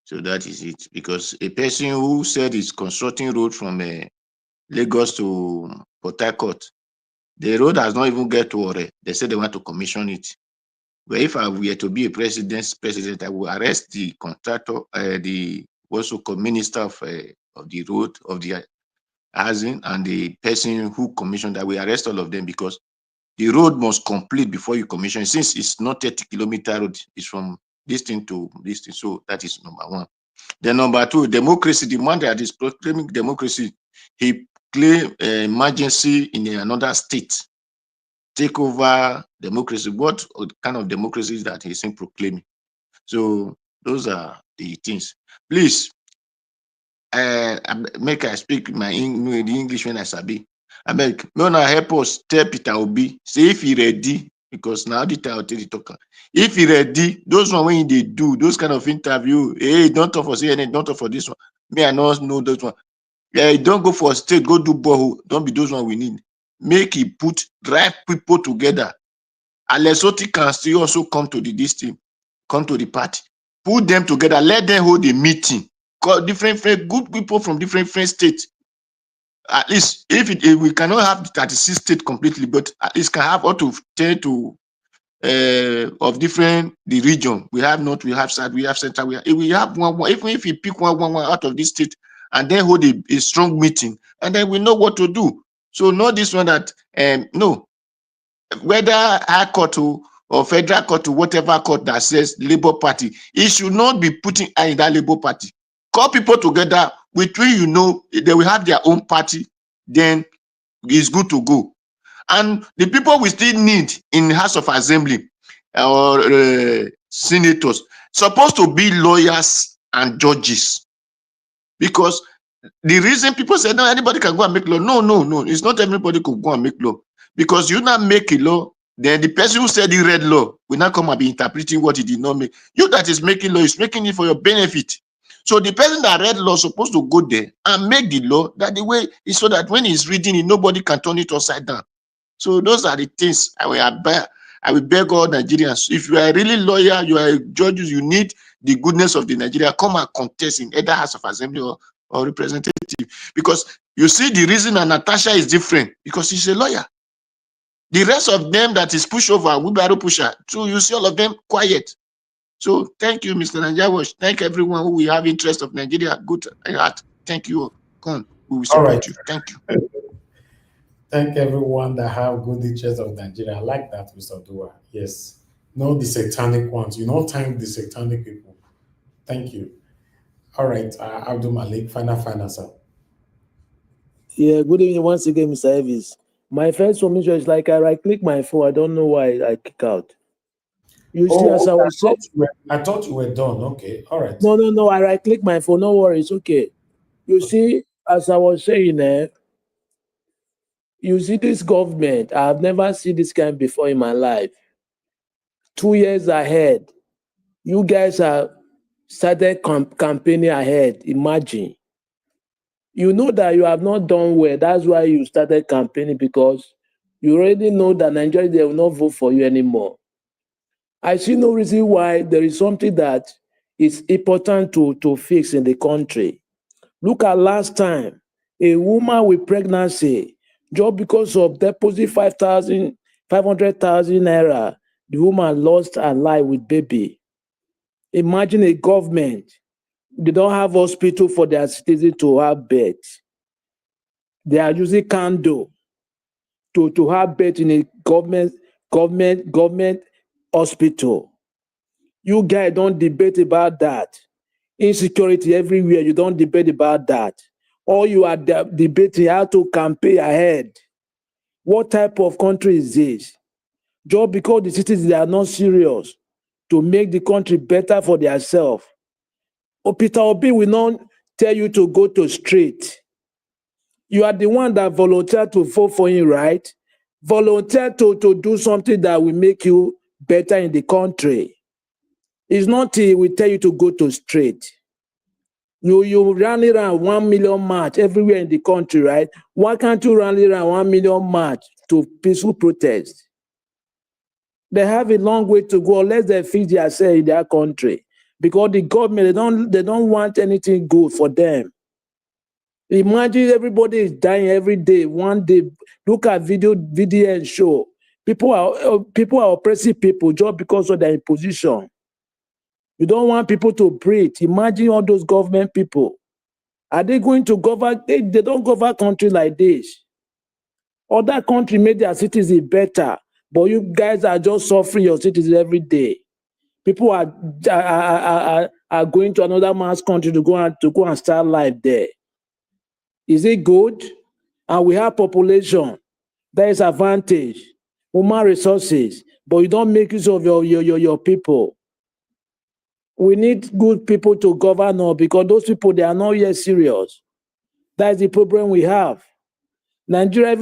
So that is it. Because a person who said he's constructing road from Lagos to Port Harcourt, the road has not even get to Ore. They said they want to commission it. But if I were to be a president, I will arrest the contractor, the also called minister of the road, of the housing, and the person who commissioned that. We arrest all of them, because the road must complete before you commission. Since it's not 30-kilometer road, it's from this thing to this thing. So that is number one. Then number two, democracy. The man that is proclaiming democracy, he claimed emergency in another state. Take over democracy. What kind of democracy is that he's proclaiming? So those are the things. Please, make I speak the English when I sabi. I make Mona help us tell Peter Obi, say if he ready, because now the time tell the talker. If he ready, those one when they do those kind of interview, hey, don't talk for CNN, don't talk for this one. Me, I not know those one. Yeah, don't go for state, go do borehole. Don't be those one we need. Make he put right people together. Alesoti can still also come to the this team, come to the party. Put them together, let them hold a meeting. Call different good people from different states. At least if we cannot have the 36 states completely, but at least can have up to 10 to of different the region. We have north, we have south, we have central. We have one. Even if we pick one out of this state and then hold a strong meeting, and then we know what to do. So not this one that no, whether high court or federal court or whatever court that says Labour Party, it should not be putting in that Labour Party. Call people together with whom they will have their own party, then it's good to go. And the people we still need in the House of Assembly or senators supposed to be lawyers and judges, because the reason people say no, anybody can go and make law. No, it's not everybody could go and make law, because you not make a law, then the person who said he read law will not come and be interpreting what he did not make. You that is making law is making it for your benefit. So the person that read law is supposed to go there and make the law that the way is, so that when he's reading it, nobody can turn it upside down. So those are the things I will beg all Nigerians. If you are really lawyer, you are judges, you need the goodness of the Nigeria, come and contest in either House of Assembly or representative. Because you see the reason that Natasha is different, because she's a lawyer. The rest of them that is pushover, wheelbarrow pusher, so you see all of them quiet. So thank you, Mr. Nanjawash. Thank everyone who will have interest of Nigeria. Good heart. Thank you. Come, we will support you. Thank you. Thank everyone that have good interest of Nigeria. I like that, Mr. Dua. Yes. Not the satanic ones. You don't thank the satanic people. Thank you. All right, Abdul Malik, final, sir. Yeah, good evening once again, Mr. Elvis. My first submission is like I right-click my phone. I don't know why I kick out. You see, as I was saying, I thought you were done. Okay, all right. No. I right-click my phone. No worries. Okay. You see, as I was saying, you see this government. I have never seen this kind before in my life. 2 years ahead, you guys have started campaigning ahead. Imagine. You know that you have not done well. That's why you started campaigning, because you already know that Nigeria, they will not vote for you anymore. I see no reason why there is something that is important to fix in the country. Look at last time, a woman with pregnancy, just because of deposit 500,000 naira, the woman lost her life with baby. Imagine a government, they don't have hospital for their citizens to have beds. They are using candle to have bed in a government hospital. You guys don't debate about that. Insecurity everywhere, you don't debate about that. Or you are debating how to campaign ahead. What type of country is this? Just because the citizens are not serious to make the country better for themselves. Peter Obi will not tell you to go to street. You are the one that volunteered to vote for him, right? Volunteer to do something that will make you better in the country. It's not he will tell you to go to street. You run around 1 million march everywhere in the country, right? Why can't you run around 1 million march to peaceful protest? They have a long way to go unless they fix themselves in their country. Because the government, they don't want anything good for them. Imagine everybody is dying every day. One day, look at video and show. People are oppressing people just because of their imposition. You don't want people to breathe. Imagine all those government people. Are they going to govern? They don't govern country like this. Other country made their citizens better, but you guys are just suffering your citizens every day. People are going to another man's country to go and start life there. Is it good? And we have population. There is advantage, human resources, but you don't make use of your people. We need good people to govern us because those people, they are not yet serious. That is the problem we have. Nigeria,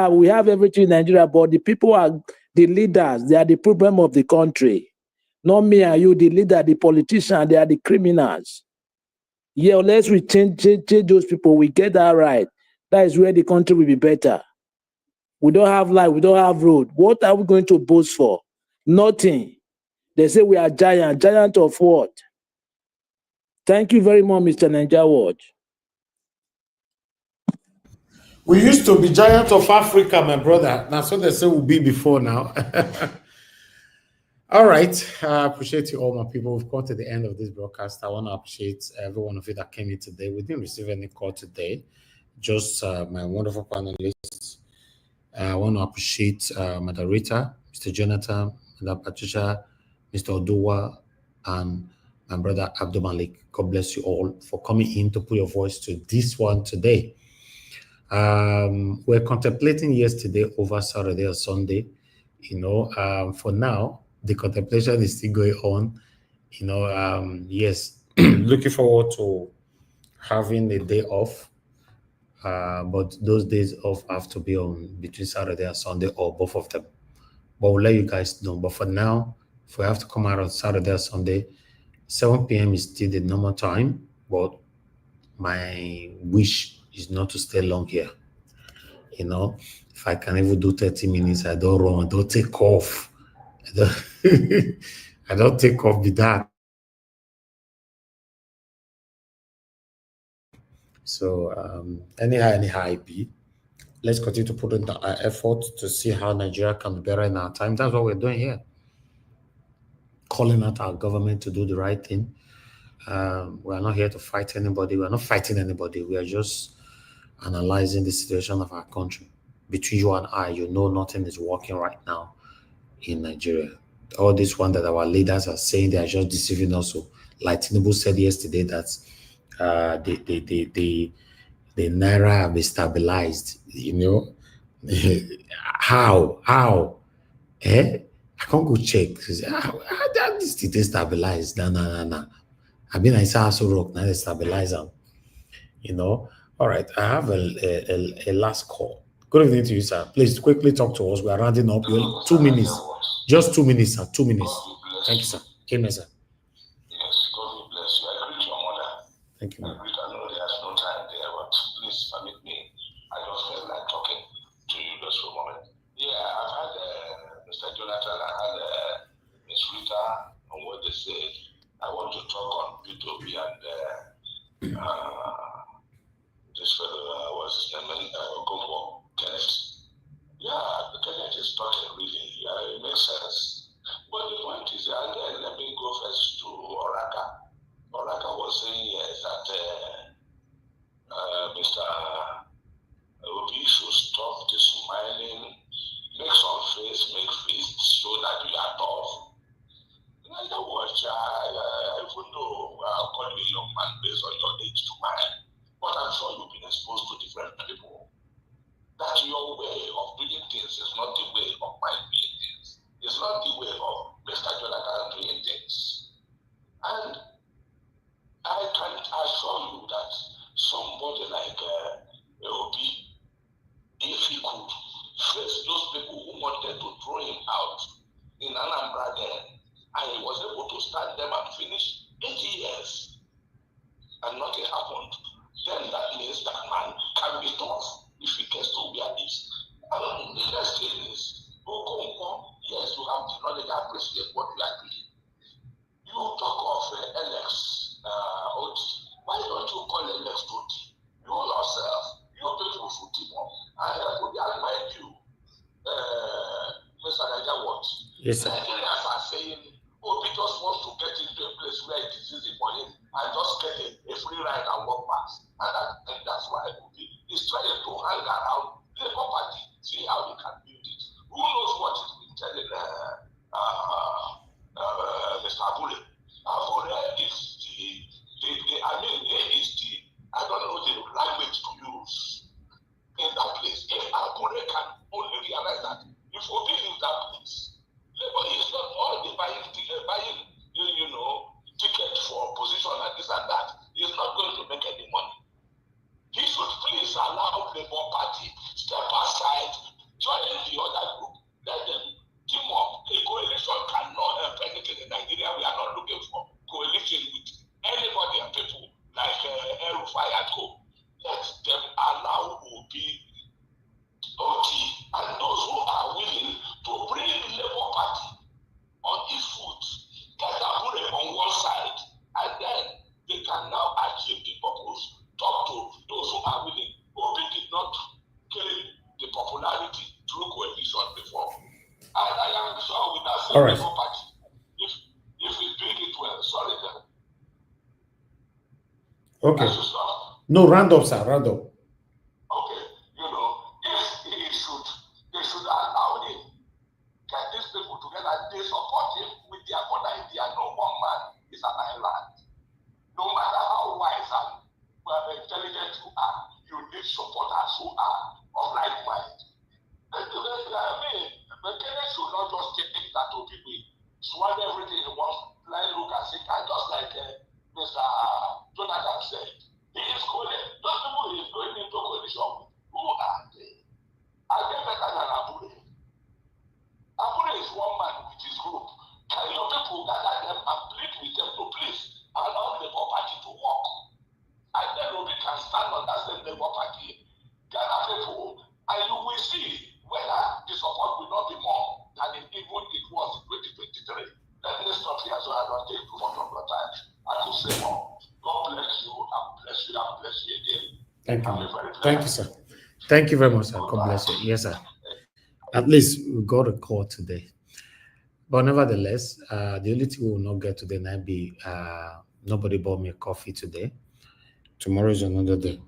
we have everything in Nigeria, but the people are the leaders. They are the problem of the country. Not me and you, the leader, the politician, they are the criminals. Yeah, unless we change those people, we get that right. That is where the country will be better. We don't have light, we don't have road. What are we going to boast for? Nothing. They say we are giant. Giant of what? Thank you very much, Mr. Niger Watch. We used to be giant of Africa, my brother. That's what they say we'll be before now. All right. I appreciate you all, my people. We've come to the end of this broadcast. I want to appreciate every one of you that came in today. We didn't receive any call today, just my wonderful panelists. I want to appreciate moderator, Mr. Jonathan, Mr. Patricia, Mr. Oduwa, and my brother Abdul Malik. God bless you all for coming in to put your voice to this one today. We're contemplating yesterday over Saturday or Sunday. For now, the contemplation is still going on. Yes, looking forward to having a day off. But those days off have to be on between Saturday and Sunday or both of them. But we'll let you guys know. But for now, if we have to come out on Saturday or Sunday, 7 p.m. is still the normal time. But my wish is not to stay long here. If I can even do 30 minutes, I don't run, I don't take off. I don't take off with that. So anyhow it be, let's continue to put in our effort to see how Nigeria can be better in our time. That's what we're doing here. Calling out our government to do the right thing. We're not here to fight anybody. We're not fighting anybody. We are just analyzing the situation of our country. Between you and I, nothing is working right now in Nigeria. All this one that our leaders are saying, they are just deceiving us. So, like Tinubu said yesterday, that the Naira have been stabilized. How? I can't go check. How this did stabilize? No. I mean, I saw so rock now they stabilize them. All right. I have a last call. Good evening to you, sir. Please quickly talk to us. We are rounding up. 2 minutes. Just 2 minutes, sir. 2 minutes. Thank you, sir. Amen, sir. Yes, God bless you. I greet your mother. Thank you, man. I know there's no time there, but please permit me. I just felt like talking to you just for a moment. Yeah, I've had Mr. Jonathan, I had Ms. Rita on what they said. I want to talk on P2B and this fellow, what's his name, Okonkwo, Kenneth. Yeah, Kenneth is talking really, it makes sense. But the point is, and then let me go first to Oraka. Oraka was saying yes, that Mr. Obi should stop the smiling, make some face, make face, so that you are tough. In other words, even though I'll call you a young man based on your age to mine, but I'm sure you've been exposed to different people. That your way of doing things is not the way of my doing things. It's not the way of Mr. Jonathan doing things. And I can assure you that somebody like Obi, if he could face those people who wanted to throw him out in Anambra then, and he was able to stand them and finish 8 years, and nothing happened, then that means that man can be tough if he gets to where he is. The next thing is, Okonkwo, yes, you have the knowledge Yes, sir. Nigerians are saying, Obi just wants to get into a place where it is easy for him and just get a free ride and walk past. And that's why Obi is trying to hang around Labour Party, see how he can build it. Who knows what he's been telling Mr. Abure? Abure is I mean, he is I don't know the language to use in that place. If Abure can only realize that, if Obi leaves that place, Labour is not all the buying ticket for position and this and that. He's not going to make any money. He should please allow Labour Party step aside, join the other group, let them team up. A coalition cannot help anything in Nigeria. We are not looking for coalition with anybody and people like El-Rufai and Co. Let them allow Obi, Oti, and those who are willing to bring Labour Party on his foot, get Abure on one side, and then they can now achieve the purpose. Talk to those who are willing. Obi did not gain the popularity through coalition before. And I am sure with that same Labour Party, if we bring it well, sorry then. Okay. No, round up, sir, round up. Okay, they should allow him, get these people together, they support him with their own idea. No one man is an island. No matter how wise and intelligent you are, you need supporters who are of like mind. I mean, Kenneth should not just take that to people, swallow everything in one line look and say, just like Mr. Jonathan said. He is those people he is going into coalition with, who are they? Are they better than Abure? Abure is one man with his group. Can your people gather them and plead with them to please allow the Labour Party to work? And then Obi can stand on that same Labour Party, gather people, and you will see whether the support will not be more than it was in 2023. Let me stop here so I don't take too much of your time. I will say more. God bless you and bless you and bless you again. Thank you. Thank you, sir. Thank you very much, sir. God bless you. Yes, sir. At least we got a call today. But nevertheless, the only thing we will not get today might be nobody bought me a coffee today. Tomorrow is another day.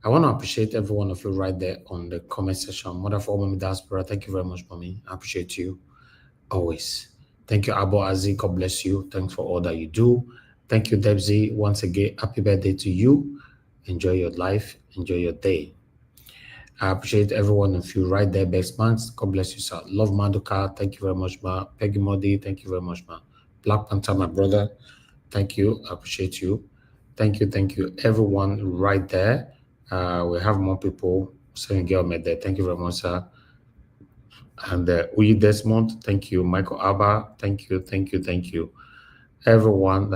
I want to appreciate every one of you right there on the comment section. Mother for Mommy Diaspora, thank you very much, Mommy. I appreciate you always. Thank you, Abo Azi. God bless you. Thanks for all that you do. Thank you, Debzi. Once again, happy birthday to you. Enjoy your life. Enjoy your day. I appreciate every one of you right there, best man. God bless you, sir. Love Maduka. Thank you very much, ma. Peggy Modi. Thank you very much, ma. Black Panther, my brother. Thank you. I appreciate you. Thank you, everyone right there. We have more people saying girl met there. Thank you very much, sir. And Uyi Desmond, thank you. Michael Abba, thank you. Everyone,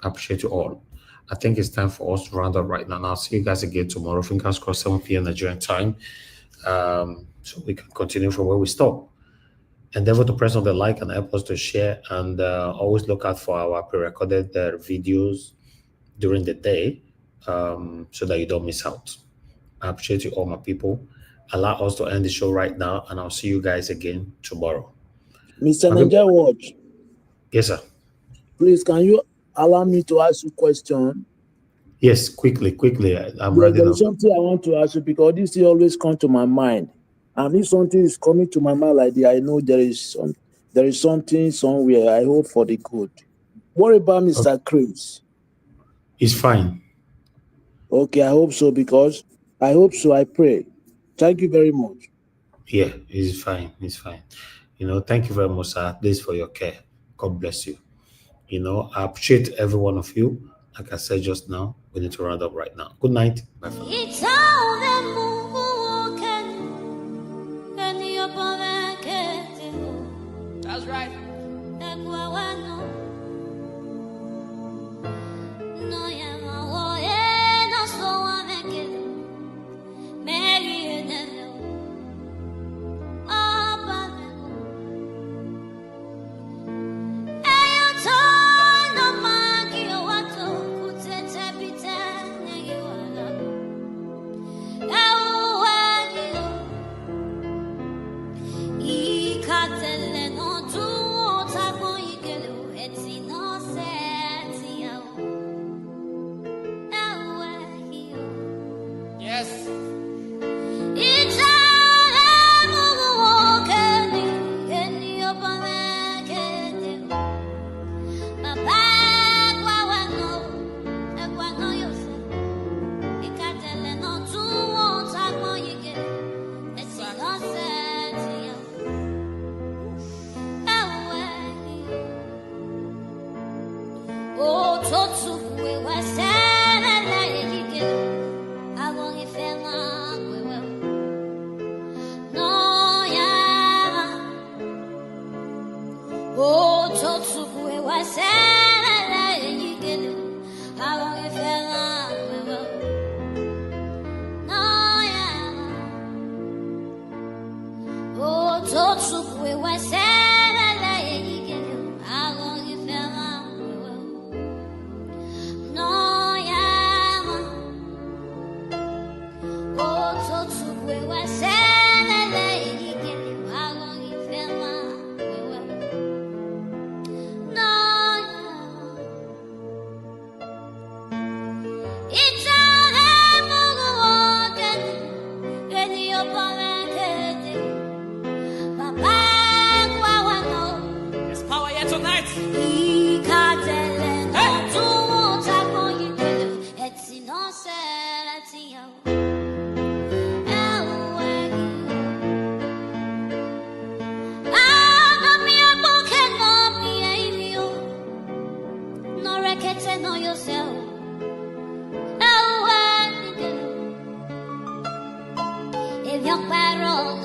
appreciate you all. I think it's time for us to round up right now. And I'll see you guys again tomorrow. Fingers crossed, 7 p.m. Nigerian time. So we can continue from where we stop. Endeavor to press on the like and help us to share. And always look out for our pre-recorded videos during the day so that you don't miss out. I appreciate you all, my people. Allow us to end the show right now, and I'll see you guys again tomorrow. Mr. Niger Watch. Yes, sir. Please, can you allow me to ask you a question? Yes, quickly. I'm ready now. There's something I want to ask you because this always comes to my mind. And if something is coming to my mind like that, I know there is something somewhere. I hope for the good. What about Mr. Chris? He's fine. Okay, I hope so because I hope so. I pray. Thank you very much. Yeah, he's fine. Thank you very much, sir, at least for your care. God bless you. I appreciate every one of you. Like I said just now, we need to round up right now. Good night. Bye for now. That's right. Cut No yourself. If your barrel